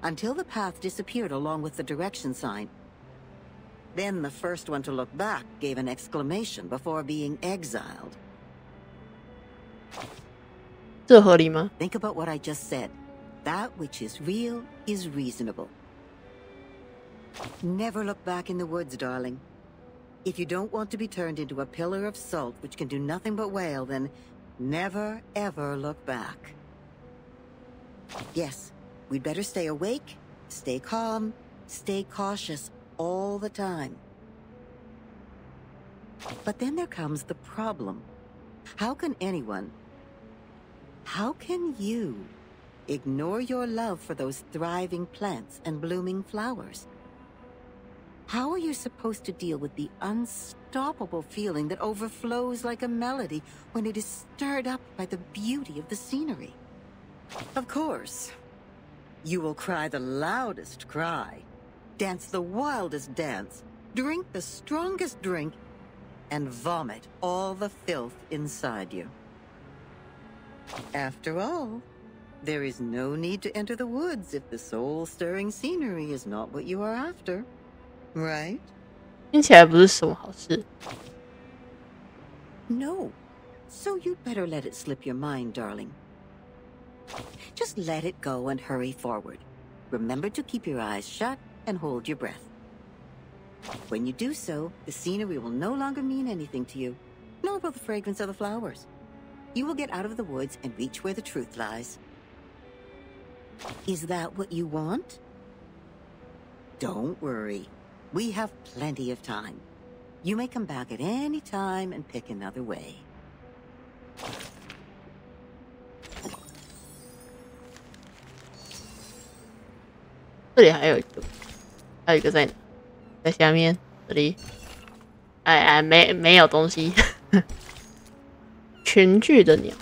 until the path disappeared along with the direction sign. Then the first one to look back gave an exclamation before being exiled. 这合理吗？ Think about what I just said. That which is real is reasonable. Never look back in the woods, darling. If you don't want to be turned into a pillar of salt which can do nothing but wail, then never ever look back. Yes, we'd better stay awake, stay calm, stay cautious all the time. But then there comes the problem. How can you ignore your love for those thriving plants and blooming flowers? How are you supposed to deal with the unstoppable feeling that overflows like a melody when it is stirred up by the beauty of the scenery? Of course, you will cry the loudest cry, dance the wildest dance, drink the strongest drink, and vomit all the filth inside you. After all, there is no need to enter the woods if the soul-stirring scenery is not what you are after, right? 听起来不是什么好事。 No, so you'd better let it slip your mind, darling. Just let it go and hurry forward. Remember to keep your eyes shut and hold your breath. When you do so, the scenery will no longer mean anything to you, nor will the fragrance of the flowers. You will get out of the woods and reach where the truth lies. Is that what you want? Don't worry. We have plenty of time. You may come back at any time and pick another way. 这里还有一个在哪？在下面这里。没有东西。群聚的鸟。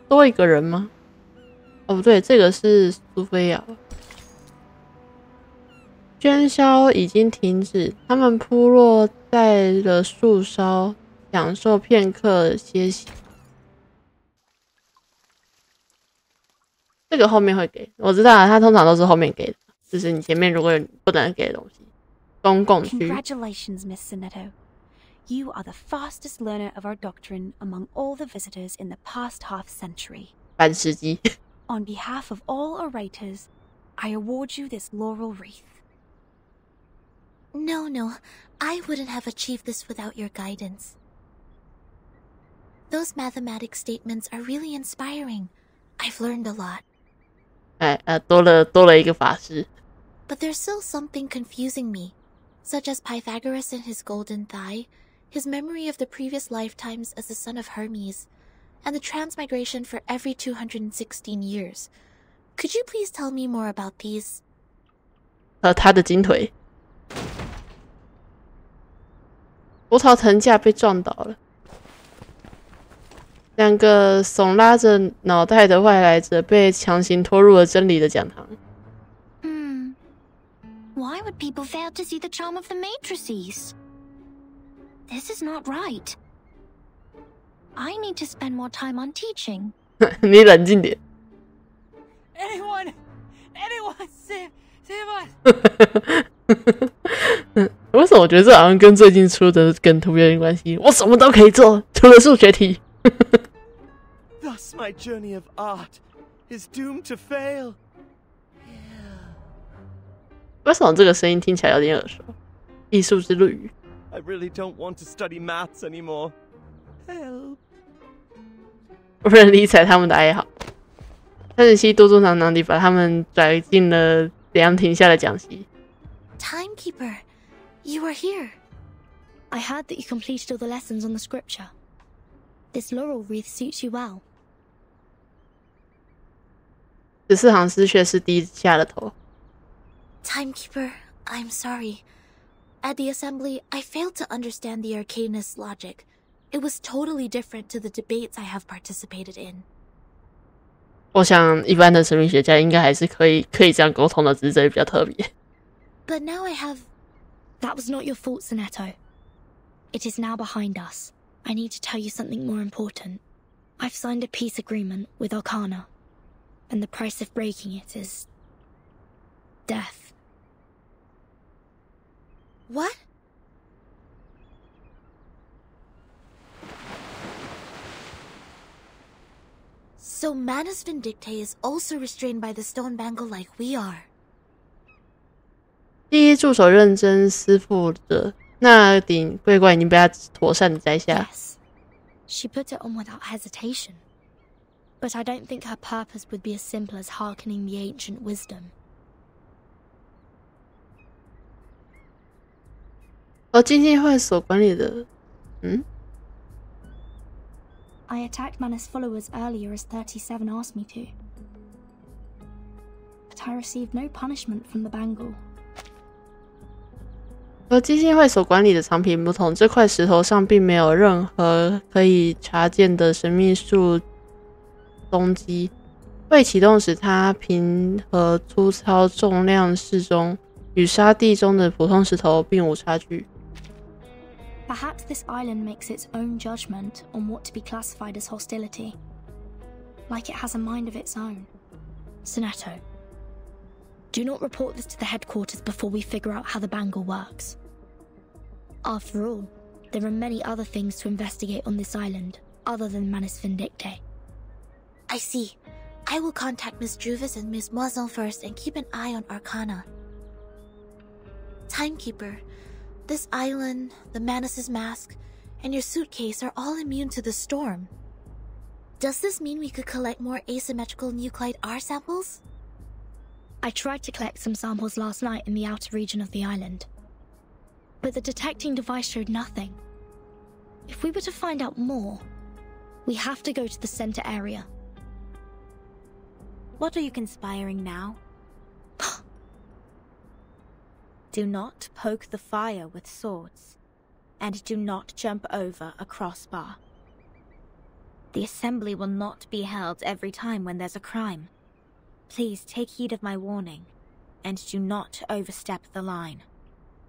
多一个人吗？哦，不对，这个是苏菲亚。喧嚣已经停止，他们扑落在了树梢，享受片刻歇息。这个后面会给，我知道啊，他通常都是后面给的，就是你前面如果有不能给的东西。公共区。Congratulations, Miss Sonetto. You are the fastest learner of our doctrine among all the visitors in the past half-century. 半世纪。On behalf of all orators, I award you this laurel wreath. No, I wouldn't have achieved this without your guidance. Those mathematics statements are really inspiring. I've learned a lot. 多了一个法师。But there's still something confusing me, such as Pythagoras and his golden thigh, his memory of the previous lifetimes as the son of Hermes, and the transmigration for every 216 years. Could you please tell me more about these? 他的金腿。葡萄藤架被撞倒了。两个耸拉着脑袋的外来者被强行拖入了真理的讲堂。Why would people fail to see the charm of the matrices? This is not right. I need to spend more time on teaching. 你冷静点。Anyone, save us! 为什么我觉得这好像跟最近出的梗图有点关系？我什么都可以做，除了数学题。Thus my journey of art is doomed to fail. 为什么这个声音听起来有点耳熟？艺术之旅。I really don't want to study maths anymore. Help. 无人理睬他们的哀嚎。三十七嘟嘟囔囔地把他们拽进了凉亭下的讲席。Timekeeper, you are here. I heard that you completed all the lessons on the scripture. This laurel wreath suits you well. 14行诗却是低下了头。Timekeeper, I'm sorry. At the assembly, I failed to understand the arcanist logic. It was totally different to the debates I have participated in. 我想一般的神秘学家应该还是可以这样沟通的，只是这里比较特别。But now I have... That was not your fault, Sonetto. It is now behind us. I need to tell you something more important. I've signed a peace agreement with Arcana, and the price of breaking it is... death. What? So Manus Vindictae is also restrained by the stone bangle like we are. 第一助手认真师傅的那顶桂冠已经被他妥善的摘下。Yes, she put it on without hesitation. But I don't think her purpose would be as simple as hearkening the ancient wisdom. 而基金会所管理的，I attacked Manus' followers earlier as 37 asked me to. But I received no punishment from the bangle. 和基金会所管理的藏品不同，这块石头上并没有任何可以查见的神秘树踪迹。未启动时，它平和粗糙，重量适中，与沙地中的普通石头并无差距。Perhaps this island makes its own judgment on what to be classified as hostility. Like it has a mind of its own. Sonetto, do not report this to the headquarters before we figure out how the bangle works. After all, there are many other things to investigate on this island, other than Manus Vindictae. I see. I will contact Miss Druvis and Miss Moisson first and keep an eye on Arcana. Timekeeper, this island, the Manus' mask, and your suitcase are all immune to the storm. Does this mean we could collect more asymmetrical nuclide R samples? I tried to collect some samples last night in the outer region of the island, but the detecting device showed nothing. If we were to find out more, we have to go to the center area. What are you conspiring now? Do not poke the fire with swords, and do not jump over a crossbar. The assembly will not be held every time when there's a crime. Please take heed of my warning, and do not overstep the line.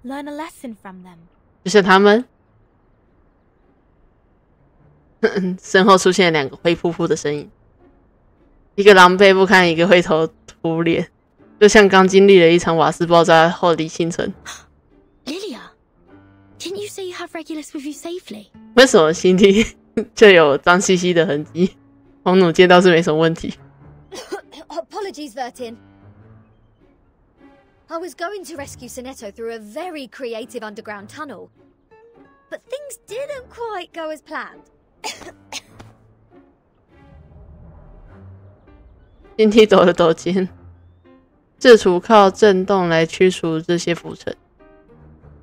Learn a lesson from them. 就像他们身后出现两个灰扑扑的身影，一个狼狈不堪，一个灰头土脸，就像刚经历了一场瓦斯爆炸后的清晨。Lilia, didn't you say you have Regulus with you safely? 为什么心地就有脏兮兮的痕迹？红弩箭倒是没什么问题。Apologies, Vertin. I was going to rescue Sonetto through a very creative underground tunnel, but things didn't quite go as planned. 心地抖了抖肩，试图靠震动来驱除这些浮尘。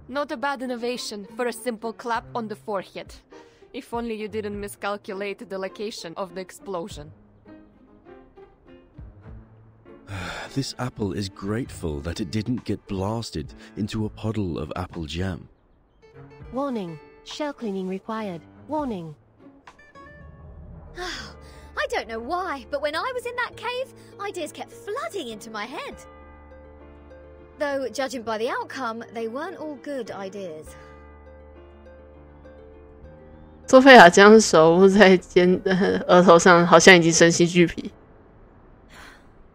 Not a bad innovation for a simple clap on the forehead. If only you didn't miscalculate the location of the explosion. This apple is grateful that it didn't get blasted into a puddle of apple jam. Warning. Shell cleaning required. Warning. I don't know why, but when I was in that cave, ideas kept flooding into my head. Though, judging by the outcome, they weren't all good ideas. 索菲亚将手捂在额头上，好像已经身心俱疲。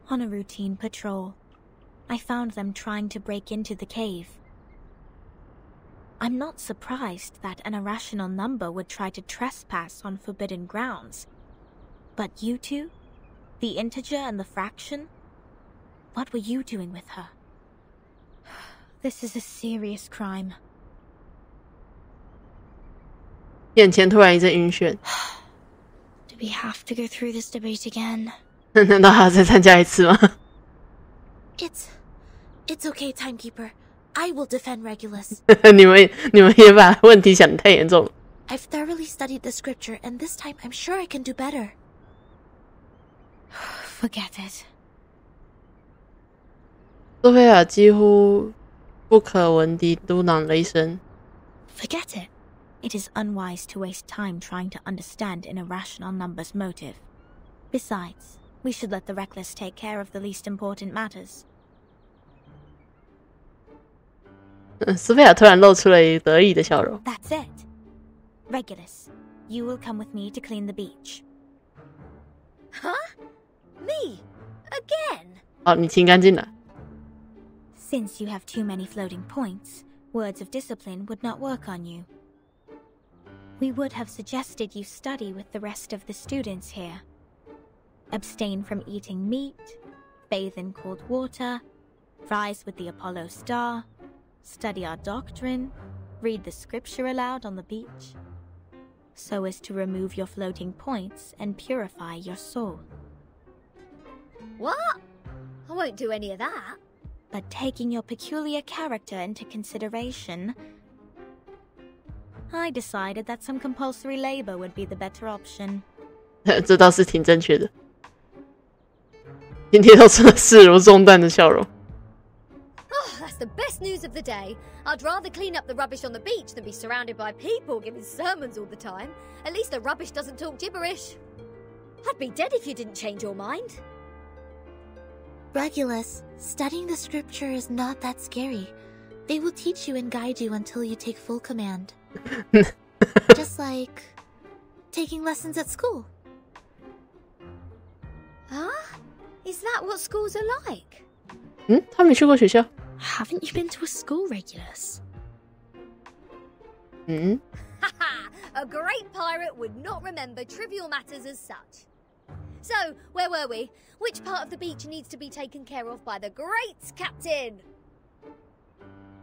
On a routine patrol, I found them trying to break into the cave. I'm not surprised that an irrational number would try to trespass on forbidden grounds. But you two? The integer and the fraction? What were you doing with her? This is a serious crime. 眼前突然一阵晕眩。Do we have to go through this debate again? 难道还要再参加一次吗？ It's okay, Timekeeper. I will defend Regulus. 你们也把问题想得太严重了。I've thoroughly studied the scripture, and this time I'm sure I can do better. Forget it. 索菲亚几乎不可闻地嘟囔了一声。Forget it. It is unwise to waste time trying to understand an irrational number's motive. Besides, we should let the reckless take care of the least important matters. 索菲亚突然露出了一个得意的笑容。That's it. Regulus, you will come with me to clean the beach. Huh? Me? Again? 好，你清干净了。Since you have too many floating points, words of discipline would not work on you. We would have suggested you study with the rest of the students here. Abstain from eating meat, bathe in cold water, rise with the Apollo star, study our doctrine, read the scripture aloud on the beach, so as to remove your floating points and purify your soul. What? I won't do any of that. But taking your peculiar character into consideration, I decided that some compulsory labor would be the better option. 这倒是挺正确的。今天露出了视如中弹的笑容。Oh, that's the best news of the day. I'd rather clean up the rubbish on the beach than be surrounded by people giving sermons all the time. At least the rubbish doesn't talk gibberish. I'd be dead if you didn't change your mind. Regulus, studying the scripture is not that scary. They will teach you and guide you until you take full command. Just like taking lessons at school. Huh? Is that what schools are like? 他没去过学校。Haven't you been to a school, Regulus? Haha! A great pirate would not remember trivial matters as such. So, where were we? Which part of the beach needs to be taken care of by the great captain?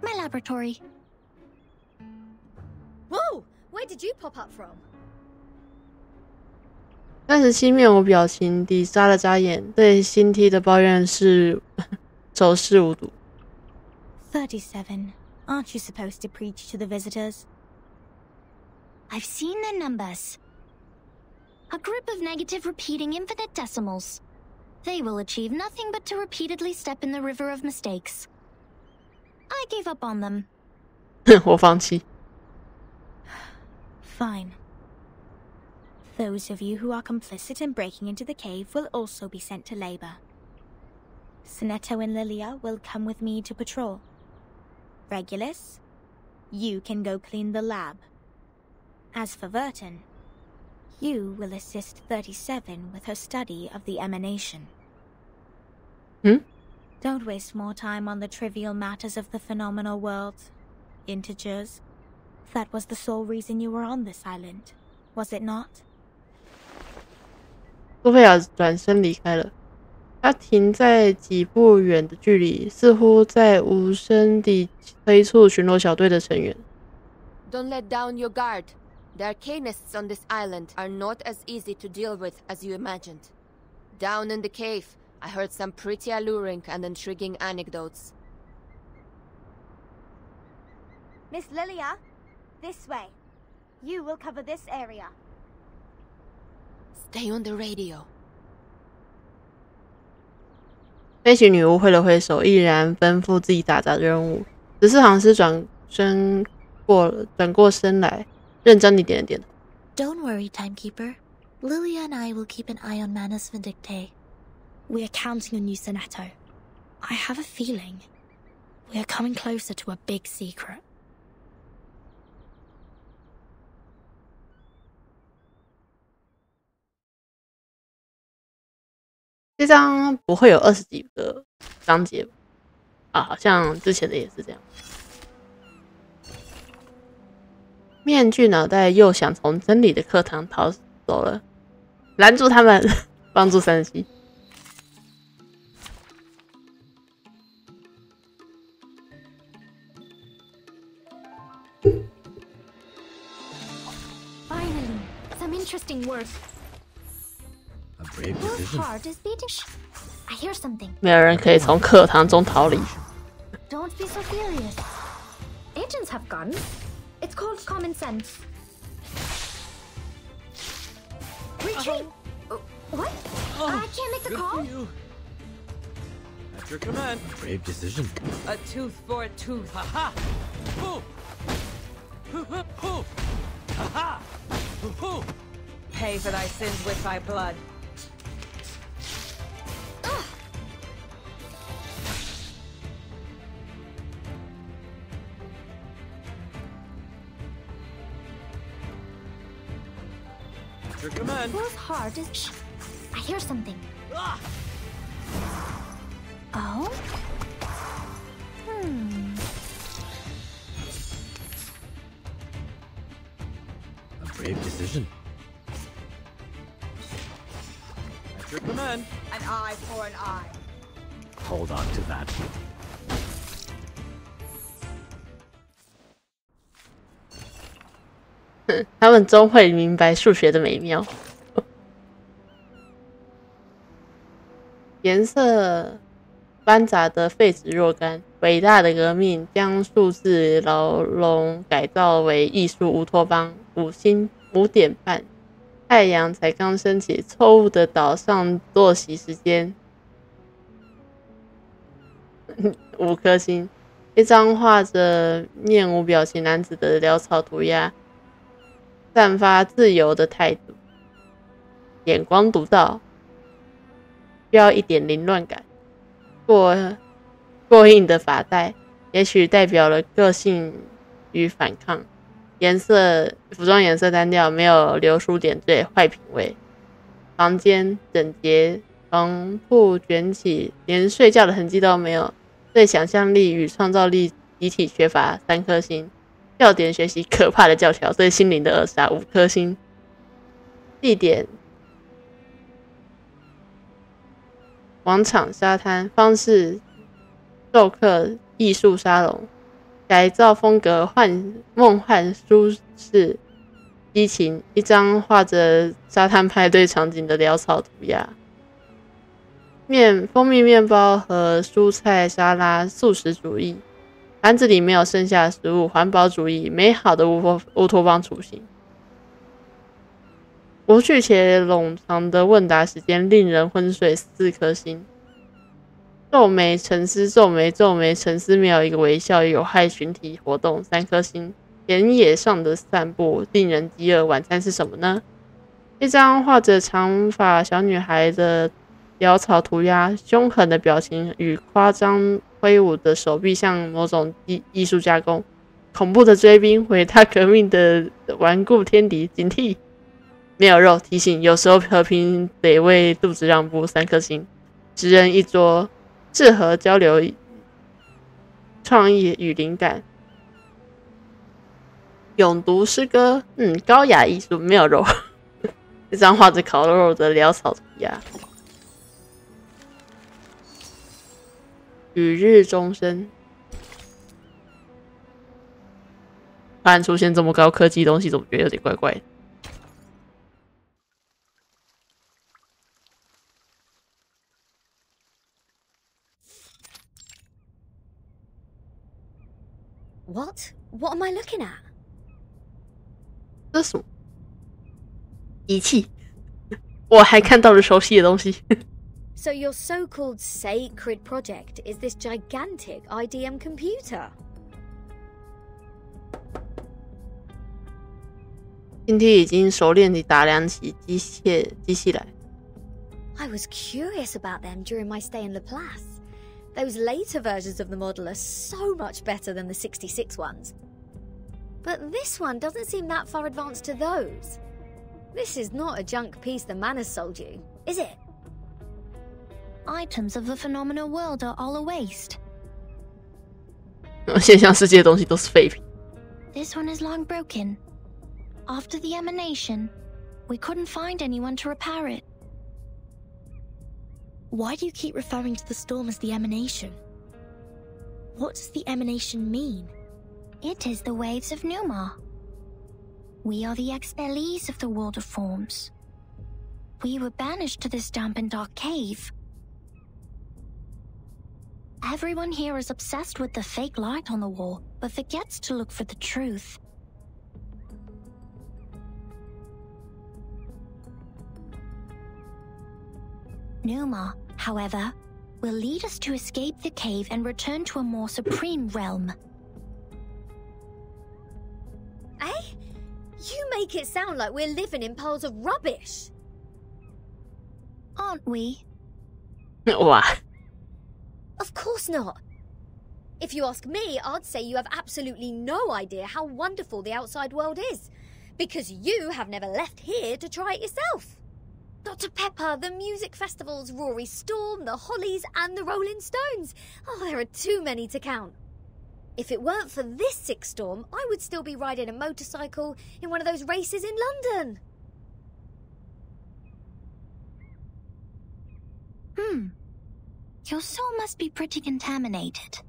My laboratory. Whoa! Where did you pop up from? 37面无表情地眨了眨眼，对新梯的抱怨是熟视无睹。37. Aren't you supposed to preach to the visitors? I've seen their numbers. A group of negative repeating infinite decimals. They will achieve nothing but to repeatedly step in the river of mistakes. I gave up on them. 我放弃。Fine. Those of you who are complicit in breaking into the cave will also be sent to labor. Sonetto and Lilia will come with me to patrol. Regulus, you can go clean the lab. As for Verton, you will assist 37 with her study of the emanation. Don't waste more time on the trivial matters of the phenomenal world. Integers. That was the sole reason you were on this island, was it not? 苏菲亚转身离开了，她停在几步远的距离，似乎在无声地催促巡逻小队的成员。Don't let down your guard. The arcanists on this island are not as easy to deal with as you imagined. Down in the cave, I heard some pretty alluring and intriguing anecdotes. Miss Lilia, this way. You will cover this area. Stay on the radio. 飞行女巫挥了挥手，毅然吩咐自己打杂任务。14行师转过身来，认真地点了点头。 Don't worry, Timekeeper. Lilia and I will keep an eye on Manus Vindictae. We are counting on you, Sonetto. I have a feeling we are coming closer to a big secret. 这张不会有20几个章节吧？啊，好像之前的也是这样。面具脑袋又想从真理的课堂逃走了，拦住他们，帮助37。Finally, some interesting work. A brave Whose decision. heart is beating? I hear something. 没有人可以从课堂中逃离。 Don't be so furious. Agents have guns. It's called common sense. Retreat! What? I can't make the Good call? for you. At your command. A brave decision. A tooth for a tooth. Ha ha! Hoo! Hoo hoo hoo! Ha ha! Hoo hoo! Pay for thy sins with thy blood. At your command. Whose heart is... Shh. I hear something. Ah! Oh? A brave decision. At your command. An eye for an eye. Hold on to that. 他们终会明白数学的美妙。颜色繁杂的废纸若干，伟大的革命将数字牢笼改造为艺术乌托邦。5点半，太阳才刚升起，错误的岛上作息时间5颗星。一张画着面无表情男子的潦草涂鸦，散发自由的态度，眼光独到，需要一点凌乱感。过硬的发带，也许代表了个性与反抗。服装颜色单调，没有流苏点缀，坏品味。房间整洁，床铺卷起，连睡觉的痕迹都没有。对想象力与创造力集体缺乏3颗星。笑点学习可怕的教条，对心灵的扼杀5颗星。地点广场、沙滩，方式授课艺术沙龙，改造风格梦幻舒适，激情，一张画着沙滩派对场景的潦草涂鸦。蜂蜜面包和蔬菜沙拉，素食主义，盘子里没有剩下的食物，环保主义，美好的乌托邦雏形。无趣且冗长的问答时间令人昏睡，4颗星。皱眉沉思，皱眉沉思，没有一个微笑，有害群体活动，3颗星。田野上的散步令人饥饿，晚餐是什么呢？一张画着长发小女孩的潦草涂鸦，凶狠的表情与夸张挥舞的手臂像某种艺术加工。恐怖的追兵，伟大革命的顽固天敌，警惕。没有肉，提醒有时候和平得为肚子让步，3颗星。10人一桌，适合交流创意与灵感。咏读诗歌，高雅艺术，没有肉。这张画着烤肉的潦草涂鸦。与日终身。突然出现这么高科技的东西，总觉得有点怪怪的。What am I looking at? 这是什么？仪器。我还看到了熟悉的东西。So your so-called sacred project is this gigantic IDM computer? 今天已经熟练地打量起机器来。I was curious about them during my stay in Laplace. Those later versions of the model are so much better than the 66 ones. But this one doesn't seem that far advanced to those. This is not a junk piece the man has sold you, is it? Items of the phenomenal world are all a waste. 现象世界的东西都是废品。This one is long broken. After the emanation, we couldn't find anyone to repair it. Why do you keep referring to the storm as the emanation? What does the emanation mean? It is the waves of Numa. We are the expellees of the world of forms. We were banished to this damp and dark cave. Everyone here is obsessed with the fake light on the wall, but forgets to look for the truth. Numa, however, will lead us to escape the cave and return to a more supreme realm. Eh? You make it sound like we're living in piles of rubbish. Aren't we? What? Of course not. If you ask me, I'd say you have absolutely no idea how wonderful the outside world is, because you have never left here to try it yourself. Dr. Pepper, the music festivals, Rory Storm, the Hollies, and the Rolling Stones. Oh, there are too many to count. If it weren't for this sick storm, I would still be riding a motorcycle in one of those races in London. Your soul must be pretty contaminated.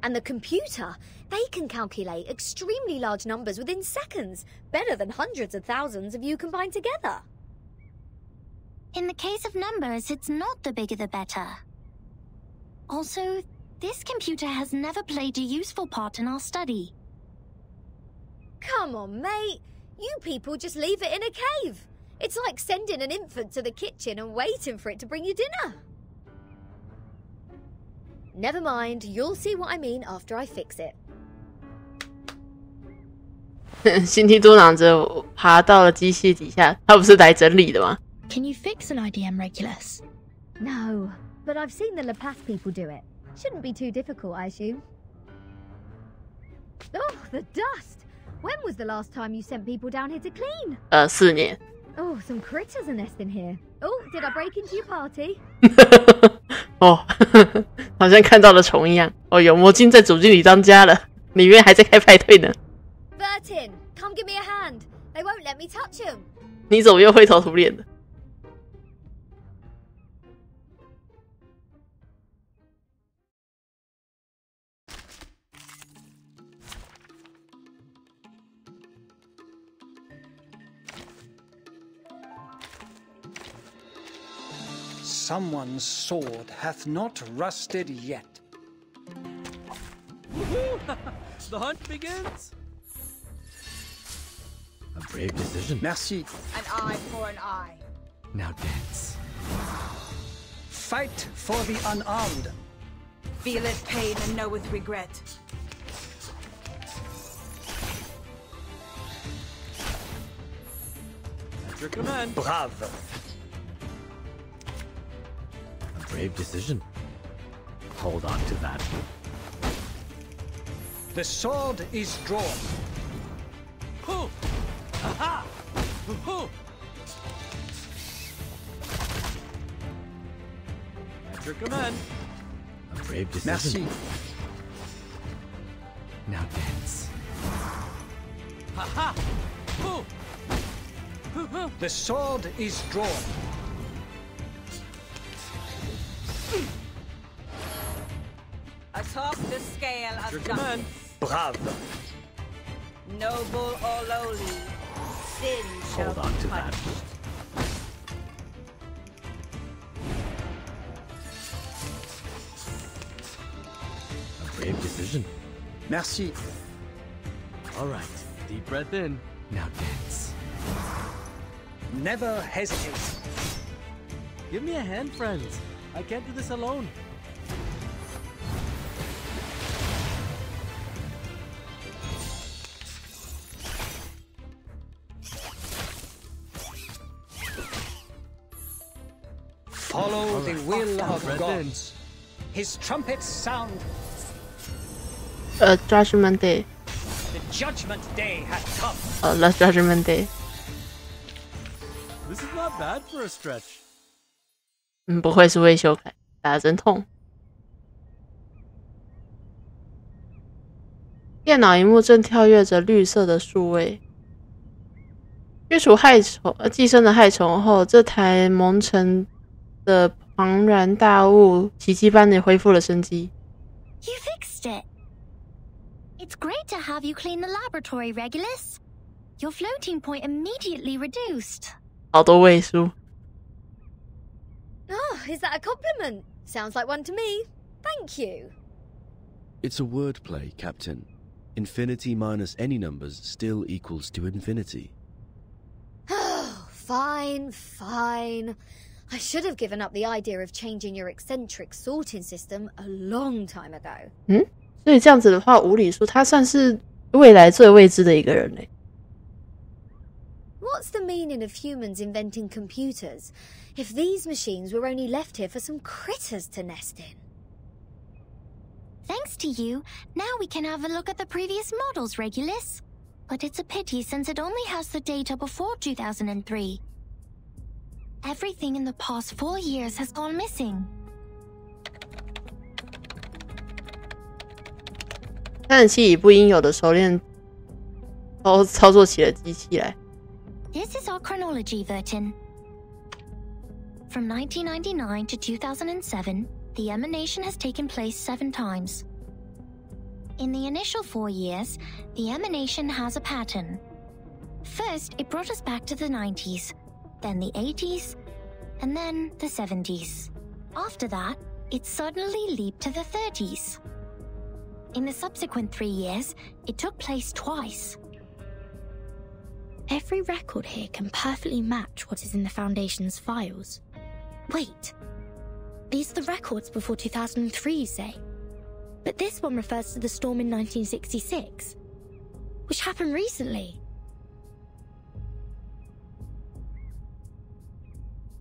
And the computer, they can calculate extremely large numbers within seconds, better than hundreds of thousands of you combined together. In the case of numbers, it's not the bigger the better. Also, this computer has never played a useful part in our study. Come on, mate. You people just leave it in a cave. It's like sending an infant to the kitchen and waiting for it to bring you dinner. Never mind, you'll see what I mean after I fix it. 星梯嘟囔着爬到了机器底下，他不是来整理的吗？ Can you fix an IDM Regulus? No, but I've seen the Laplace people do it. Shouldn't be too difficult, I assume. Oh, the dust! When was the last time you sent people down here to clean? 4年。Oh, some critters are nesting here. Oh, did I break into your party? 哦，好像看到了虫一样。哦，有魔晶在主机里当家了，里面还在开派对呢。Bertin, come give me a hand. They won't let me touch him. 你怎么又灰头土脸的？ someone's sword hath not rusted yet. The hunt begins. A brave decision. Merci. An eye for an eye. Now dance. Fight for the unarmed. Feeleth pain and knoweth regret. At your command. Brave. A brave decision. Hold on to that. The sword is drawn. Hoo! Aha! Hoo! At your command. A brave decision. Merci. Now dance. Ha-ha! Hoo! The sword is drawn. Atop the scale Your of command. justice. Brave. Noble or lowly, sin shall Hold on be to that. punished. A brave decision. Merci. All right. Deep breath in. Now dance. Never hesitate. Give me a hand, friends. I can't do this alone. Follow the will of breath God. in. His trumpets sound. Judgment Day. The judgment day hath come. Last Judgment Day. This is not bad for a stretch. 不愧是未修改，打得真痛。电脑萤幕正跳跃着绿色的数位。驱除寄生的害虫后，这台蒙尘的庞然大物奇迹般的恢复了生机。You fixed it. It's great to have you clean the laboratory, Regulus. Your floating point immediately reduced. 好多位数。Oh, is that a compliment? Sounds like one to me. Thank you. It's a wordplay, Captain. Infinity minus any numbers still equals to infinity. Fine, fine. I should have given up the idea of changing your eccentric sorting system a long time ago. 所以这样子的话，无理数他算是未来最未知的一个人嘞。What's the meaning of humans inventing computers if these machines were only left here for some critters to nest in? Thanks to you, now we can have a look at the previous models, Regulus. But it's a pity since it only has the data before 2003. Everything in the past 4 years has gone missing. 探测器以不应有的熟练操作起了机器来。This is our chronology, Vertin. From 1999 to 2007, the emanation has taken place 7 times. In the initial 4 years, the emanation has a pattern. First, it brought us back to the 90s, then the 80s, and then the 70s. After that, it suddenly leaped to the 30s. In the subsequent 3 years, it took place twice. Every record here can perfectly match what is in the Foundation's files. Wait, these are the records before 2003, you say? But this one refers to the storm in 1966, which happened recently.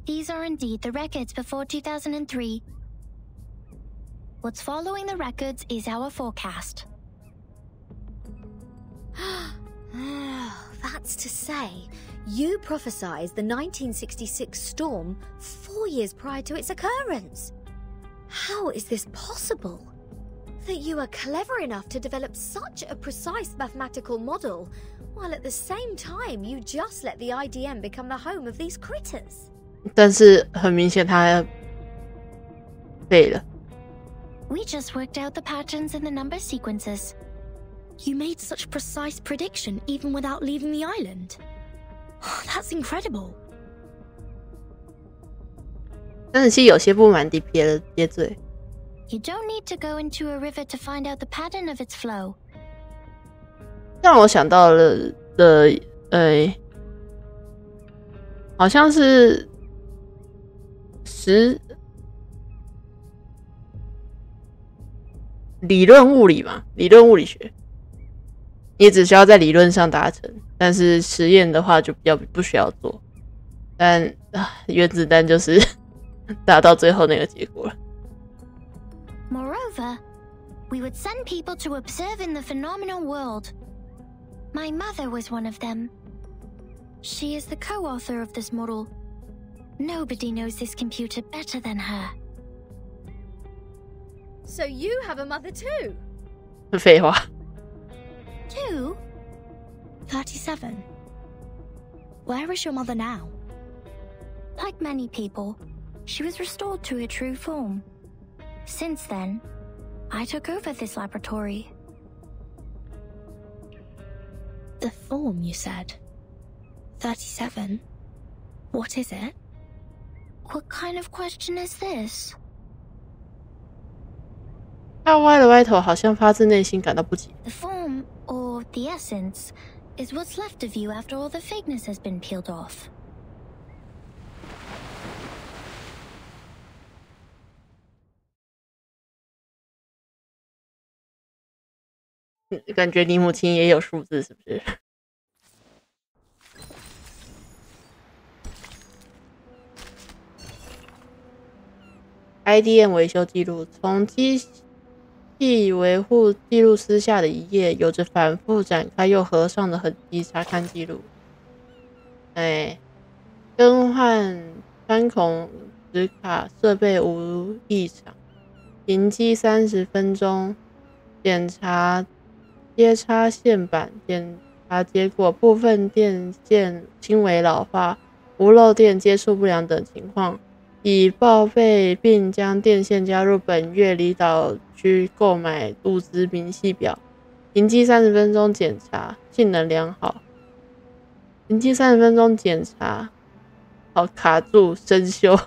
These are indeed the records before 2003. What's following the records is our forecast. That's to say, you prophesied the 1966 storm 4 years prior to its occurrence. How is this possible? That you are clever enough to develop such a precise mathematical model, while at the same time you just let the IDM become the home of these critters. 但是很明显他废了。We just worked out the patterns in the number sequences. You made such precise prediction even without leaving the island. That's incredible. 但是其实有些不满地撇嘴。You don't need to go into a river to find out the pattern of its flow. 让我想到了好像是理论物理嘛，理论物理学，你只需要在理论上达成，但是实验的话就比较不需要做。但原子弹就是达到最后那个结果了。Moreover, we would send people to observe in the phenomenal world. My mother was one of them. She is the co-author of this model. Nobody knows this computer better than her. So you have a mother too? 废话。 Two? 37. Where is your mother now? Like many people, she was restored to her true form. Since then, I took over this laboratory. The form, you said? 37? What is it? What kind of question is this? 他歪了歪头，好像发自内心感到不解。 The form, or the essence, is what's left of you after all the fakeness has been peeled off. 感觉你母亲也有数字是不是？IDM 维修记录，从机器维护记录撕下的一页，有着反复展开又合上的痕迹。查看记录，更换穿孔纸卡，设备无异常，停机30分钟，检查接插线板，检查结果部分电线轻微老化、无漏电、接触不良等情况，已报备并将电线加入本月离岛区购买物资明细表。停机30分钟检查，性能良好。停机30分钟检查，好卡住生锈，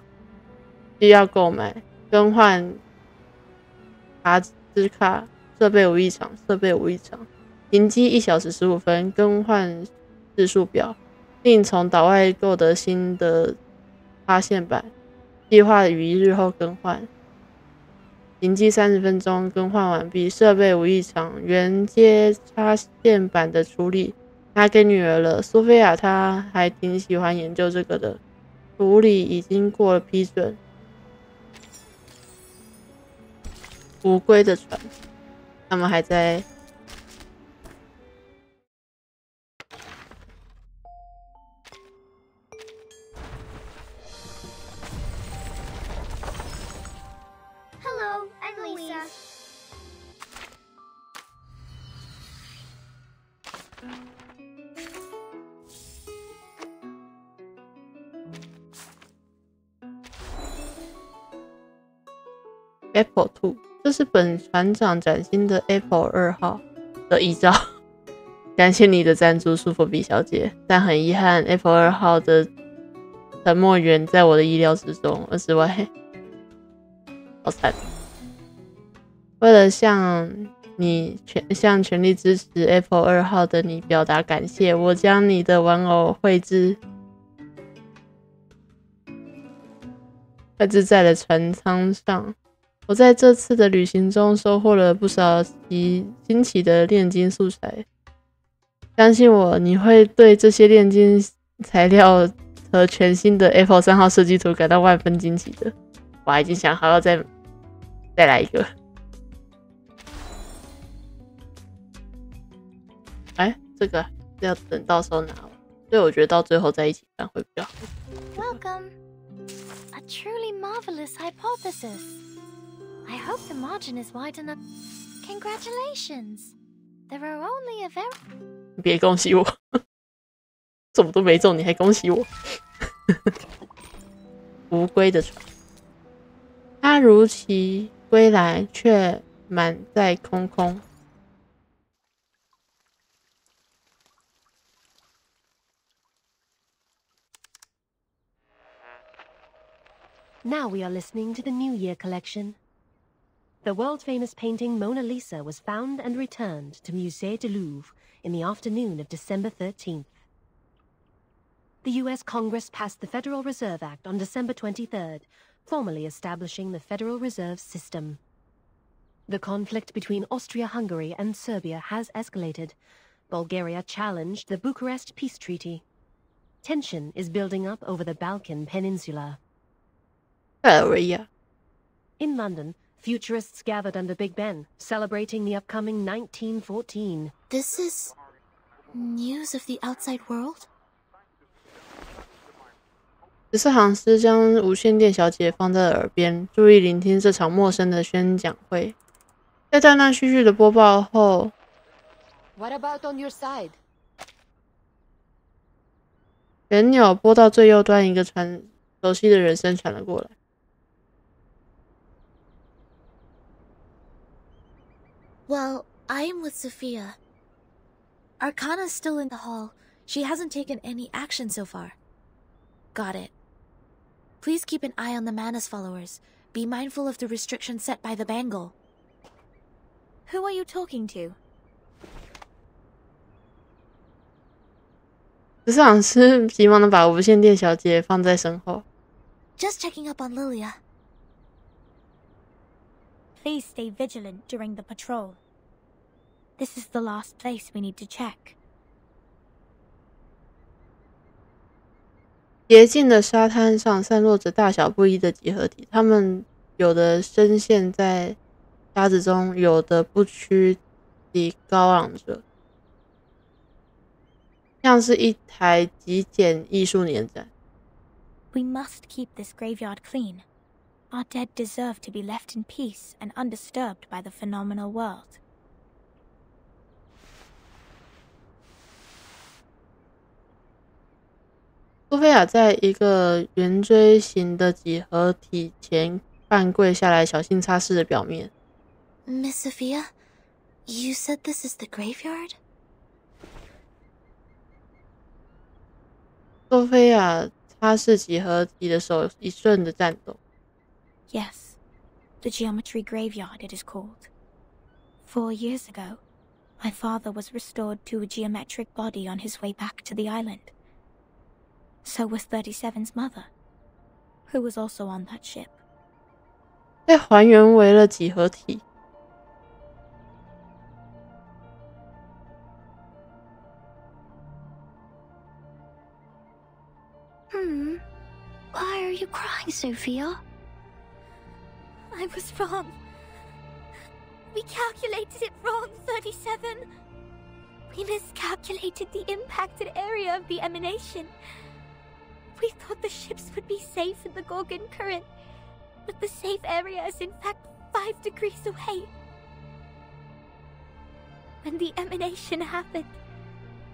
需要购买更换卡支卡。设备无异常，设备无异常。停机1小时15分，更换字数表，另从岛外购得新的插线板，计划于1日后更换。停机30分钟，更换完毕，设备无异常。原接插线板的处理拿给女儿了，苏菲亚她还挺喜欢研究这个的，处理已经过了批准。无归的船。他们还在Hello, I'm Lisa. Apple 2，这是本船长崭新的 Apple 2号的遗照。感谢你的赞助，舒服比小姐。但很遗憾 ，Apple 2号的沉没远在我的意料之中，20万，好惨。为了向全力支持 Apple 2号的你表达感谢，我将你的玩偶绘制在了船舱上。我在这次的旅行中收获了不少新奇的炼金素材，相信我，你会对这些炼金材料和全新的 Apple 3号设计图感到万分惊奇的。我还已经想好要再来一个。这个要等到时候拿完，所以我觉得到最后在一起看会比较好。Welcome. A truly marvelous hypothesis. I hope the margin is wide enough. Congratulations. There are only a very... 别恭喜我，怎么都没中，你还恭喜我？无归的船，它如期归来，却满载空空。Now we are listening to the New Year collection. The world-famous painting Mona Lisa was found and returned to Musée du Louvre in the afternoon of December 13th. The U.S. Congress passed the Federal Reserve Act on December 23rd, formally establishing the Federal Reserve System. The conflict between Austria-Hungary and Serbia has escalated. Bulgaria challenged the Bucharest Peace Treaty. Tension is building up over the Balkan Peninsula. In London, futurists gathered under Big Ben, celebrating the upcoming 1914. This is news of the outside world? 14行师将无线电小姐放在耳边，注意聆听这场陌生的宣讲会。在断断续续的播报后 What about on your side? 旋钮拨到最右端，一个熟悉的人声传了过来。Well, I am with Sophia. Arcana's still in the hall. She hasn't taken any action so far. Got it. Please keep an eye on the Manus followers. Be mindful of the restrictions set by the Bangle. Who are you talking to? 14行师急忙的把无线电小姐放在身后。Just checking up on Lilia. Please stay vigilant during the patrol. This is the last place we need to check. 洁净的沙滩上散落着大小不一的几何体，它们有的深陷在沙子中，有的不屈地高昂着，像是一台极简艺术年展。We must keep this graveyard clean. Our dead deserve to be left in peace and undisturbed by the phenomenal world. 苏菲亚在一个圆锥形的几何体前半跪下来，小心擦拭着表面。Miss Sophia, you said this is the graveyard? 苏菲亚擦拭几何体的手一瞬的颤抖。Yes, the geometry graveyard it is called. 4 years ago, my father was restored to a geometric body on his way back to the island. So was 37's mother, who was also on that ship. 被还原为了几何体。Why are you crying, Sophia? I was wrong. We calculated it wrong, 37. We miscalculated the impacted area of the emanation. We thought the ships would be safe in the Gorgon current, but the safe area is in fact 5 degrees away. When the emanation happened,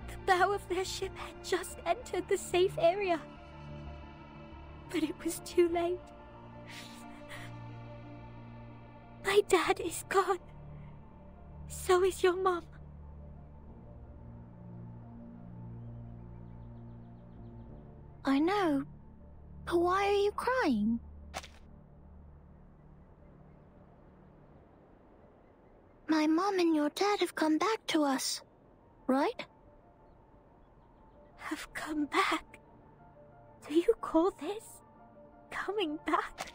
the bow of their ship had just entered the safe area. But it was too late. My dad is gone. So is your mom. I know, but why are you crying? My mom and your dad have come back to us, right? Have come back? Do you call this coming back?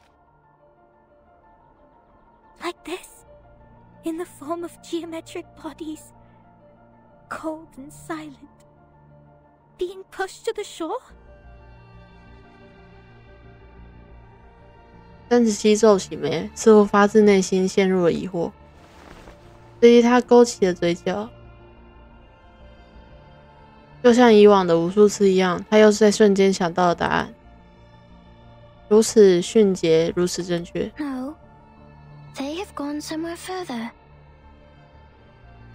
Like this? In the form of geometric bodies? Cold and silent? Being pushed to the shore? 37皱起眉，似乎发自内心陷入了疑惑。随即他勾起了嘴角，就像以往的无数次一样，他又是在瞬间想到了答案，如此迅捷，如此正确。No, they have gone somewhere further.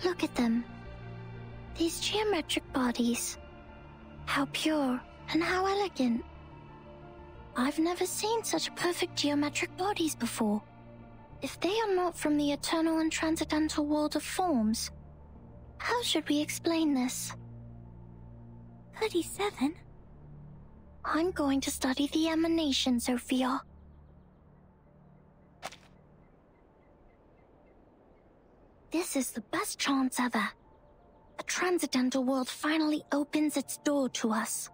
Look at them. These geometric bodies. How pure and how elegant. I've never seen such perfect geometric bodies before. If they are not from the eternal and transcendental world of forms, how should we explain this? 37? I'm going to study the emanation, Sophia. This is the best chance ever. A transcendental world finally opens its door to us.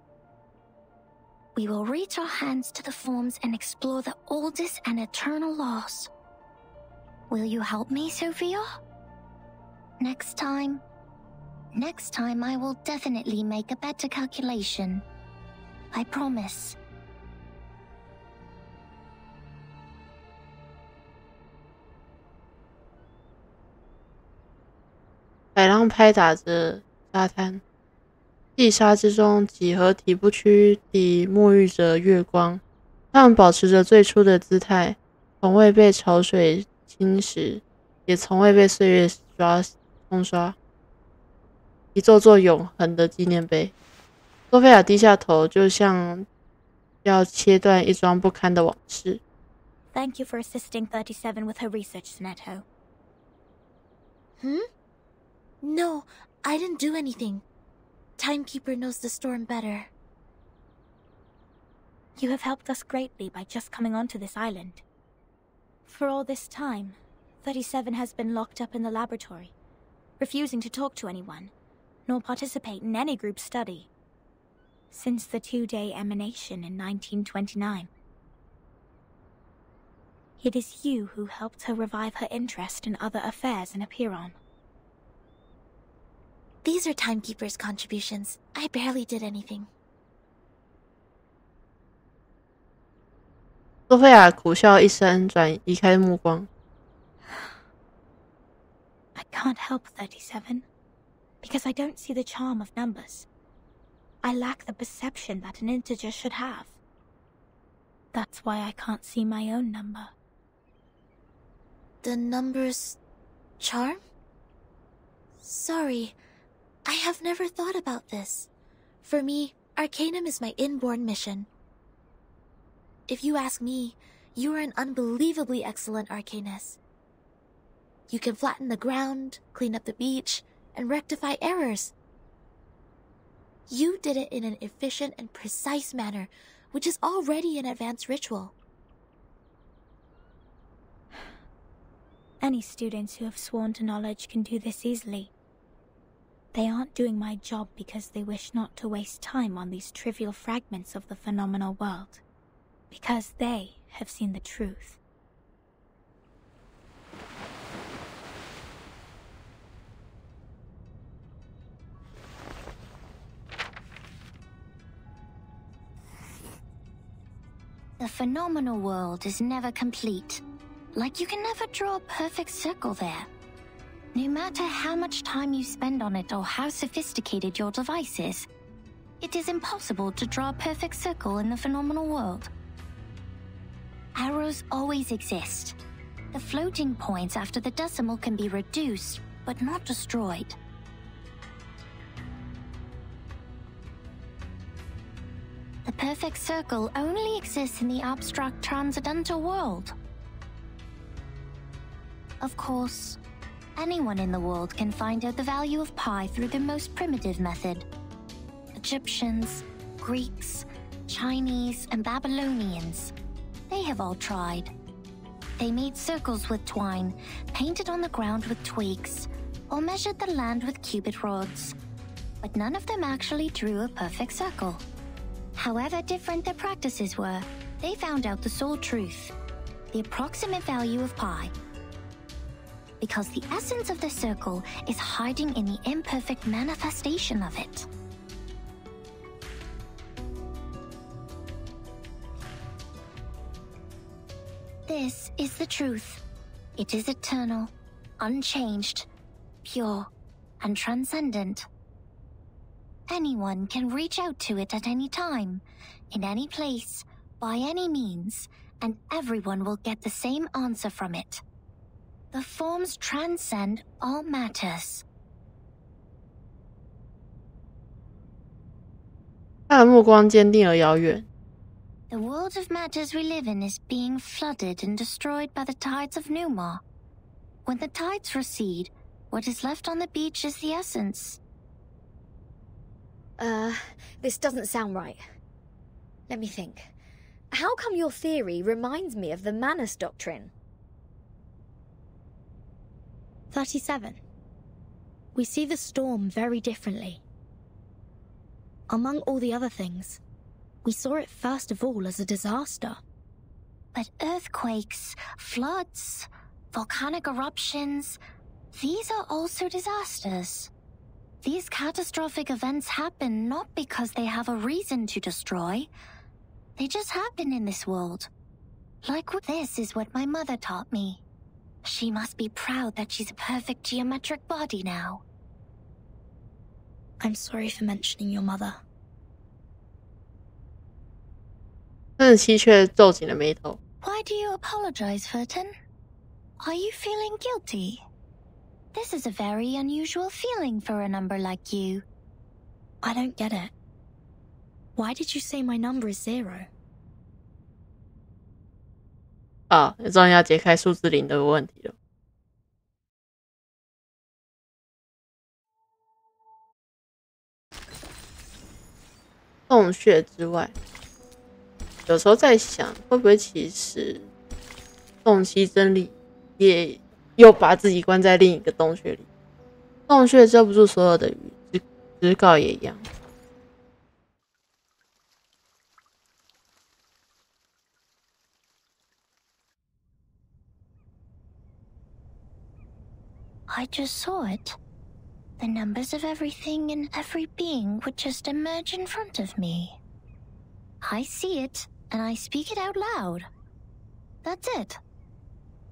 We will reach our hands to the forms and explore the oldest and eternal laws. Will you help me, Sophia? Next time I will definitely make a better calculation. I promise. 海浪拍打着沙滩，细沙之中，几何体不屈地沐浴着月光。它们保持着最初的姿态，从未被潮水侵蚀，也从未被岁月冲刷。一座座永恒的纪念碑。索菲亚低下头，就像要切断一桩不堪的往事。Thank you for assisting 37 with her research, Snetto. No, I didn't do anything. Timekeeper knows the storm better. You have helped us greatly by just coming onto this island. For all this time, 37 has been locked up in the laboratory, refusing to talk to anyone, nor participate in any group study. Since the 2-day emanation in 1929. It is you who helped her revive her interest in other affairs in Apiron. These are Timekeeper's contributions. I barely did anything. 索菲亚苦笑一声，转移开目光。I can't help 37, because I don't see the charm of numbers. I lack the perception that an integer should have. That's why I can't see my own number. The number's charm? Sorry, I have never thought about this. For me, Arcanum is my inborn mission. If you ask me, you are an unbelievably excellent Arcanist. You can flatten the ground, clean up the beach, and rectify errors. You did it in an efficient and precise manner, which is already an advanced ritual. Any students who have sworn to knowledge can do this easily. They aren't doing my job because they wish not to waste time on these trivial fragments of the phenomenal world. Because they have seen the truth. The phenomenal world is never complete. Like you can never draw a perfect circle there. No matter how much time you spend on it or how sophisticated your device is, it is impossible to draw a perfect circle in the phenomenal world. Arrows always exist. The floating points after the decimal can be reduced, but not destroyed. The perfect circle only exists in the abstract transcendental world. Of course, anyone in the world can find out the value of pi through the most primitive method. Egyptians, Greeks, Chinese, and Babylonians, they have all tried. They made circles with twine, painted on the ground with twigs, or measured the land with cubit rods. But none of them actually drew a perfect circle. However different their practices were, they found out the sole truth, the approximate value of pi. Because the essence of the circle is hiding in the imperfect manifestation of it. This is the truth. It is eternal, unchanged, pure, and transcendent. Anyone can reach out to it at any time, in any place, by any means, and everyone will get the same answer from it. The forms transcend all matters. 他的目光坚定而遥远。The world of matters we live in is being flooded and destroyed by the tides of Numa. When the tides recede, what is left on the beach is the essence. This doesn't sound right. Let me think. How come your theory reminds me of the Manus doctrine? 37. We see the storm very differently. Among all the other things, we saw it first of all as a disaster. But earthquakes, floods, volcanic eruptions, these are also disasters. These catastrophic events happen not because they have a reason to destroy. They just happen in this world. Like this is what my mother taught me. She must be proud that she's a perfect geometric body now. I'm sorry for mentioning your mother. 37却皱紧了眉头。 Why do you apologize, Furton? Are you feeling guilty? This is a very unusual feeling for a number like you. I don't get it. Why did you say my number is 0? 终于要解开数字0的问题了。洞穴之外，有时候在想，会不会其实洞悉真理也又把自己关在另一个洞穴里？洞穴遮不住所有的雨，直稿也一样。I just saw it. The numbers of everything and every being would just emerge in front of me. I see it, and I speak it out loud. That's it.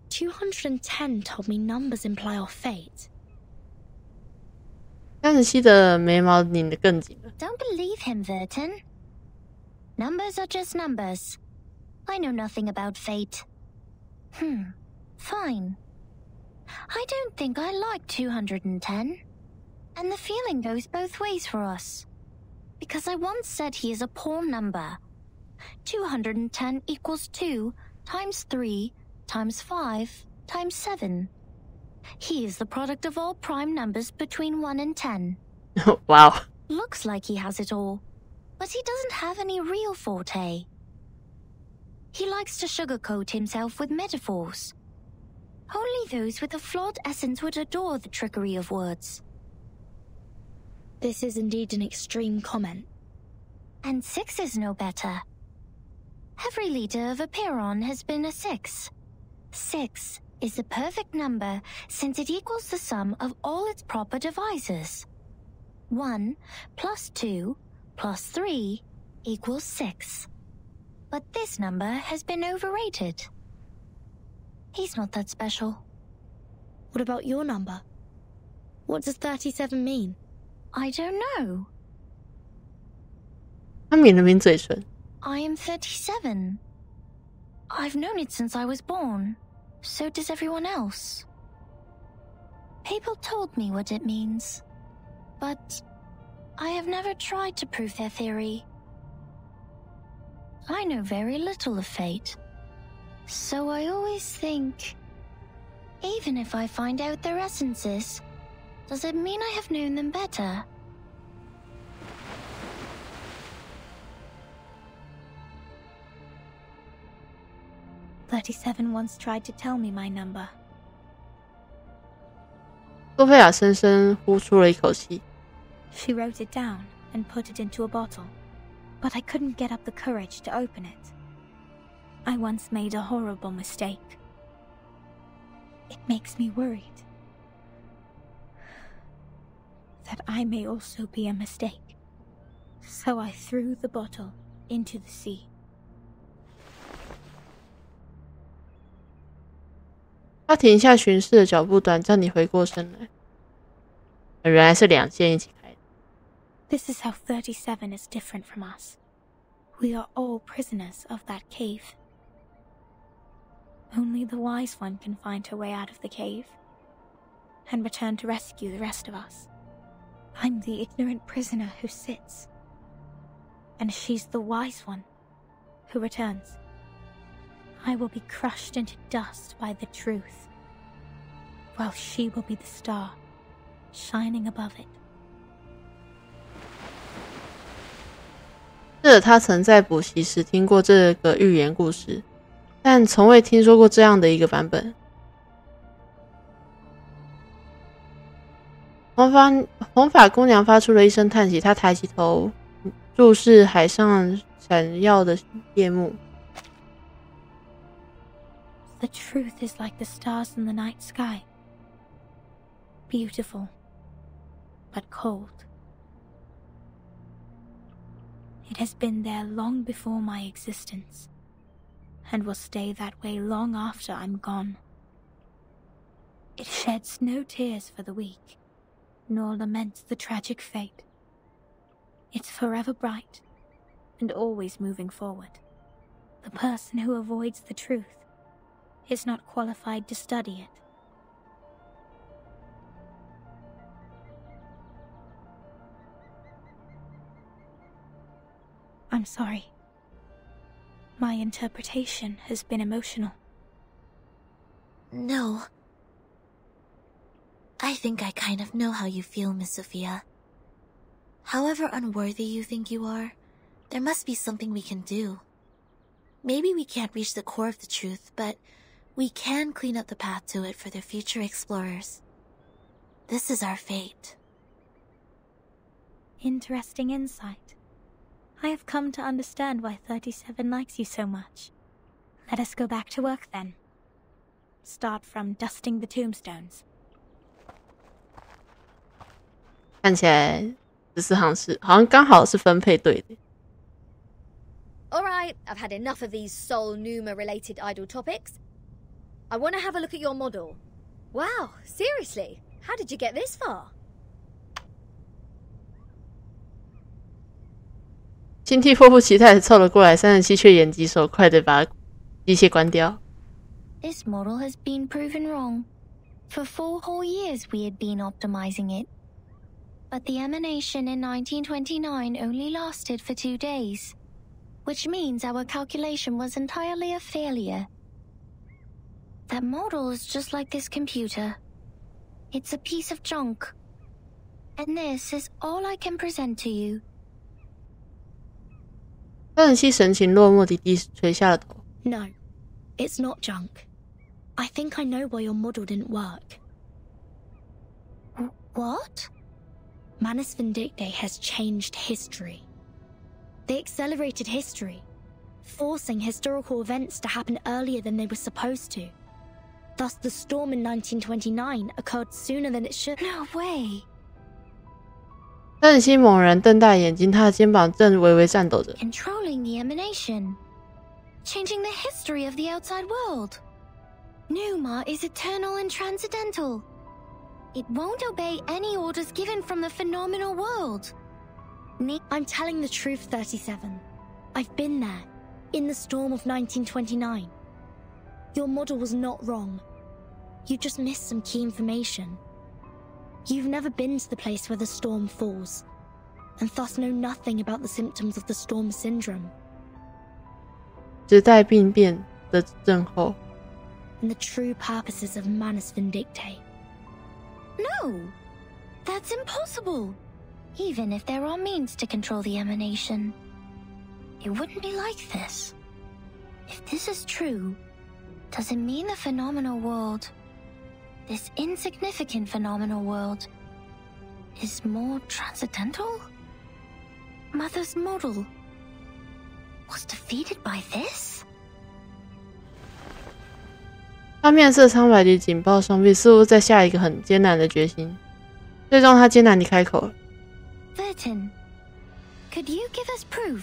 210 told me numbers imply our fate. 37的眉毛拧得更紧了。 Don't believe him, Verton. Numbers are just numbers. I know nothing about fate. Fine. I don't think I like 210. And the feeling goes both ways for us. Because I once said he is a poor number. 210 equals 2 times 3 times 5 times 7. He is the product of all prime numbers between 1 and 10. Wow. Looks like he has it all, but he doesn't have any real forte. He likes to sugarcoat himself with metaphors. Only those with a flawed essence would adore the trickery of words. This is indeed an extreme comment. And 6 is no better. Every leader of a Pyrrhon has been a 6. 6 is the perfect number since it equals the sum of all its proper divisors. 1 plus 2 plus 3 equals 6. But this number has been overrated. He's not that special. What about your number? What does 37 mean? I don't know. 他抿了抿嘴唇。 I am 37. I've known it since I was born. So does everyone else. People told me what it means. But I have never tried to prove their theory. I know very little of fate. So I always think, even if I find out their essences, does it mean I have known them better? "37 once tried to tell me my number." 多菲亚深深呼出了一口气。 She wrote it down and put it into a bottle, but I couldn't get up the courage to open it. I once made a horrible mistake. It makes me worried that I may also be a mistake. So I threw the bottle into the sea. 他停下巡视的脚步，短暂地回过神来。原来是两线一起开的。 This is how 37 is different from us. We are all prisoners of that cave. Only the wise one can find her way out of the cave and return to rescue the rest of us. I'm the ignorant prisoner who sits, and she's the wise one who returns. I will be crushed into dust by the truth, while she will be the star shining above it. 记得他曾在补习时听过这个寓言故事，但从未听说过这样的一个版本。红发姑娘发出了一声叹息，她抬起头，注视海上闪耀的夜幕。The truth is like the stars in the night sky. Beautiful, but cold. It has been there long before my existence, and will stay that way long after I'm gone. It sheds no tears for the weak, nor laments the tragic fate. It's forever bright, and always moving forward. The person who avoids the truth is not qualified to study it. I'm sorry. My interpretation has been emotional. No. I think I kind of know how you feel, Miss Sophia. However unworthy you think you are, there must be something we can do. Maybe we can't reach the core of the truth, but we can clean up the path to it for the future explorers. This is our fate. Interesting insight. I have come to understand why 37 likes you so much. Let us go back to work then. Start from dusting the tombstones. 看起来14行是好像刚好是分配对的。 Alright, I've had enough of these Sol Numa-related idle topics. I want to have a look at your model. Wow, seriously? How did you get this far? 辛蒂迫不及待地凑了过来，37却眼疾手快地把机械关掉。 This model has been proven wrong. For 4 whole years we had been optimizing it. But the emanation in 1929 only lasted for 2 days, which means our calculation was entirely a failure. That model is just like this computer. It's a piece of junk. And this is all I can present to you. 37神情落寞地垂下了头。 No, it's not junk. I think I know why your model didn't work. What? Manus Vindicte has changed history. They accelerated history, forcing historical events to happen earlier than they were supposed to. Thus, the storm in 1929 occurred sooner than it should. No way. 37猛然瞪大眼睛，他的肩膀正微微颤抖着。 Controlling the emanation. Changing the history of the outside world. Numa is eternal and transcendental. It won't obey any orders given from the phenomenal world. I'm telling the truth, 37. I've been there, in the storm of 1929. Your model was not wrong. You just missed some key information. You've never been to the place where the storm falls, and thus know nothing about the symptoms of the storm syndrome. 时代病变的症候 And the true purposes of Manus Vindicte. No! That's impossible! Even if there are means to control the emanation, it wouldn't be like this. If this is true, does it mean the phenomenal world, this insignificant phenomenal world, is more transcendental? Mother's model was defeated by this? 他面色苍白地紧抱双臂，似乎在下一个很艰难的决心。最终，他艰难地开口了。 Vertin, could you give us proof?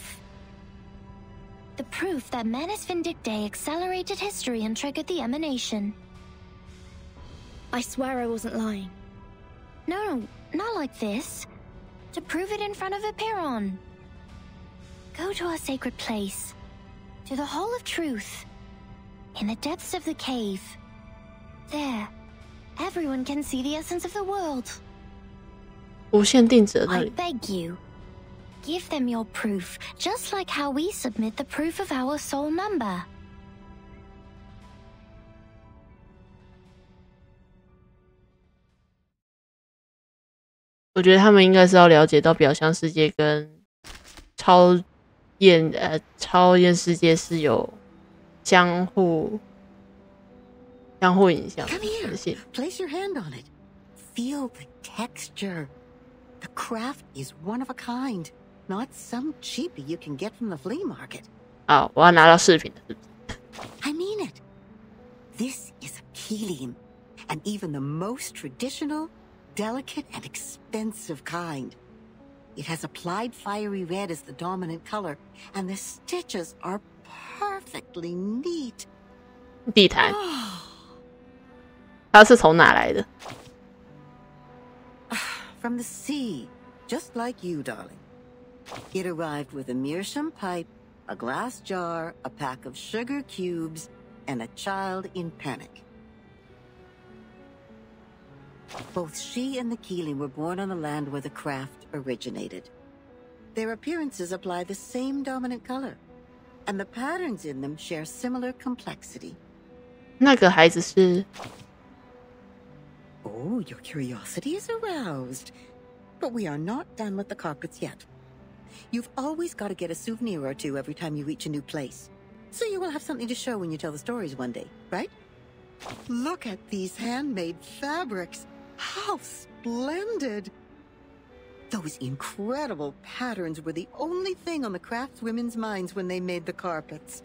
The proof that Manus Vindicte accelerated history and triggered the emanation. I swear I wasn't lying. No, not like this. To prove it in front of a Piron. Go to our sacred place. To the Hall of Truth. In the depths of the cave. There, everyone can see the essence of the world. 无限定者那 I 里， beg you, give them your proof, just like how we submit the proof of our soul number. 我觉得他们应该是要了解到表象世界跟超验世界是有相互影响 Come here. 的性。 Place your hand on it. Feel the texture. The craft is one of a kind, not some cheapie you can get from the flea market. 好，我要拿到饰品的。I mean it. This is a Keelium, and even the most traditional, delicate, and expensive kind. It has applied fiery red as the dominant color, and the stitches are perfectly neat. 地毯，它是从哪来的？ From the sea, just like you, darling. It arrived with a meerschaum pipe, a glass jar, a pack of sugar cubes, and a child in panic. Both she and the Keeling were born on the land where the craft originated. Their appearances apply the same dominant color, and the patterns in them share similar complexity. 那个孩子是 Oh, your curiosity is aroused. But we are not done with the carpets yet. You've always got to get a souvenir or two every time you reach a new place. So you will have something to show when you tell the stories one day, right? Look at these handmade fabrics. How splendid! Those incredible patterns were the only thing on the craftswomen's minds when they made the carpets.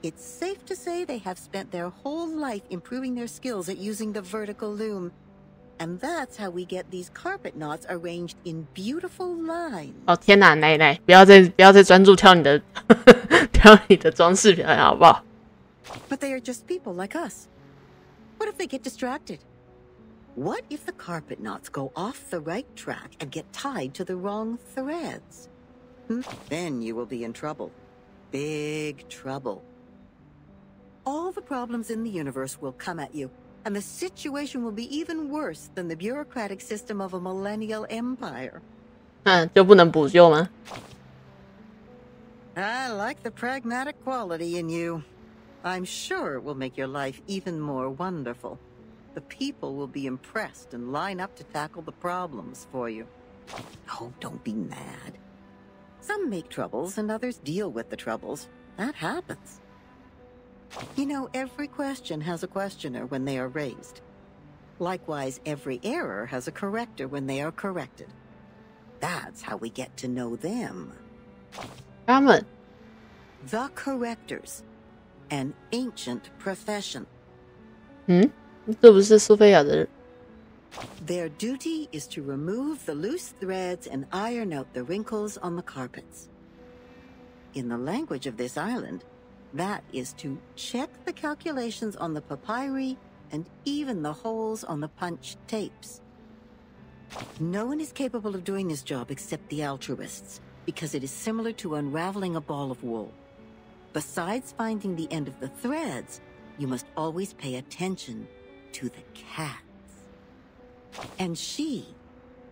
It's safe to say they have spent their whole life improving their skills at using the vertical loom. And that's how we get these carpet knots arranged in beautiful lines. 哦天哪，奶奶，不要再专注挑你的挑你的装饰品了，好不好？ But they are just people like us. What if they get distracted? What if the carpet knots go off the right track and get tied to the wrong threads? Then you will be in trouble. Big trouble. All the problems in the universe will come at you, and the situation will be even worse than the bureaucratic system of a millennial empire. 就不能补救吗？ I like the pragmatic quality in you. I'm sure it will make your life even more wonderful. The people will be impressed and line up to tackle the problems for you. Oh, don't be mad. Some make troubles and others deal with the troubles. That happens. You know, every question has a questioner when they are raised. Likewise, every error has a corrector when they are corrected. That's how we get to know them. 他们 The correctors, an ancient profession. 这不是苏菲亚的人。 Their duty is to remove the loose threads and iron out the wrinkles on the carpets. In the language of this island, that is to check the calculations on the papyri and even the holes on the punched tapes. No one is capable of doing this job except the altruists, because it is similar to unraveling a ball of wool. Besides finding the end of the threads, you must always pay attention to the cats. And she,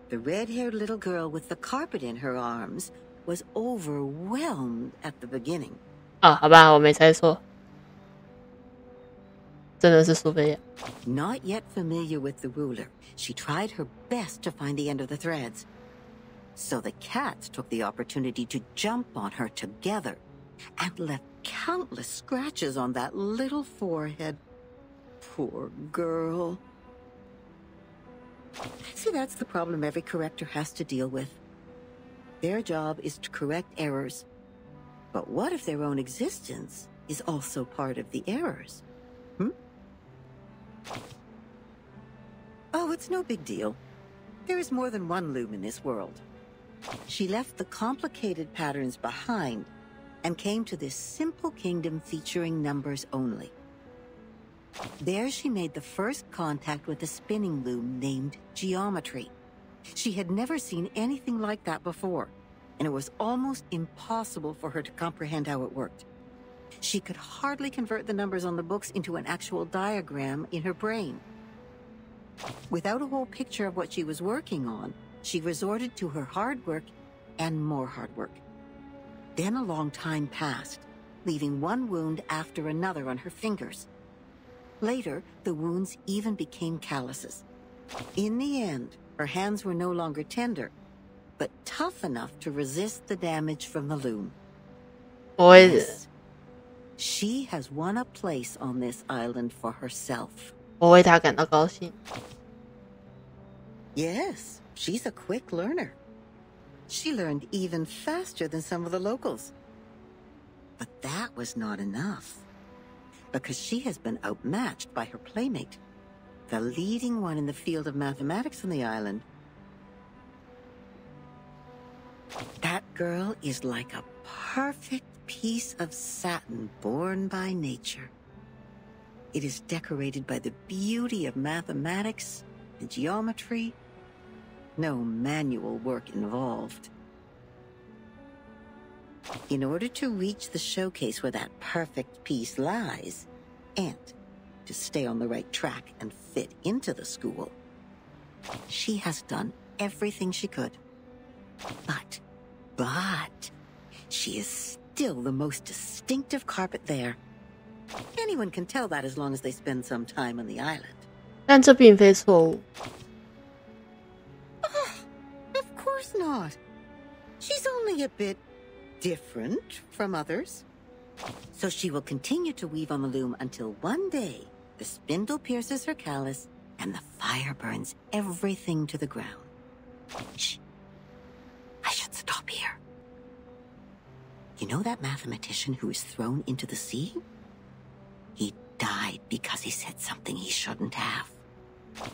the red-haired little girl with the carpet in her arms, was overwhelmed at the beginning. 好吧，我没猜错，真的是苏菲亚。 Not yet familiar with the ruler, she tried her best to find the end of the threads. So the cats took the opportunity to jump on her together and left countless scratches on that little forehead. Poor girl. See, that's the problem every corrector has to deal with. Their job is to correct errors. But what if their own existence is also part of the errors? Oh, it's no big deal. There is more than one loom in this world. She left the complicated patterns behind and came to this simple kingdom featuring numbers only. There she made the first contact with a spinning loom named geometry. She had never seen anything like that before, and it was almost impossible for her to comprehend how it worked. She could hardly convert the numbers on the books into an actual diagram in her brain. Without a whole picture of what she was working on, she resorted to her hard work and more hard work. Then a long time passed, leaving one wound after another on her fingers. Later, the wounds even became calluses. In the end, her hands were no longer tender, but tough enough to resist the damage from the loom. Yes, she has won a place on this island for herself. 我为她感到高兴。Yes, she's a quick learner. She learned even faster than some of the locals. But that was not enough, because she has been outmatched by her playmate, the leading one in the field of mathematics on the island. That girl is like a perfect piece of satin born by nature. It is decorated by the beauty of mathematics and geometry. No manual work involved. In order to reach the showcase where that perfect piece lies, and to stay on the right track and fit into the school, she has done everything she could. But, she is still the most distinctive carpet there. Anyone can tell that as long as they spend some time on the island. 但这并非错误。Of course not. She's only a bit different from others. So she will continue to weave on the loom until one day the spindle pierces her callus and the fire burns everything to the ground. Shh. I should stop here. You know that mathematician who was thrown into the sea? He died because he said something he shouldn't have.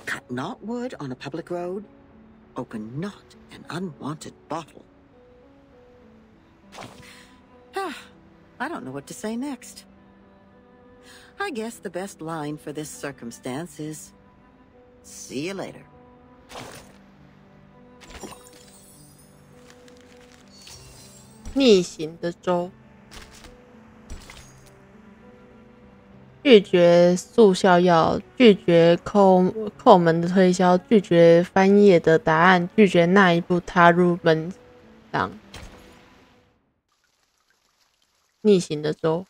Cut not wood on a public road. Open not an unwanted bottle. I don't know what to say next. I guess the best line for this circumstance is, see you later. 逆行的舟，拒绝速效药，拒绝叩门的推销，拒绝翻页的答案，拒绝那一步踏入门廊。逆行的舟，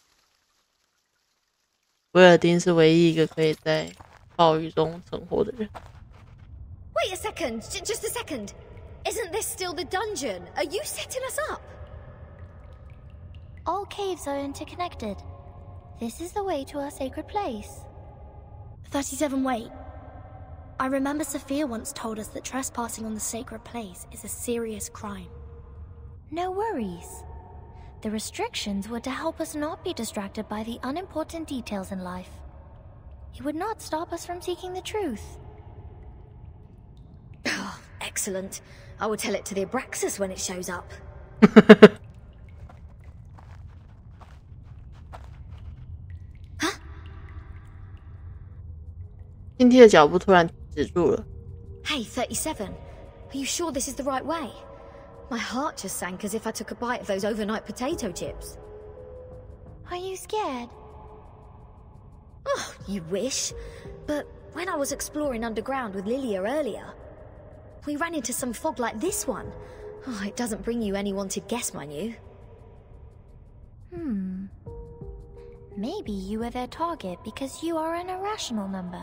威尔丁是唯一一个可以在暴雨中存活的人。Wait a second, just a second. Isn't this still the dungeon? Are you setting us up? All caves are interconnected. This is the way to our sacred place. 37, wait. I remember Sophia once told us that trespassing on the sacred place is a serious crime. No worries. The restrictions were to help us not be distracted by the unimportant details in life. It would not stop us from seeking the truth. Oh, excellent. I will tell it to the Abraxas when it shows up. 金梯的脚步突然止住了。Hey, 37. Are you sure this is the right way? My heart just sank as if I took a bite of those overnight potato chips. Are you scared? Oh, you wish. But when I was exploring underground with Lilia earlier, we ran into some fog like this one. Oh, it doesn't bring you any wanted guess, mind you. Maybe you were their target because you are an irrational number.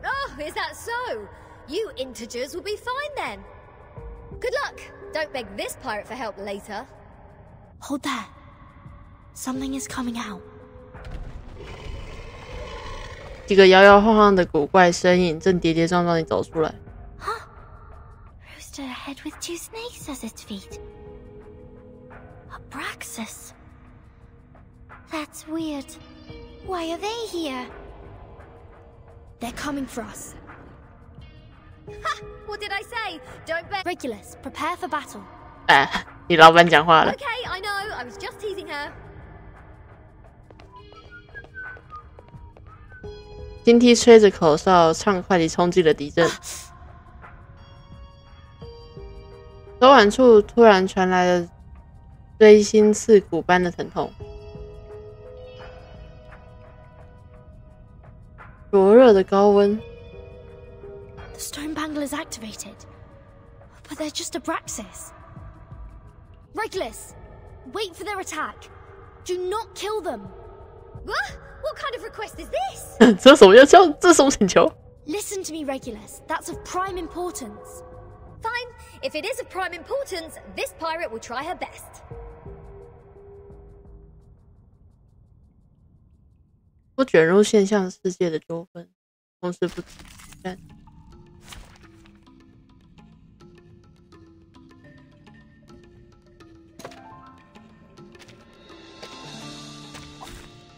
Oh, is that so? You integers will be fine then. Good luck. Don't beg this pirate for help later. Hold there. Something is coming out. 几个摇摇晃晃的古怪身影正跌跌撞撞地走出来。Huh? Rooster ahead with 2 snakes as its feet. Abraxas. That's weird. Why are they here? They're coming for us. Ha! What did I say? Don't beg. Regulus, prepare for battle. 你老板讲话了。 Okay, I know. I was just teasing her. 金梯吹着口哨，畅快地冲进了敌阵。手腕处突然传来了锥心刺骨般的疼痛。灼热的高温。 The stone bangle is activated, but they're just Abraxas. Regulus, wait for their attack. Do not kill them. What kind of request is this? 这什么要叫？这什么请求？ Listen to me, Regulus. That's of prime importance. Fine. If it is of prime importance, this pirate will try her best. 不卷入现象世界的纠纷，同时不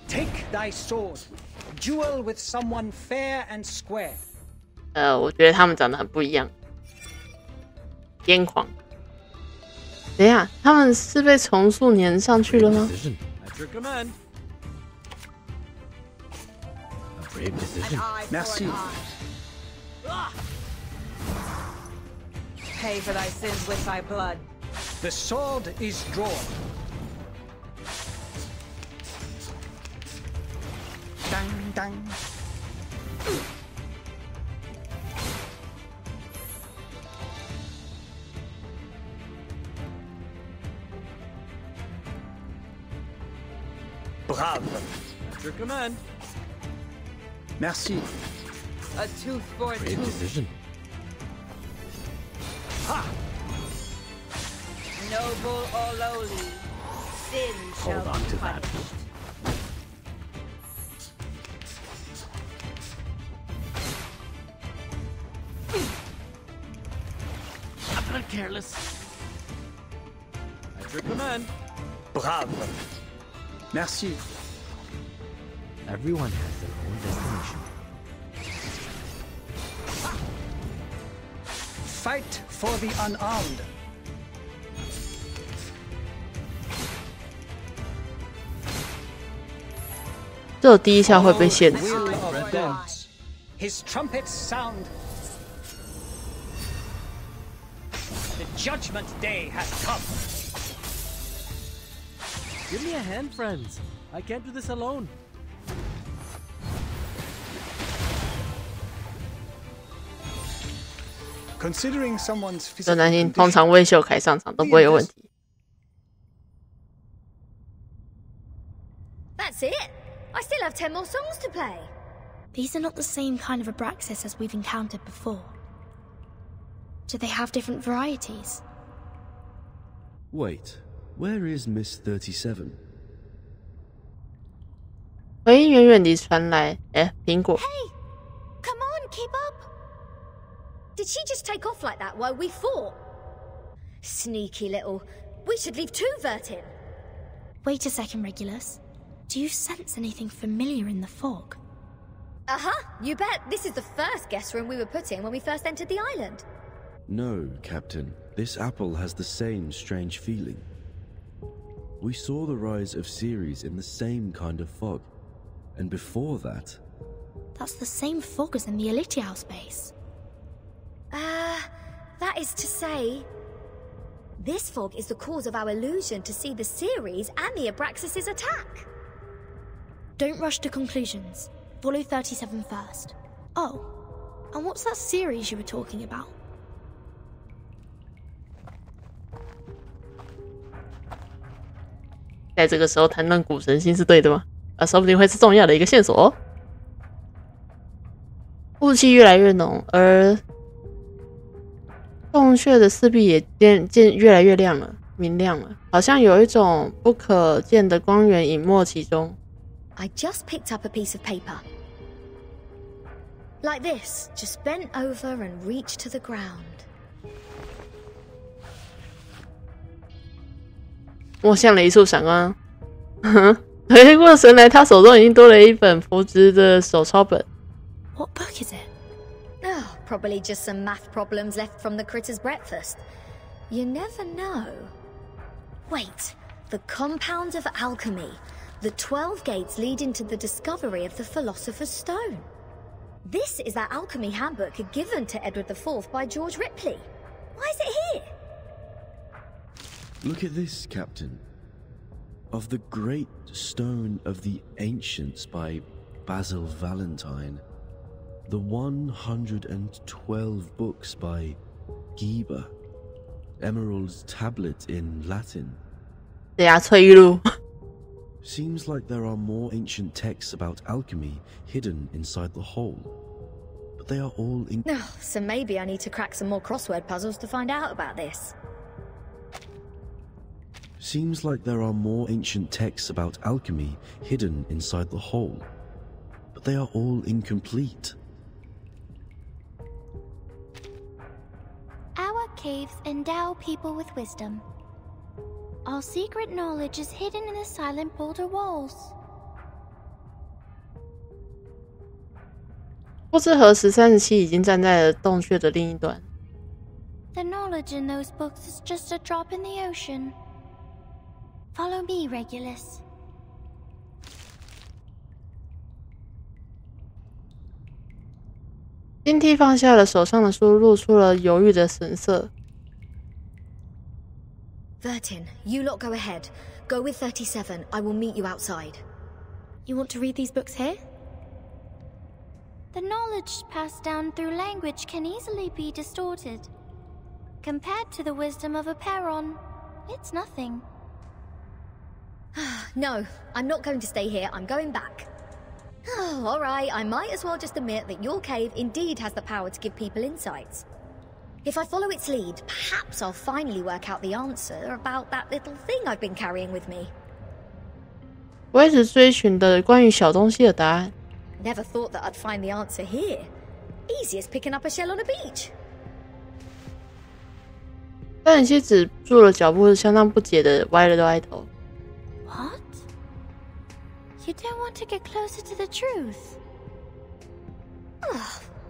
Take thy sword, duel with someone fair and square. 我觉得他们长得很不一样，癫狂。等一下，他们是被重塑粘上去了吗？ Brave decision. Merci. Pay for thy sins with thy blood. The sword is drawn. Dang, dang. Brave. At your command. Merci. A tooth for a Brave tooth. decision. Ha! Noble or lowly, sin shall Hold on be to that. punished. I'm not careless. At your command. Brave. Merci. Everyone has their own destination. Fight for the unarmed.只有第一下会被限制。 Will of gods. His trumpets sound. The judgment day has come. Give me a hand, friends. I can't do this alone. 这男性通常为秀凯上场都不会有问题。 That's it. I still have 10 more songs to play. These are not the same kind of Abraxas as we've encountered before. Do they have different varieties? Wait, where is Miss 37? 回音远远地传来，苹果。 Hey, come on, keep up. Did she just take off like that while we fought? Sneaky little. We should leave too, Vertin. Wait a second, Regulus. Do you sense anything familiar in the fog? Uh-huh, you bet. This is the first guest room we were put in when we first entered the island. No, Captain. This apple has the same strange feeling. We saw the rise of Ceres in the same kind of fog. And before that... That's the same fog as in the Elitiao space. That is to say... This fog is the cause of our illusion to see the Ceres and the Abraxas' attack. Don't rush to conclusions. Follow 37 first. Oh, and what's that series you were talking about? 在这个时候谈论古神星是对的吗？说不定会是重要的一个线索哦。雾气越来越浓，而洞穴的四壁也越来越亮了，明亮了，好像有一种不可见的光源隐没其中。 I just picked up a piece of paper. Like this, just bent over and reached to the ground. 我像了一束闪光，回过神来，他手中已经多了一本扶植的手抄本。 What book is it? Oh, probably just some math problems left from the critter's breakfast. You never know. Wait, the compounds of alchemy. The 12 gates leading to the discovery of the Philosopher's Stone. This is that alchemy handbook given to Edward IV by George Ripley. Why is it here? Look at this, Captain. Of the Great Stone of the Ancients by Basil Valentine. The 112 books by Geber. Emerald's Tablet in Latin. 对呀，翠玉露。 Seems like there are more ancient texts about alchemy hidden inside the hole. But they are all in... Oh, so maybe I need to crack some more crossword puzzles to find out about this. Seems like there are more ancient texts about alchemy hidden inside the hole. But they are all incomplete. caves endow people with wisdom. Our secret knowledge is hidden in the silent boulder walls. 不知何时37已经站在了洞穴的另一端。The knowledge in those books is just a drop in the ocean. Follow me, Regulus. 金梯放下了手上的书，露出了犹豫的神色。Vertin, you lot go ahead. Go with 37. I will meet you outside. You want to read these books here? The knowledge passed down through language can easily be distorted. Compared to the wisdom of a Perron, it's nothing. No, I'm not going to stay here. I'm going back. Oh, alright, I might as well just admit that your cave indeed has the power to give people insights. If I follow its lead, perhaps I'll finally work out the answer about that little thing I've been carrying with me. 我一直追寻的关于小东西的答案。Never thought that I'd find the answer here. Easy as picking up a shell on a beach. 37止住了脚步，相当不解的歪了歪头。What? You don't want to get closer to the truth?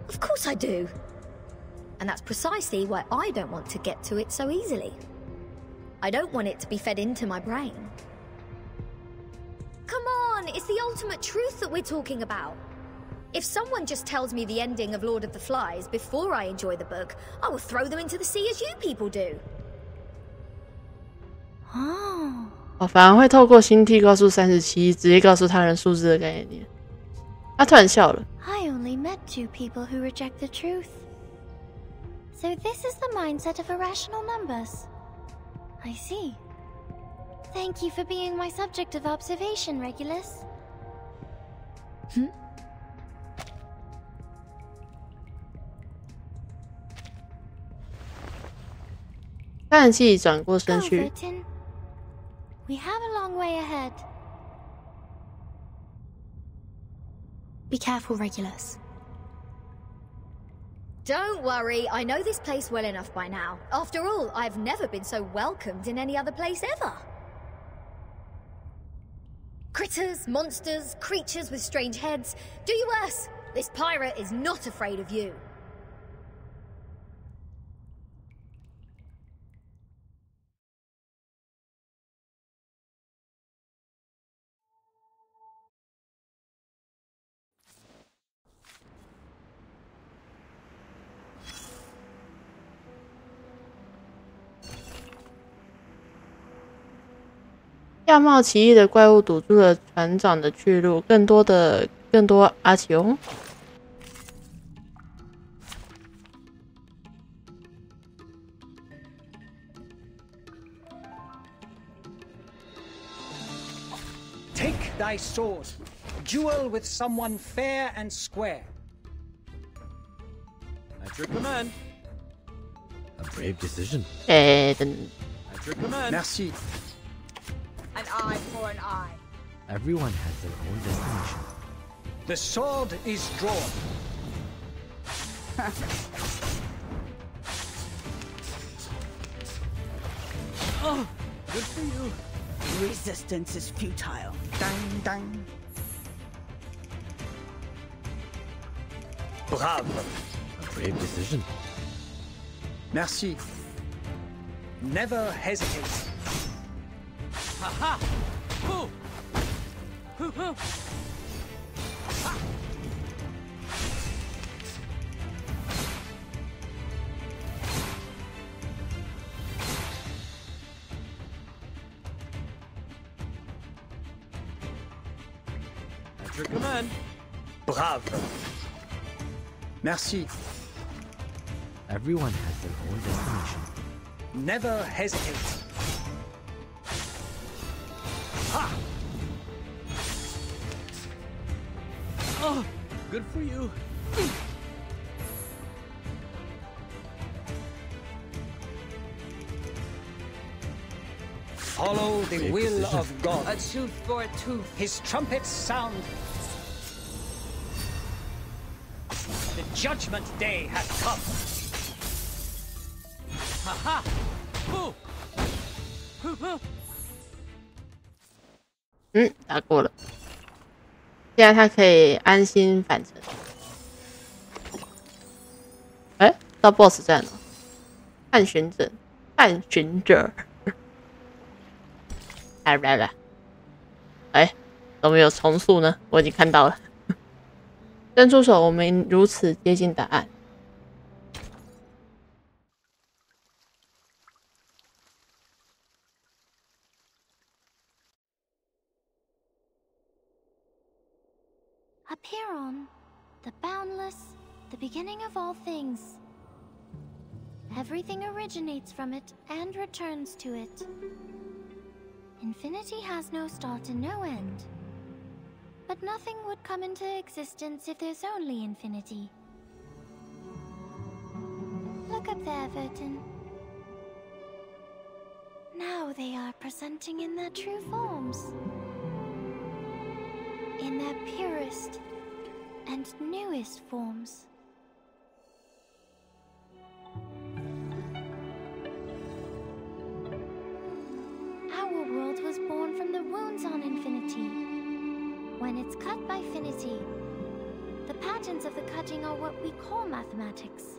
Of course I do. And that's precisely why I don't want to get to it so easily. I don't want it to be fed into my brain. Come on, it's the ultimate truth that we're talking about. If someone just tells me the ending of Lord of the Flies before I enjoy the book, I will throw them into the sea as you people do. 我反而会透过星梯告诉37，直接告诉他人数字的概念。他突然笑了。I only met 2 people who reject the truth. So this is the mindset of irrational numbers. I see. Thank you for being my subject of observation, Regulus. Hmm? 37转过身去。We have a long way ahead. Be careful, Regulus. Don't worry, I know this place well enough by now. After all, I've never been so welcomed in any other place ever. Critters, monsters, creatures with strange heads. Do you worse. This pirate is not afraid of you. 样貌奇异的怪物堵住了船长的去路，更多阿琼。Take thy sword, duel with someone fair and square. At your command. A brave decision. At your command. Merci. An eye for an eye. Everyone has their own destination. The sword is drawn. Oh, good for you. Resistance is futile. Dang, dang. Bravo. A brave decision. Merci. Never hesitate. Ha-ha! Hoo! Hoo-hoo! Ha! At your command. Bravo. Merci. Everyone has their own destination. Never hesitate. Ha! Oh, good for you. Follow the Brave will decision. of God. A tooth for a tooth. His trumpets sound. The judgment day has come. 打过了，现在他可以安心返程。到 BOSS 战了，探寻者，怎么有重塑呢？我已经看到了。伸出手，我们如此接近答案。Up here on, the boundless, the beginning of all things. Everything originates from it and returns to it. Infinity has no start and no end. But nothing would come into existence if there's only infinity. Look up there, Vertin. Now they are presenting in their true forms. In their purest and newest forms. Our world was born from the wounds on infinity. When it's cut by finity, the patterns of the cutting are what we call mathematics.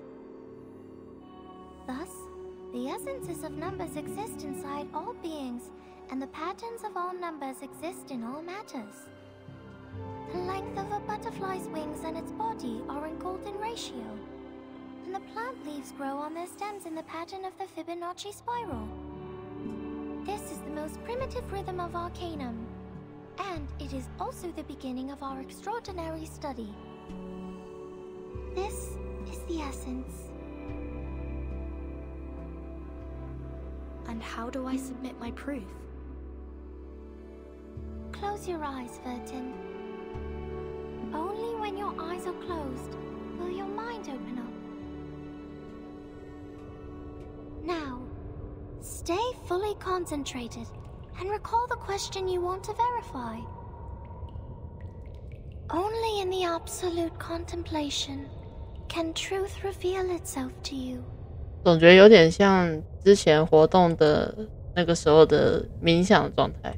Thus, the essences of numbers exist inside all beings, and the patterns of all numbers exist in all matters. The length of a butterfly's wings and its body are in golden ratio, and the plant leaves grow on their stems in the pattern of the Fibonacci spiral. This is the most primitive rhythm of Arcanum, and it is also the beginning of our extraordinary study. This is the essence. And how do I submit my proof? Close your eyes, Vertin. Only when your eyes are closed will your mind open up. Now, stay fully concentrated and recall the question you want to verify. Only in the absolute contemplation can truth reveal itself to you. 总觉得有点像之前活动的那个时候的冥想的状态。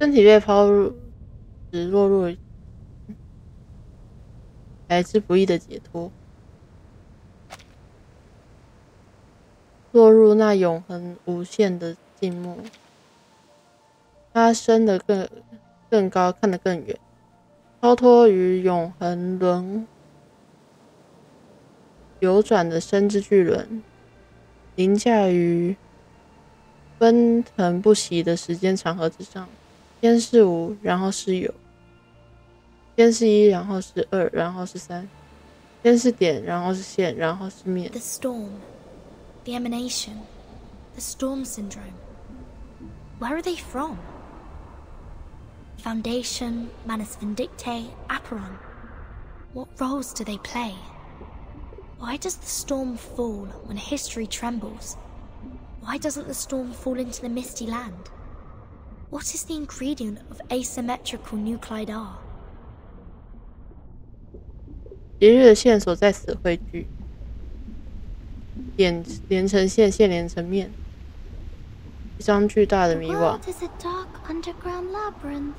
身体被抛入，只落入来之不易的解脱，落入那永恒无限的静默。它升得更高，看得更远，超脱于永恒轮流转的生之巨轮，凌驾于奔腾不息的时间长河之上。先是无，然后是有；先是一，然后是二，然后是三；先是点，然后是线，然后是面。 The storm, the emanation, the storm syndrome. Where are they from? Foundation, Manus Vindicte, Aperon. What roles do they play? Why does the storm fall when history trembles? Why doesn't the storm fall into the misty land? What is the ingredient of asymmetrical nuclide R? 节日的线索在此汇聚，点连成线，线连成面，一张巨大的迷惘。 The world is a dark underground labyrinth.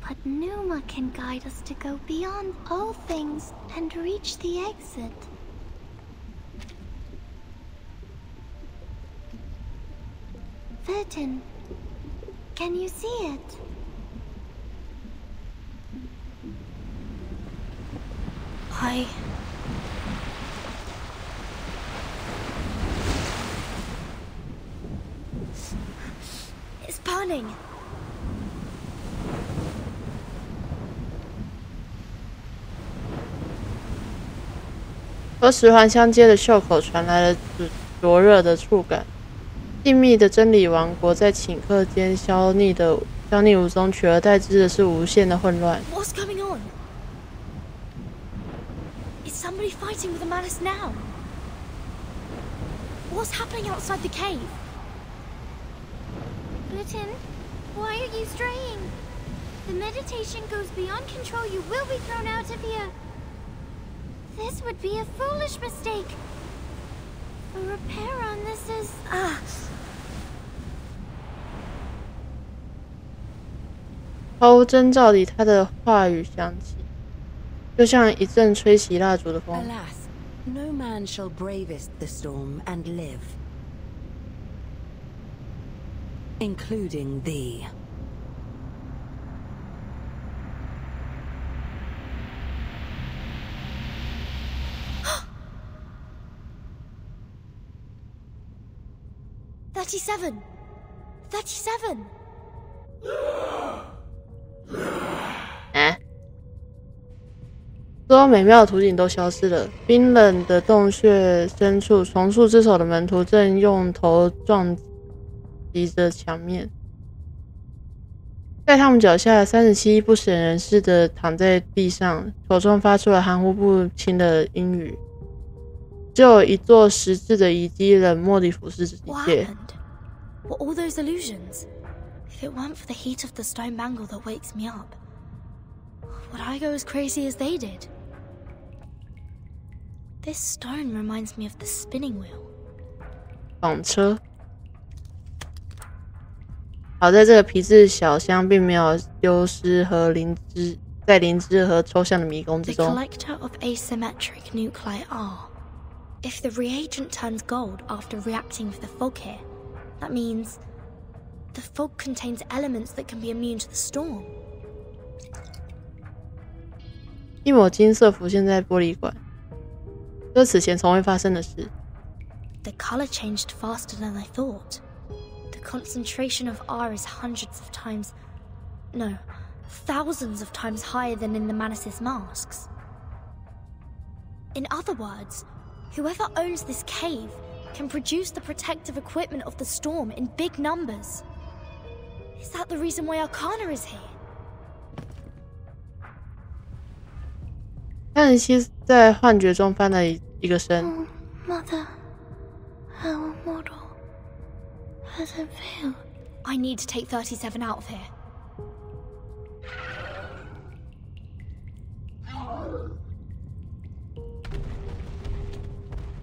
But Numa can guide us to go beyond all things and reach the exit. Vertin, can you see it? It's burning! 和十环相接的袖口传来了灼热的触感。静谧的真理王国在顷刻间消匿无踪，取而代之的是无限的混乱。 What's going on? Is somebody fighting with the Manus now? What's happening outside the cave? Vertin, why are you straying? the meditation goes beyond control, you will be thrown out of here. This would be a foolish mistake. A repair on this is... 毫无征兆地，他的话语响起，就像一阵吹熄蜡烛的风。Alas, no man shall bravest the storm and live, including thee. $37. $37. 所有美妙的图景都消失了。冰冷的洞穴深处，重塑之手的门徒正用头撞击着墙面。在他们脚下，37不省人事的躺在地上，口中发出了含糊不清的英语。只有一座石质的遗迹冷漠地俯视着一切。What all those illusions? If it weren't for the heat of the stone bangle that wakes me up, would I go as crazy as they did? This stone reminds me of the spinning wheel. 纺车。好在这个皮质小箱并没有丢失和在灵芝和抽象的迷宫之中。 The collector of asymmetric nuclei are. If the reagent turns gold after reacting with the fog here, that means the fog contains elements that can be immune to the storm. 一抹金色浮现在玻璃管，这此前从未发生的事。 The color changed faster than I thought. The concentration of R is hundreds of times, no, thousands of times higher than in the Manus' masks. In other words, whoever owns this cave can produce the protective equipment of the storm in big numbers. Is that the reason why Arcana is here? 37在幻觉中翻了一个身。 Oh, Mother, our model hasn't failed. I need to take 37 out of here.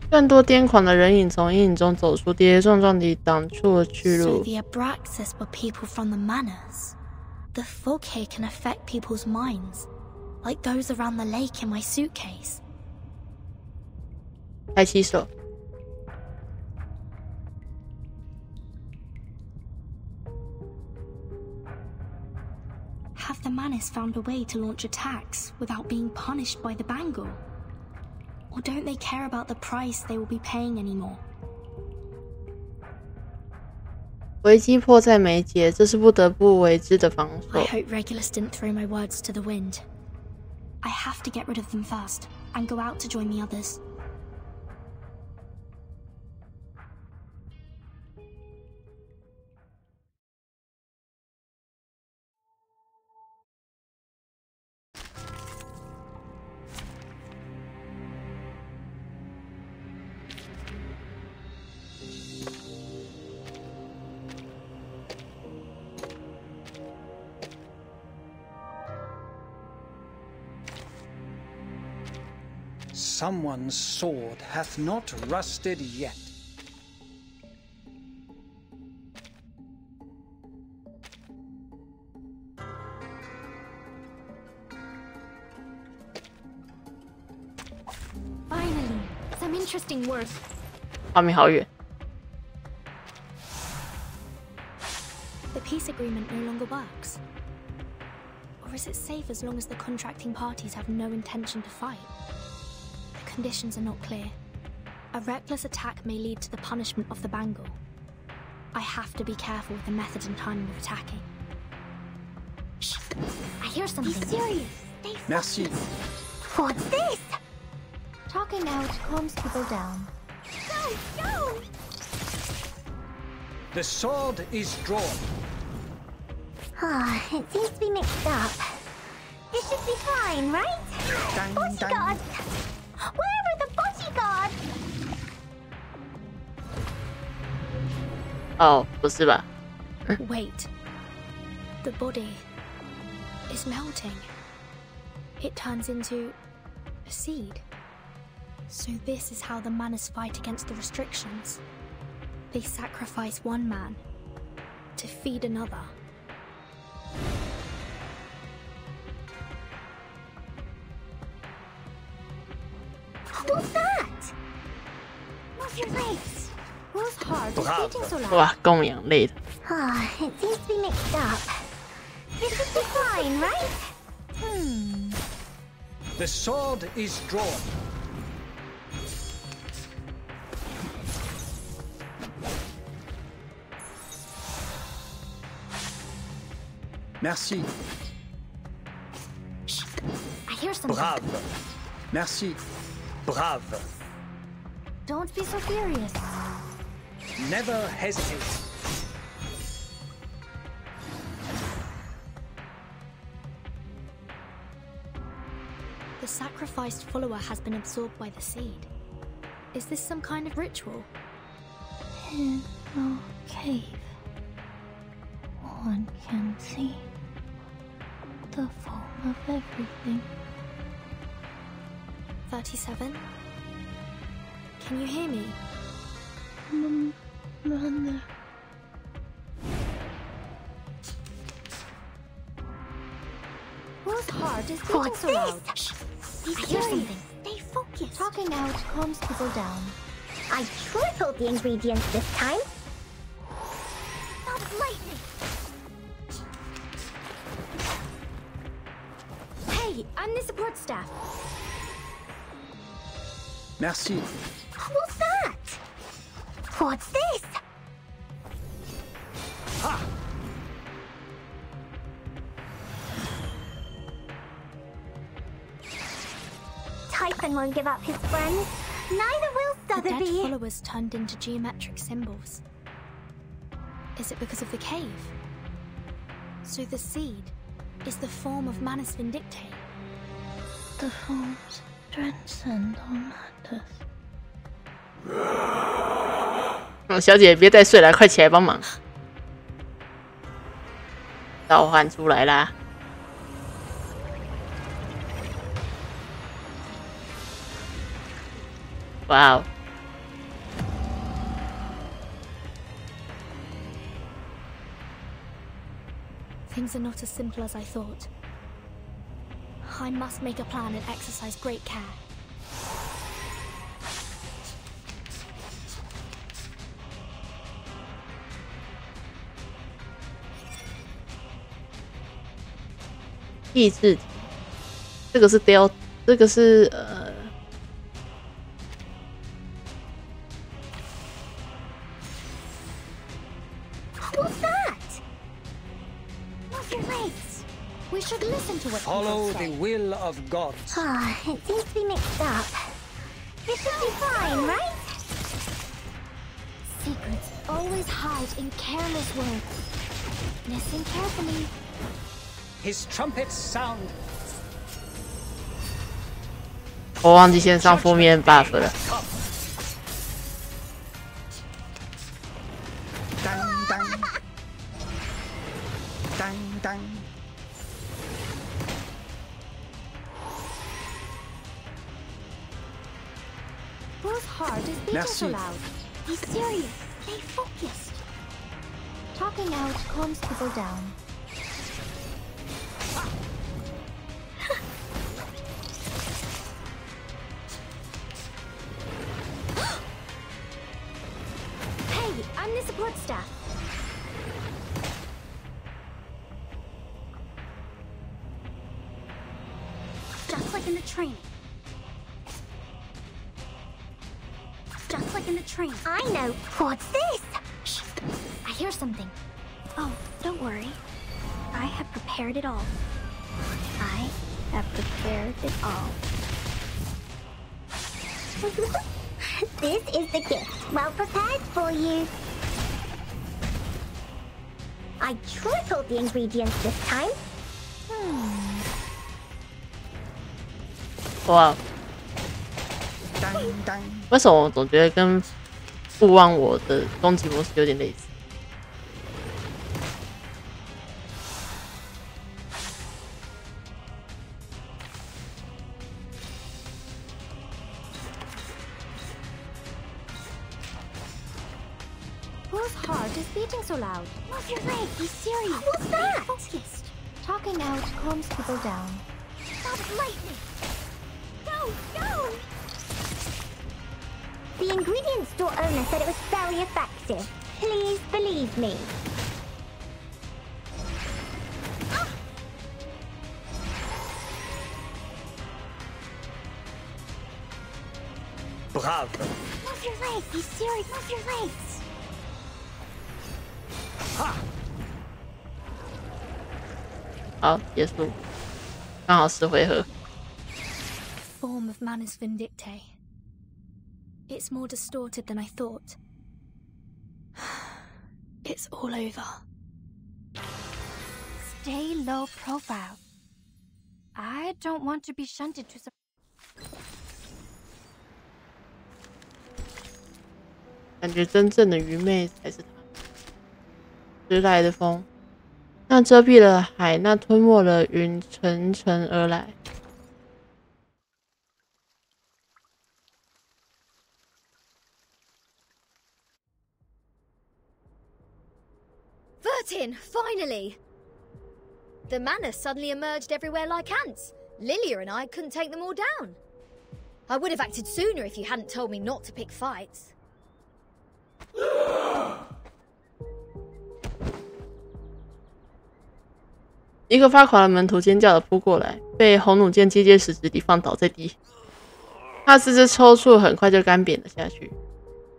更多癫狂的人影从阴影中走出，跌跌撞撞地挡住了去 So 路。 the Abraxas were people from the manors. The fog here can affect people's minds, like those around the lake in my suitcase. 抬起手。 Have the Manus found a way to launch attacks without being punished by the bangle? Or don't they care about the price they will be paying anymore? 危机迫在眉睫，这是不得不为之的防守。 I hope Regulus didn't throw my words to the wind. I have to get rid of them first, and go out to join the others. Someone's sword hath not rusted yet. Finally, some interesting work. 画面好远。 The peace agreement no longer works. Or is it safe as long as the contracting parties have no intention to fight? The conditions are not clear. A reckless attack may lead to the punishment of the bangle. I have to be careful with the method and timing of attacking. Shh! I hear something. Be serious. Stay Merci. What's this? Talking out calms people down. Go! Go! The sword is drawn. Ah, it seems to be mixed up. This should be fine, right? Dang, Bodyguard! Where are the bodyguards? 哦，不是吧？ Wait. The body. is melting. It turns into a seed. So this is how the Manas fight against the restrictions. They sacrifice one man to feed another. What's that? Move your legs. Whose heart is beating so loud? 哇，供养类的。 Ah, it seems to be mixed up. This should be fine, right? The sword is drawn. Merci. I hear something. Brave. Merci. Brave. Don't be so furious. Never hesitate. The sacrificed follower has been absorbed by the seed. Is this some kind of ritual? In a cave, one can see the form of everything. 37? Can you hear me? Mother. Whose heart is beating so loud? I hear something. Stay focused. Talking out calms people down. I tripled the ingredients this time. Not lightning. Hey, I'm the support staff. Merci. Who's that? What's this? Ha! Typhon won't give up his friends. Neither will The dead Sotheby. followers turned into geometric symbols. Is it because of the cave? So the seed is the form of Manus Vindictae. The forms transcend all matters. 小姐别再睡了，快起来帮忙！召唤出来啦！哇哦！ Things are not as simple as I thought. I must make a plan and exercise great care. « 意志体，这个是 Del， 这个是What's that? Move your legs. We should listen to what Follow people the say. will of God. Ah, it seems to be mixed up. This should be fine, right? Secrets always hide in careless words. Listen carefully. His trumpets sound. 我忘记先上负面 buff 了。 Dang, dang. Dang, dang. Whose heart is beating so Merci. loud? Be serious. Stay focused. Talking out calms people down. Hey, I'm the support staff. Just like in the training. Just like in the train. I know. What's this? Shh. I hear something. Oh, don't worry. I have prepared it all. I have prepared it all. This is the gift. Well prepared for you. I tripled the ingredients this time. 哇！为什么我总觉得跟勿忘我的攻击模式有点类似？ is beating so loud? Move your leg, be serious. What's that? Focused. Talking out calms people down. Stop lightning. Go, go! The ingredient store owner said it was very effective. Please believe me. Bravo. Move your leg, be serious. Move your legs. Ha! 好，结束，刚好10回合。 Form of Manus Vindictae. It's more distorted than I thought. It's all over. Stay low profile. I don't want to be shunted to some. 感觉真正的愚昧才是他。迟来的风，那遮蔽了海，那吞没了云，沉沉而来。 Vertin, finally! The Manus suddenly emerged everywhere like ants. Lilia and I couldn't take them all down. I would have acted sooner if you hadn't told me not to pick fights. 一个发狂的门徒尖叫的扑过来，被红弩箭结结实实地放倒在地。他四肢抽搐，很快就干瘪了下去。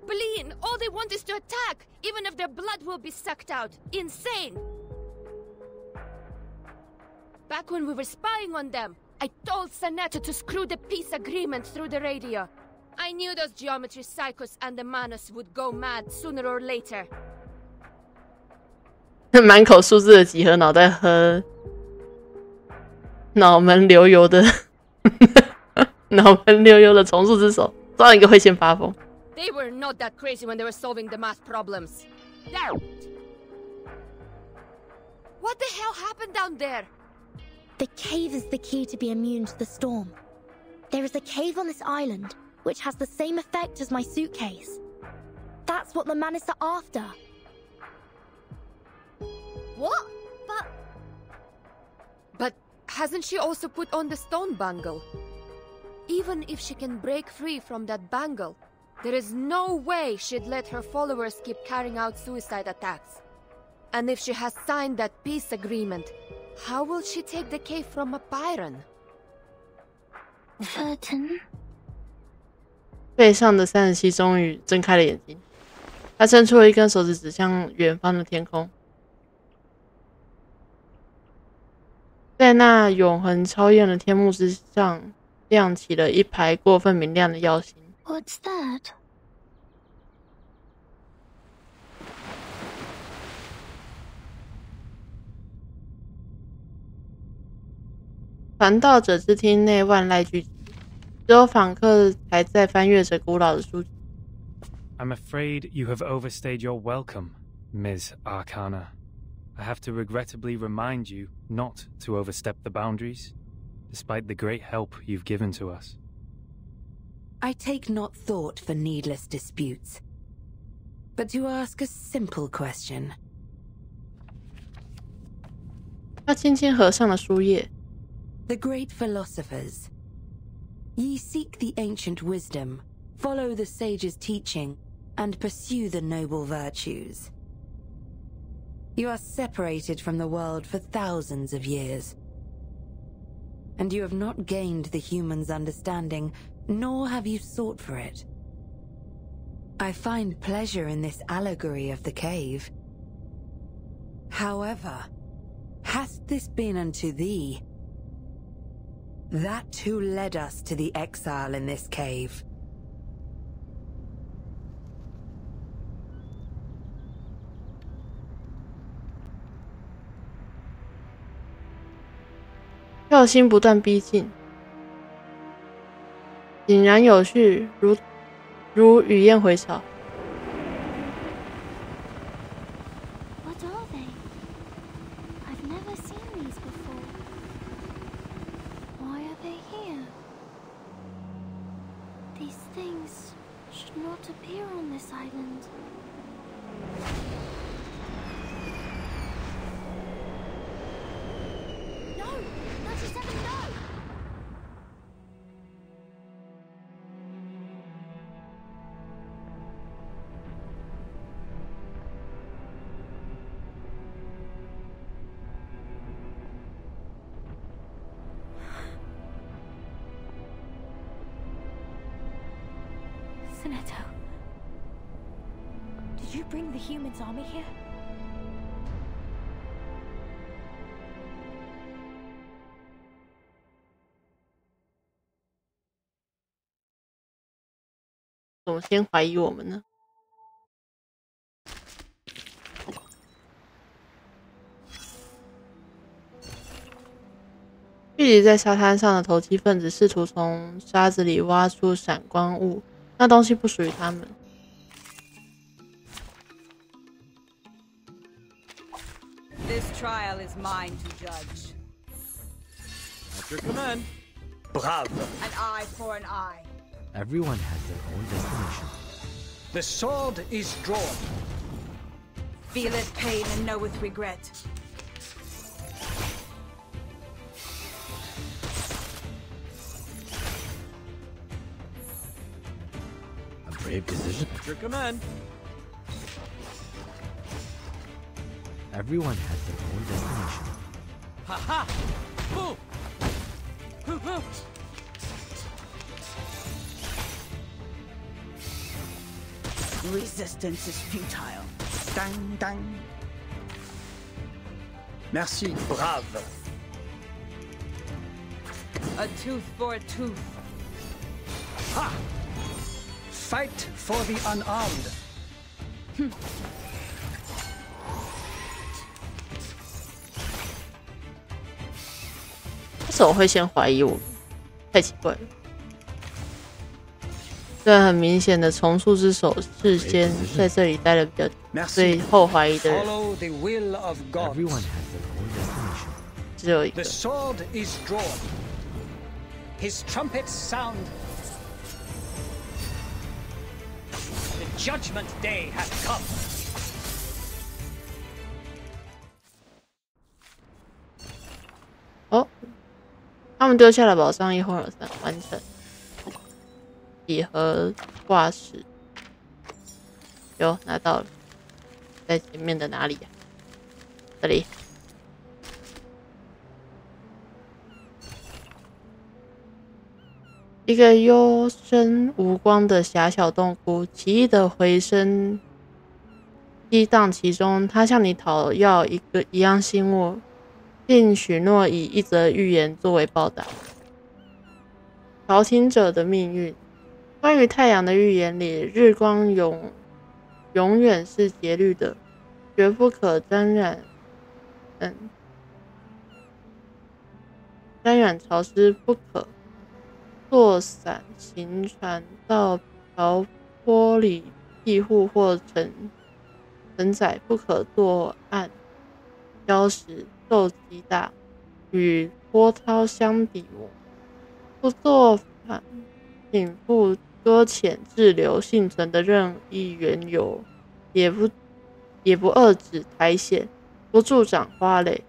Bleen, all they want is to attack, even if their blood will be sucked out. Insane! Back when we were spying on them, I told Sanetta to screw the peace agreement through the radio. I knew those geometry psychos and the Manus would go mad sooner or later. 满口数字的几何脑袋和脑门流油的脑门流油的重塑之手，找一个会先发疯。 They were not that crazy when they were solving the math problems. There! What the hell happened down there? The cave is the key to be immune to the storm. There is a cave on this island, which has the same effect as my suitcase. That's what the Manus are after. What? But hasn't she also put on the stone bangle? Even if she can break free from that bangle, there is no way she'd let her followers keep carrying out suicide attacks. And if she has signed that peace agreement, how will she take the cave from a Byron? Vertin? 背上的37终于睁开了眼睛，他伸出了一根手指指向远方的天空，在那永恒超验的天幕之上，亮起了一排过分明亮的耀星。 What's that? 传道者之厅内万籁俱寂，只有访客还在翻阅着古老的书籍。 I'm afraid you have overstayed your welcome, Ms. Arcana. I have to regrettably remind you not to overstep the boundaries, despite the great help you've given to us. I take not thought for needless disputes, but to ask a simple question. 他轻轻合上了书页。 The great philosophers. Ye seek the ancient wisdom, follow the sage's teaching, and pursue the noble virtues. You are separated from the world for thousands of years, and you have not gained the human's understanding, nor have you sought for it. I find pleasure in this allegory of the cave. However, hath this been unto thee? That who led us to the exile in this cave. 耀星不断逼近，井然有序，如雨燕回巢。 What are they? I've never seen these before. Why are they here? These things should not appear on this island. Netto, did you bring the humans' army here? "怎么先怀疑我们呢？"聚集在沙滩上的投机分子试图从沙子里挖出闪光物，那东西不属于他们。This trial is mine to judge. At your command. Brave. An eye for an eye. Everyone has their own destination. The sword is drawn. Feeleth pain and knoweth regret. A brave decision. At your command. Everyone has their own destination. Ha ha! Boom! Hoo hoo! Resistance is futile. Dang, dang. Merci, brave. A tooth for a tooth. Ha! Fight for the unarmed. 为什么会先怀疑我们？太奇怪了。虽然很明显的重塑之手事先在这里待了比较久，最后怀疑的人 Follow the will of God. Everyone has their own destination. 只有一个 The。sword is drawn. His trumpets sound. The judgment day hath come. 哦，他们丢下了宝藏，一哄而散，完成。礼盒挂饰，有拿到了，在前面的哪里呀？这里。一个幽深无光的狭小洞窟，奇异的回声激荡其中。他向你讨要一样信物，并许诺以一则预言作为报答。调停者的命运。关于太阳的预言里，日光永远是节律的，绝不可沾染潮湿，不可坐伞行船到瓢泼里庇护或承载，不可坐岸礁石受极大，与波涛相抵磨，不做反禀赋搁浅滞留幸存的任意缘由，也不遏止苔藓，不助长花蕾，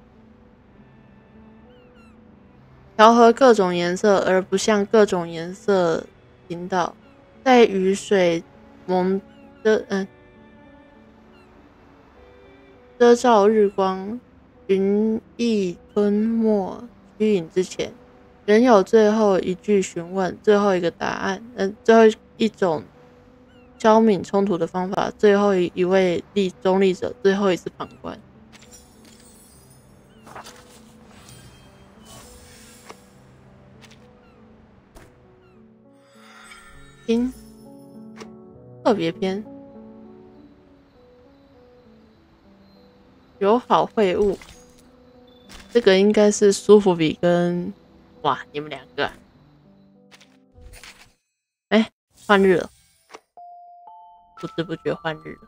调和各种颜色，而不向各种颜色倾倒，在雨水遮罩日光，云翳吞没虚影之前，仍有最后一句询问，最后一个答案，最后一种消泯冲突的方法，最后一位中立者，最后一次旁观。特别篇，友好会晤，这个应该是苏芙比跟哇，你们两个、啊，哎，换日了，不知不觉换日了。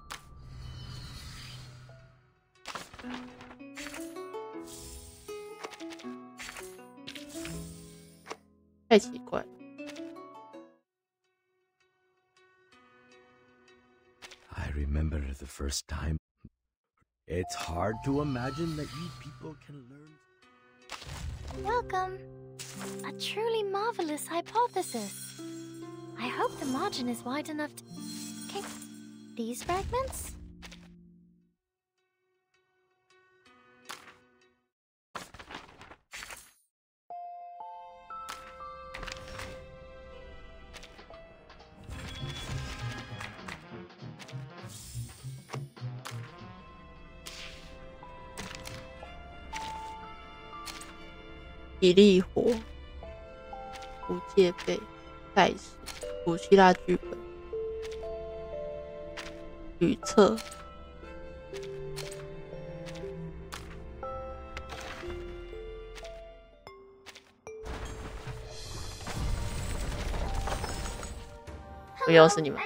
太奇怪了。I remember the first time. It's hard to imagine that you people can learn. Welcome. A truly marvelous hypothesis. I hope the margin is wide enough to... Okay. These fragments? 体力活、无戒备、赛事、古希腊剧本、旅测。又是你们。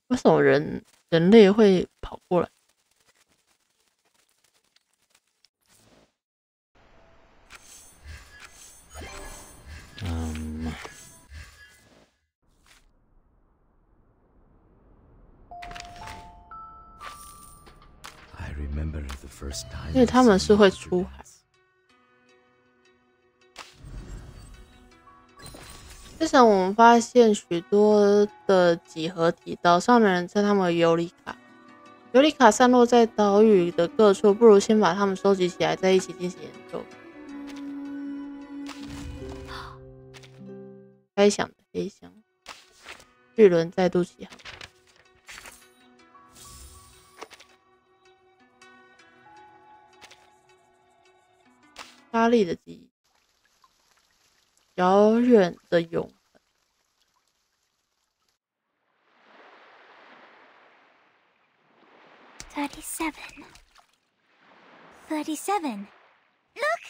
为什么人类会跑过来？因为他们是会出海。之前我们发现许多的几何体，岛上的人称他们为尤里卡。尤里卡散落在岛屿的各处，不如先把它们收集起来，再一起进行研究。该响的黑箱，巨轮再度起航。沙粒的记忆，遥远的永恒。37. Look!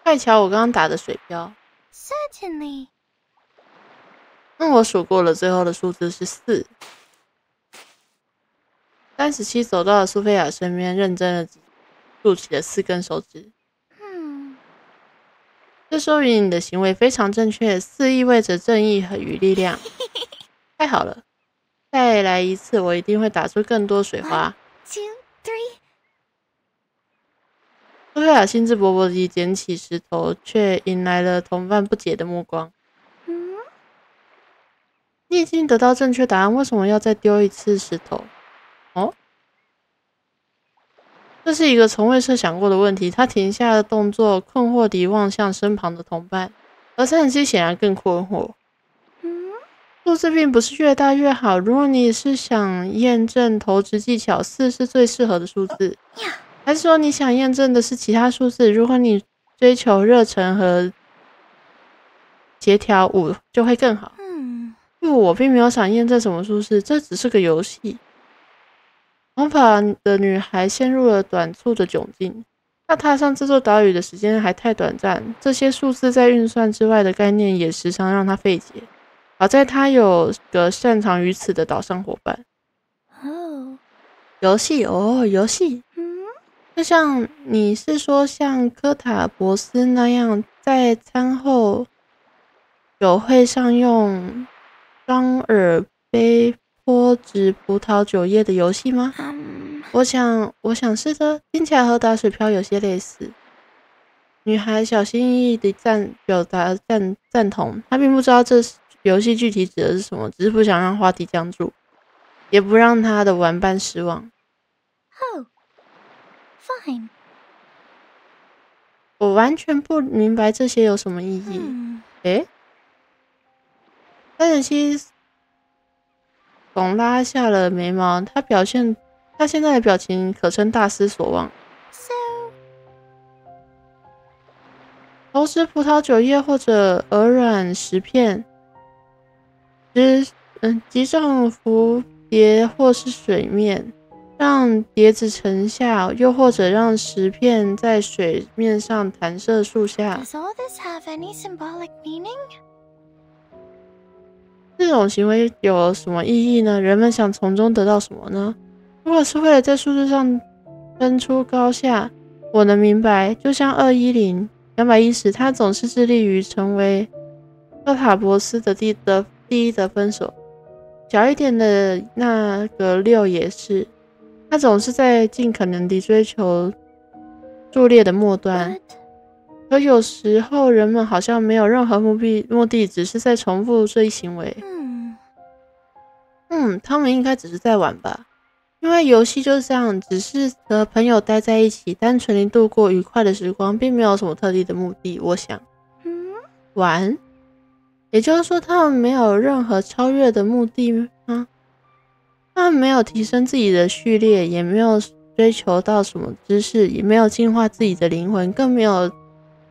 快瞧，我刚刚打的水漂。Certainly. 我数过了，最后的数字是4。37走到了苏菲亚身边，认真的竖起了4根手指。这说明你的行为非常正确。4意味着正义与力量。太好了，再来一次，我一定会打出更多水花。1, 2, 3。苏菲亚兴致勃勃地捡起石头，却引来了同伴不解的目光。你已经得到正确答案，为什么要再丢一次石头？哦，这是一个从未设想过的问题。他停下了动作，困惑地望向身旁的同伴，而37显然更困惑。数字并不是越大越好，如果你是想验证投掷技巧，4是最适合的数字。还是说你想验证的是其他数字？如果你追求热忱和协调，5就会更好。不，我并没有想验证什么数字，这只是个游戏。红发的女孩陷入了短促的窘境。她踏上这座岛屿的时间还太短暂，这些数字在运算之外的概念也时常让她费解。好在她有个擅长于此的岛上伙伴。游戏哦，游戏。就像你是说像科塔博斯那样在餐后酒会上用双耳杯泼植葡萄酒液的游戏吗？我想是的，听起来和打水漂有些类似。女孩小心翼翼地表达赞同，她并不知道这游戏具体指的是什么，只是不想让话题僵住，也不让她的玩伴失望。Fine. 我完全不明白这些有什么意义。37总拉下了眉毛，他现在的表情可称大失所望。投掷葡萄酒液或者鹅卵石片，击中蝴蝶或是水面，让碟子沉下，又或者让石片在水面上弹射数下。Does all this have any symbolic meaning? 这种行为有什么意义呢？人们想从中得到什么呢？如果是为了在数字上分出高下，我能明白。就像210、210，他总是致力于成为科塔博斯的第一得分手。小一点的那个6也是，他总是在尽可能地追求数列的末端。可有时候人们好像没有任何目的，只是在重复这一行为。他们应该只是在玩吧，因为游戏就是这样，只是和朋友待在一起，单纯地度过愉快的时光，并没有什么特定的目的。我想，玩，也就是说他们没有任何超越的目的吗？他们没有提升自己的序列，也没有追求到什么知识，也没有净化自己的灵魂，更没有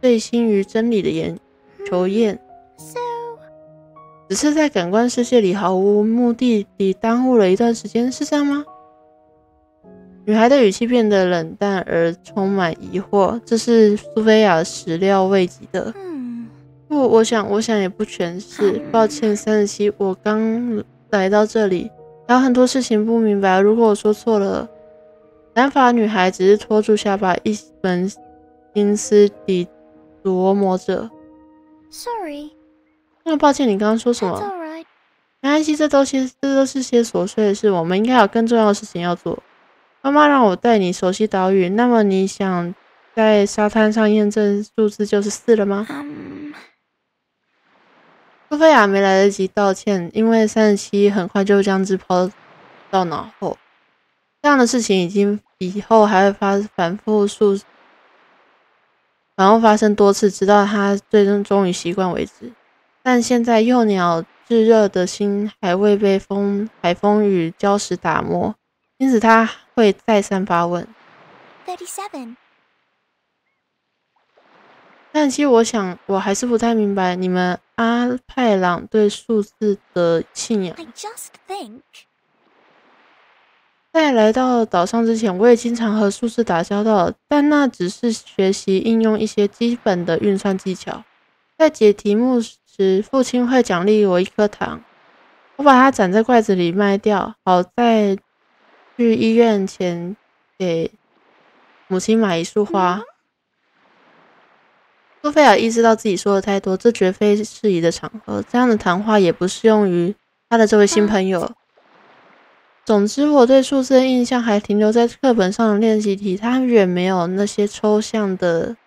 醉心于真理的求验，只是在感官世界里毫无目的地耽误了一段时间，是这样吗？女孩的语气变得冷淡而充满疑惑，这是苏菲亚始料未及的。我想也不全是，抱歉37，我刚来到这里，还有很多事情不明白，如果我说错了。蓝发女孩只是拖住下巴，一门心思地琢磨着。Sorry。抱歉，你刚刚说什么？ Right. 没关系，这都是些琐碎的事，我们应该有更重要的事情要做。妈妈让我带你熟悉岛屿，那么你想在沙滩上验证数字就是4了吗？苏菲亚没来得及道歉，因为37很快就将之抛到脑后。这样的事情已经以后还会反复发生多次，直到他最终于习惯为止。但现在幼鸟炙热的心还未被海风与礁石打磨，因此他会再三发问。37。但其实我还是不太明白你们阿派朗对数字的信仰。 I just think。在来到岛上之前，我也经常和数字打交道，但那只是学习应用一些基本的运算技巧。在解题目时，父亲会奖励我1颗糖，我把它攒在罐子里卖掉，好在去医院前给母亲买一束花。苏菲亚意识到自己说的太多，这绝非适宜的场合，这样的谈话也不适用于他的这位新朋友。总之，我对数字的印象还停留在课本上的练习题，它远没有那些抽象的、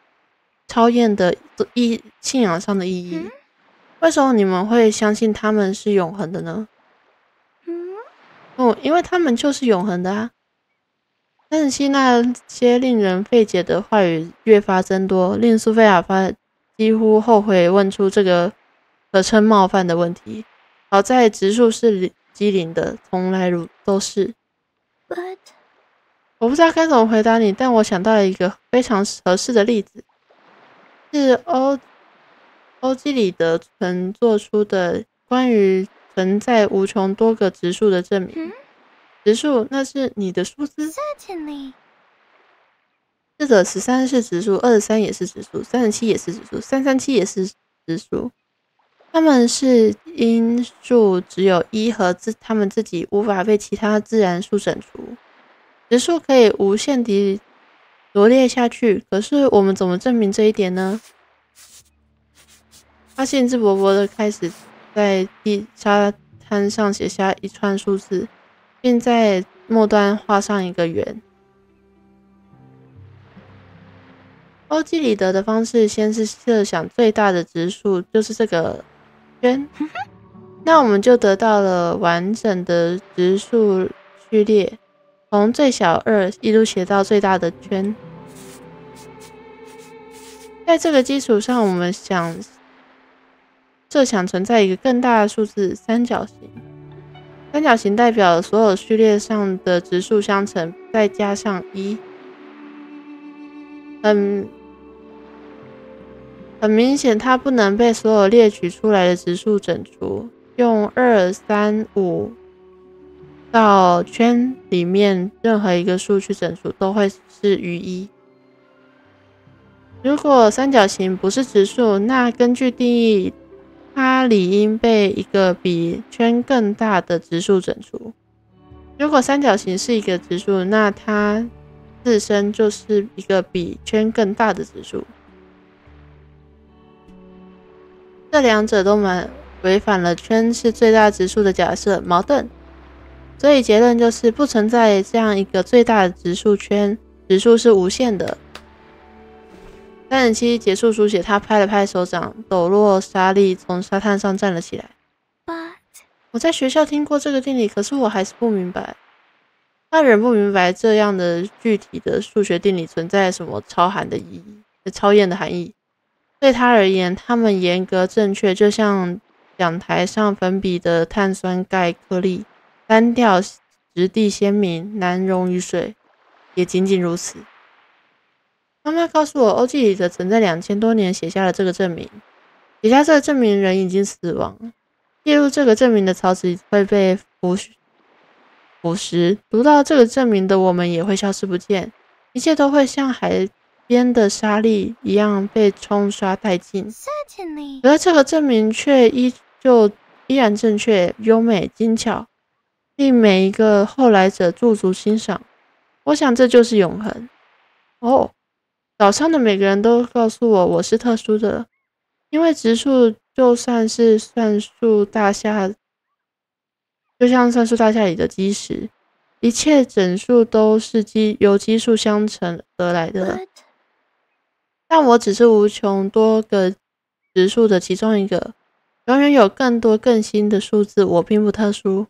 超验的信仰上的意义。为什么你们会相信他们是永恒的呢？因为他们就是永恒的啊。但是那些令人费解的话语越发增多，令苏菲亚几乎后悔问出这个可称冒犯的问题。好在直数是机灵的，从来都是。But 我不知道该怎么回答你，但我想到了一个非常合适的例子，是欧几里得曾做出的关于存在无穷多个质数的证明。质数，那是你的数字？ Certainly。是的，13是质数，23也是质数，37也是质数，337也是质数。它们是因数只有1和它们自己无法被其他自然数整除。质数可以无限地罗列下去，可是我们怎么证明这一点呢？他兴致勃勃地开始在沙滩上写下一串数字，并在末端画上一个圆。欧几里得的方式先是设想最大的质数，就是这个圈，那我们就得到了完整的质数序列，从最小2一路写到最大的圈。在这个基础上，我们设想存在一个更大的数字三角形。三角形代表所有序列上的质数相乘，再加上1。很明显，它不能被所有列举出来的质数整除。用2、3、5到圈里面任何一个数去整除，都会是余1。如果三角形不是质数，那根据定义，它理应被一个比圈更大的质数整除。如果三角形是一个质数，那它自身就是一个比圈更大的质数。这两者都违反了圈是最大质数的假设，矛盾。所以结论就是不存在这样一个最大的质数圈，质数是无限的。37结束书写，他拍了拍手掌，抖落沙粒，从沙滩上站了起来。我在学校听过这个定理，可是我还是不明白。他仍不明白这样的具体的数学定理存在什么超验的含义。对他而言，它们严格正确，就像讲台上粉笔的碳酸钙颗粒，单调质地鲜明，难溶于水，也仅仅如此。妈妈告诉我，欧几里得曾在2000多年写下了这个证明。写下这个证明的人已经死亡，记录这个证明的草纸会被腐蚀，读到这个证明的我们也会消失不见，一切都会像海边的沙粒一样被冲刷殆尽。而这个证明却依然正确、优美、精巧，令每一个后来者驻足欣赏。我想这就是永恒。哦，岛上的每个人都告诉我，我是特殊的，因为质数就像算术大厦里的基石，一切整数都是由基数相乘得来的。但我只是无穷多个质数的其中一个，永远有更多更新的数字，我并不特殊。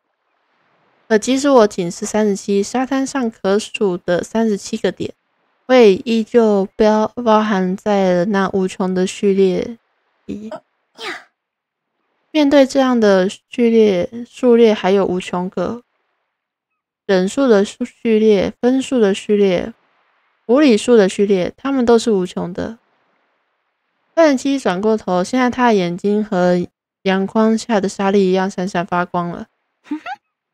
可即使我仅是37，沙滩上可数的37个点，会依旧包含在了那无穷的序列里。面对这样的数列还有无穷个，整数的序列、分数的序列、无理数的序列，它们都是无穷的。37转过头，现在他的眼睛和阳光下的沙粒一样闪闪发光了。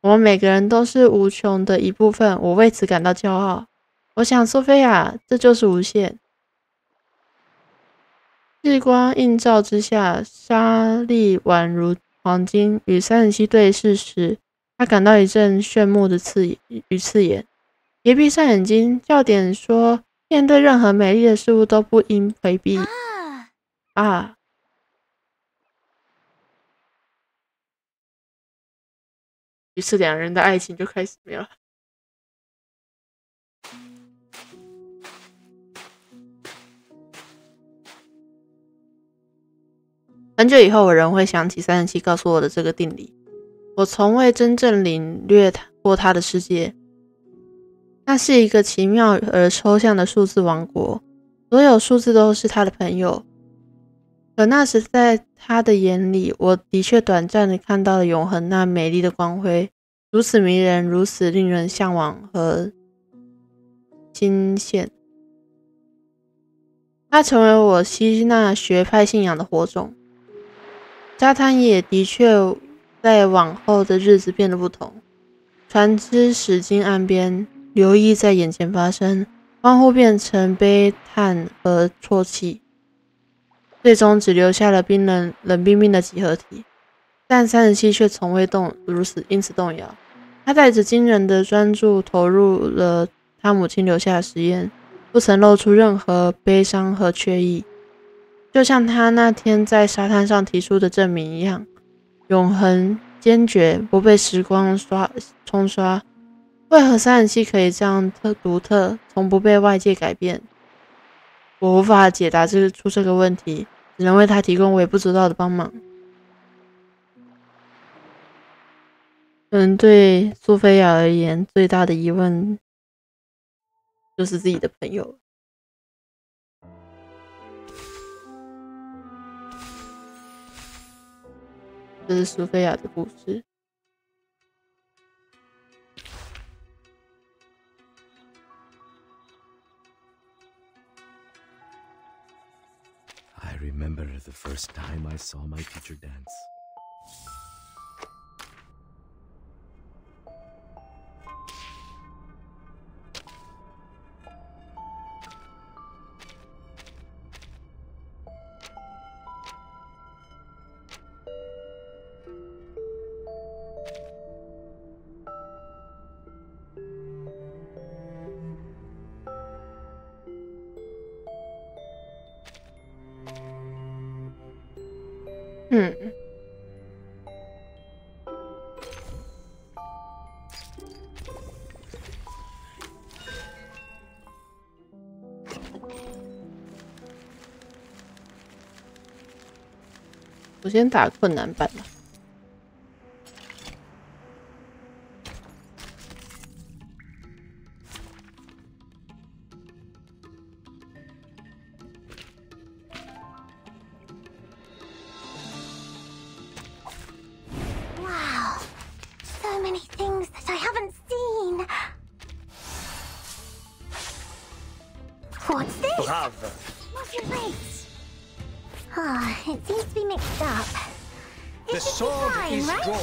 我们每个人都是无穷的一部分，我为此感到骄傲。我想，苏菲亚，这就是无限。日光映照之下，沙粒宛如黄金。与37对视时，他感到一阵炫目的刺眼。别闭上眼睛，教典说，面对任何美丽的事物都不应回避。于是两人的爱情就开始没有了。很久以后，我仍会想起37告诉我的这个定理。我从未真正领略过他的世界，那是一个奇妙而抽象的数字王国，所有数字都是他的朋友。可那时在他的眼里，我的确短暂地看到了永恒那美丽的光辉，如此迷人，如此令人向往和惊羡。它成为我吸纳学派信仰的火种。沙滩也的确在往后的日子变得不同。船只驶经岸边，流溢在眼前发生，欢呼变成悲叹和啜泣，最终只留下了冷冰冰的几何体。但37却从未因此动摇。他带着惊人的专注投入了他母亲留下的实验，不曾露出任何悲伤和缺意。就像他那天在沙滩上提出的证明一样，永恒、坚决，不被时光冲刷。为何37可以这样独特，从不被外界改变？我无法解答出这个问题，只能为他提供微不足道的帮忙。对苏菲亚而言，最大的疑问就是自己的朋友。这是苏菲亚的故事。I remember the first time I saw my teacher dance. Hmm.我先打困难版了。Wow, so many things that I haven't seen mixed up. The sword is right? drawn.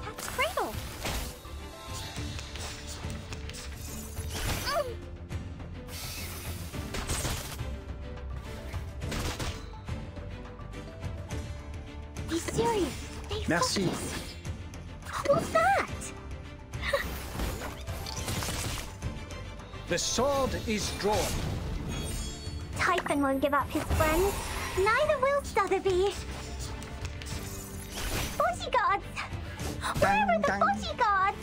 That's Cradle. Be serious. Stay Merci. focused. What's that? The sword is drawn. Typhon won't give up his friends. Neither will Sotheby. Bodyguards! Where are the bodyguards?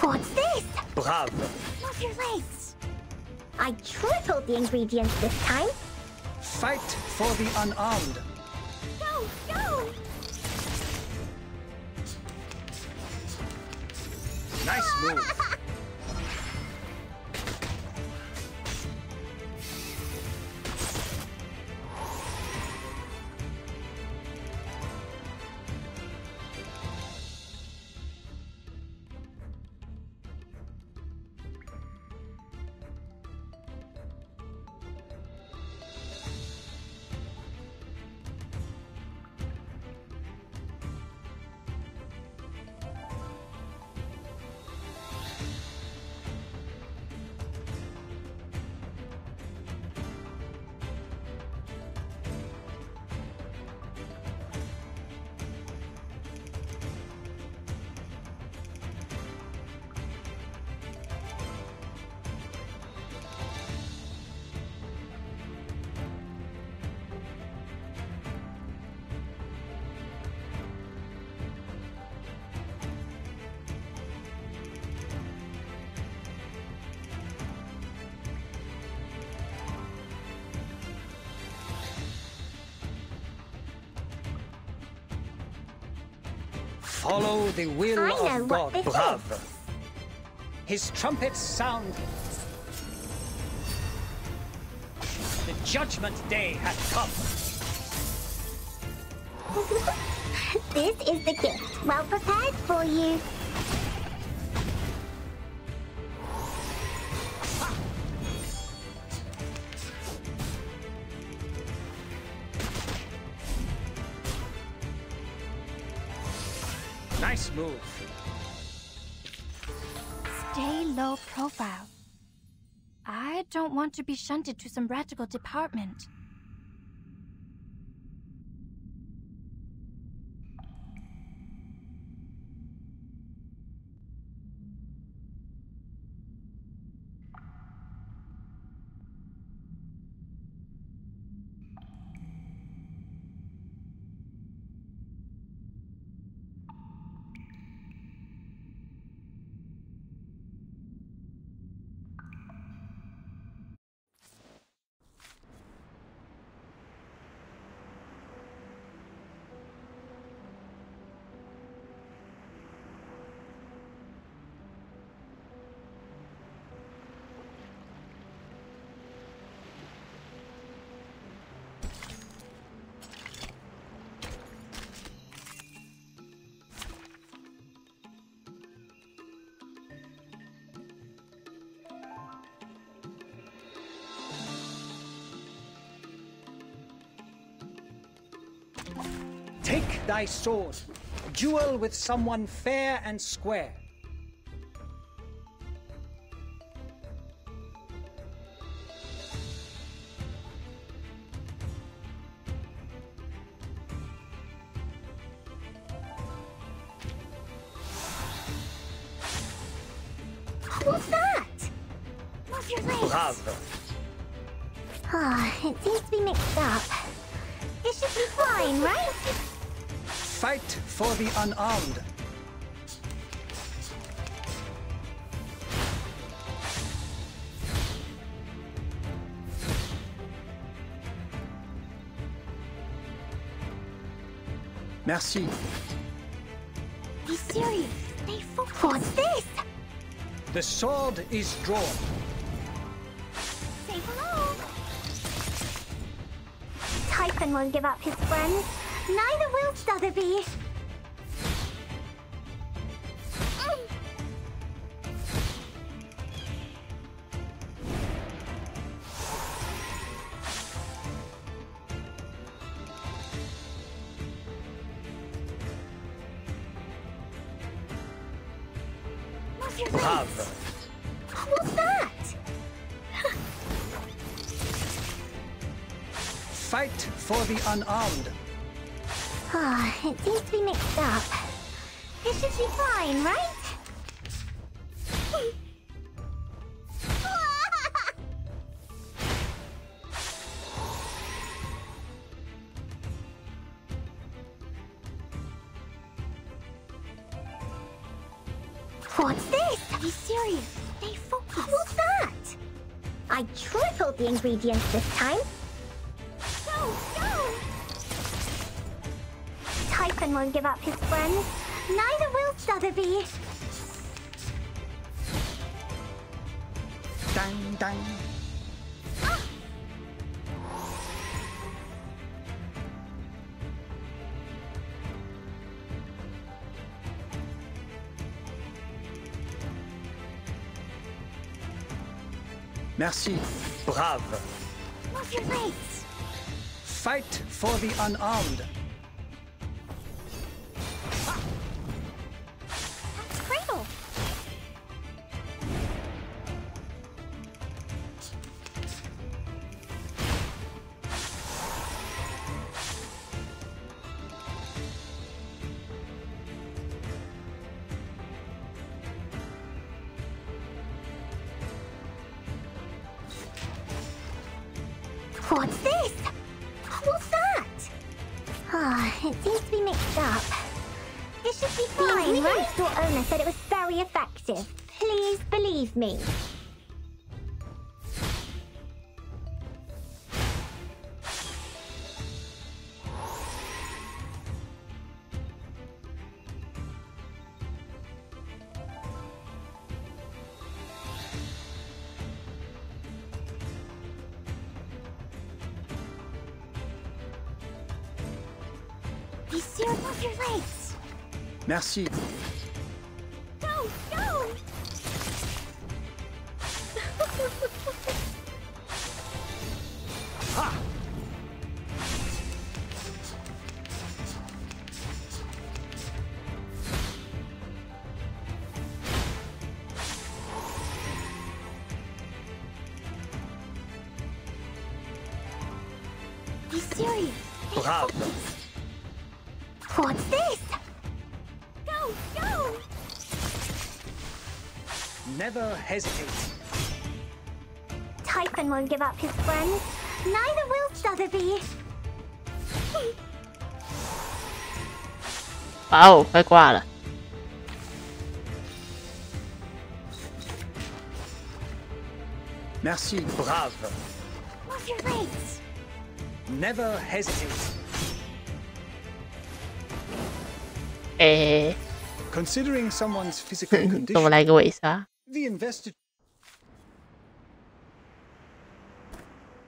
What's this? Bravo. Move your legs. I tripled the ingredients this time. Fight for the unarmed. Go, go! Nice move. Follow the will of God. Bravo. His trumpets sound. The judgment day has come. This is the gift, well prepared for you. Nice move. Stay low profile. I don't want to be shunted to some radical department. Take thy sword. Duel with someone fair and square. What's that? Move your legs. Bravo. Ah, it seems to be mixed up. It should be fine, right? Fight for the unarmed. Merci. Be serious. Stay focused. What's this? The sword is drawn. Say hello. Type Typhon won't give up his friends. Neither will Sotheby. Brave. What's that? Fight for the unarmed. It seems to be mixed up. It should be fine, right? What's this? Be serious. Stay focused. What's that? I tripled the ingredients this time. Go, go! Typhon won't give up his friends. Neither will Sotheby. Dang, dang. Merci, brave. Move your legs. Fight for the unarmed. That's Cradle. What's this? What's that? It seems to be mixed up. It should be fine, right? The store owner said it was very effective. Please believe me. Be serious, move your legs. Merci. Go, go! Ha! Be serious. Brave. What's this? Go, go! Never hesitate. Typhon won't give up his friends. Neither will Sotheby. 哇哦，快挂了！ Merci, brave. Move your legs. Never hesitate. 诶， Considering someone's physical 怎么 condition, 来个尾杀？ the invested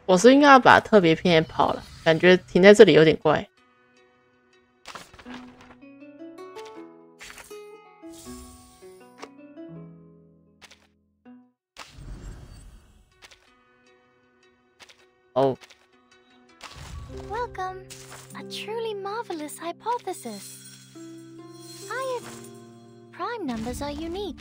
我是应该要把特别篇也跑了，感觉停在这里有点怪。哦， Welcome. A truly marvelous hypothesis. Highest prime numbers are unique.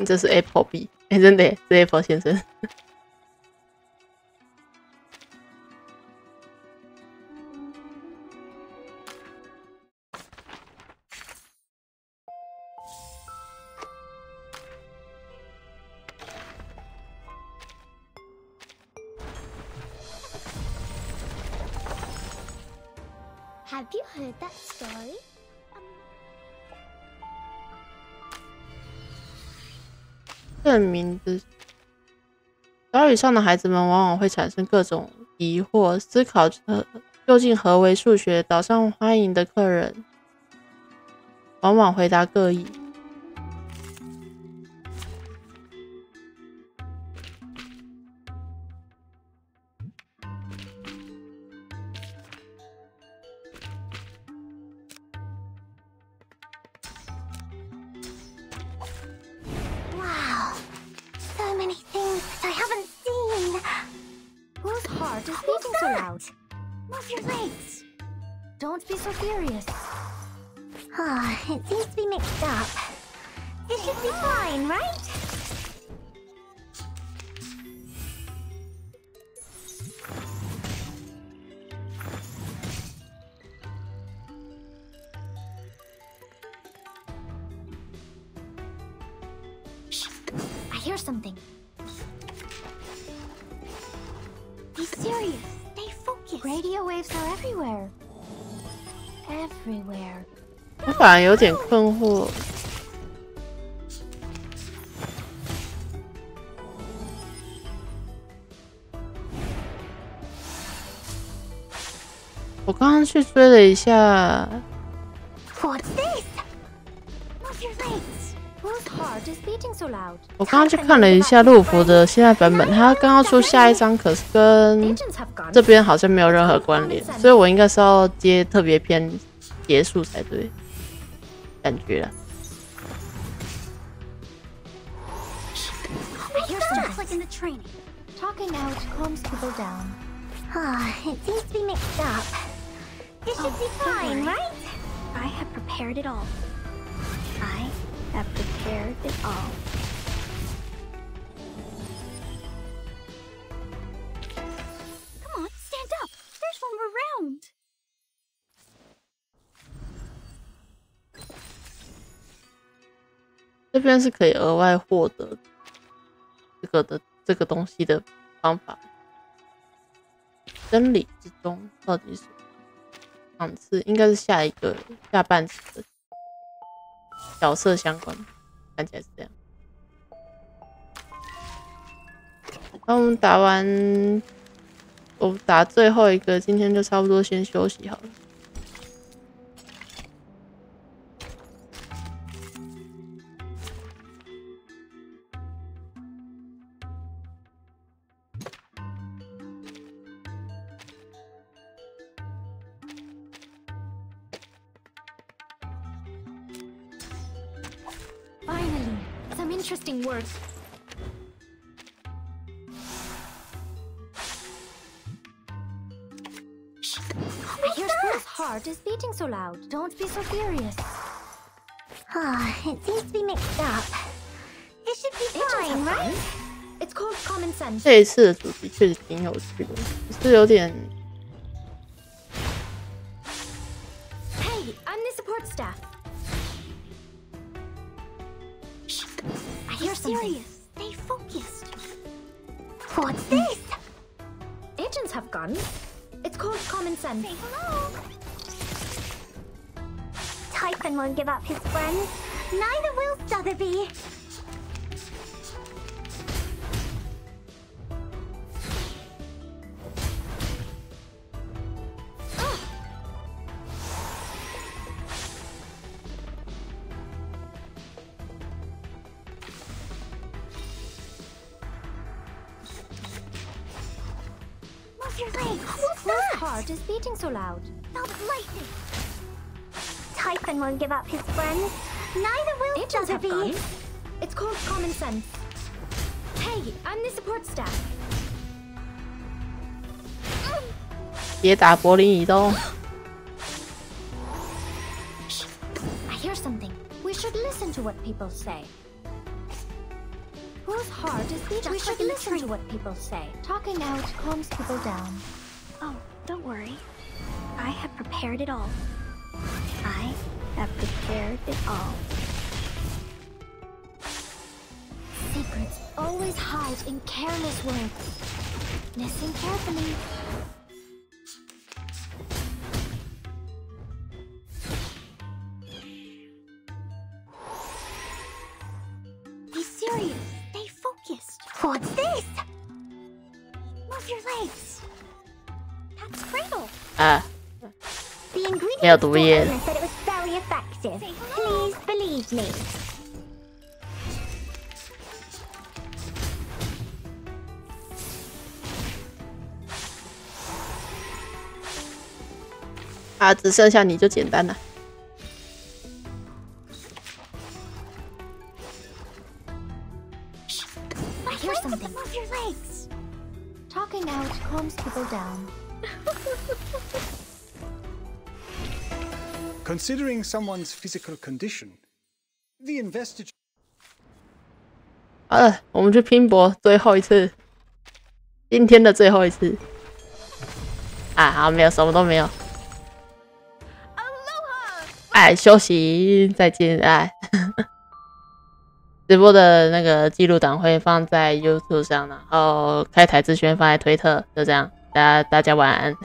这是 Apple B， 真的耶，是 Apple 先生。Have you heard that story? 证明的岛屿上的孩子们往往会产生各种疑惑，思考究竟何为数学。岛上欢迎的客人往往回答各异。Whose heart is beating so loud? Move your legs. Don't be so furious. Ah, it seems to be mixed up. This should be fine, right? Shh. I hear something. Be serious. Stay focused. Radio waves are everywhere. Everywhere. 我反而有点困惑。我刚刚去追了一下。What's this? Move your legs. Whose heart is beating so loud? 我刚刚去看了一下陆服的现在版本，它刚刚出下一章，可是跟这边好像没有任何关联，所以我应该是要接特别篇结束才对，感觉啦。I hear something. Like in the training. Talking out calms people down. Ah, it seems to be mixed up. This should be fine, right? I have prepared it all. I have prepared it all. Come on, stand up. There's one more round. 这边是可以额外获得这个东西的方法。真理之中到底是场次？应该是下半次的角色相关，看起来是这样。那我们打完，我打最后一个，今天就差不多先休息好了。Finally, some interesting work. Shh. I hear School's heart is beating so loud. Don't be so furious. Ah, it seems to be mixed up. This should be fine, right? It's called common sense. 这一次的主题确实挺有趣的，只是有点。Hey, I'm the support staff. I hear something. Stay focused. What's this? Agents have guns. It's called common sense. Say hello. Typhon won't give up his friends. Neither will Sotheby. Your legs. Whose heart is beating so loud? Stop lightning. Typhon won't give up his friends. Neither will Sotheby. It's called common sense. Hey, I'm the support staff. 别打柏林移动。I hear something. We should listen to what people say. Whose heart is beating? We should listen to what people say. Talking out calms people down. Oh, don't worry. I have prepared it all. I have prepared it all. Secrets always hide in careless words. Listen carefully. Be serious. Stay focused. What's this? Move your legs. That's Cradle. Ah. The ingredient 没有毒液。 said it was very effective. Please believe me. 啊，只剩下你就简单了。I hear something. Move your legs. Talking Working out calms people down. Considering someone's physical condition, the investiture. 好了，我们去拼搏最后一次，今天的最后一次。啊，好，没有，什么都没有。哎，休息，再见，哎。直播的那个记录档会放在 YouTube 上，然后开台资讯放在推特，就这样，大家晚安。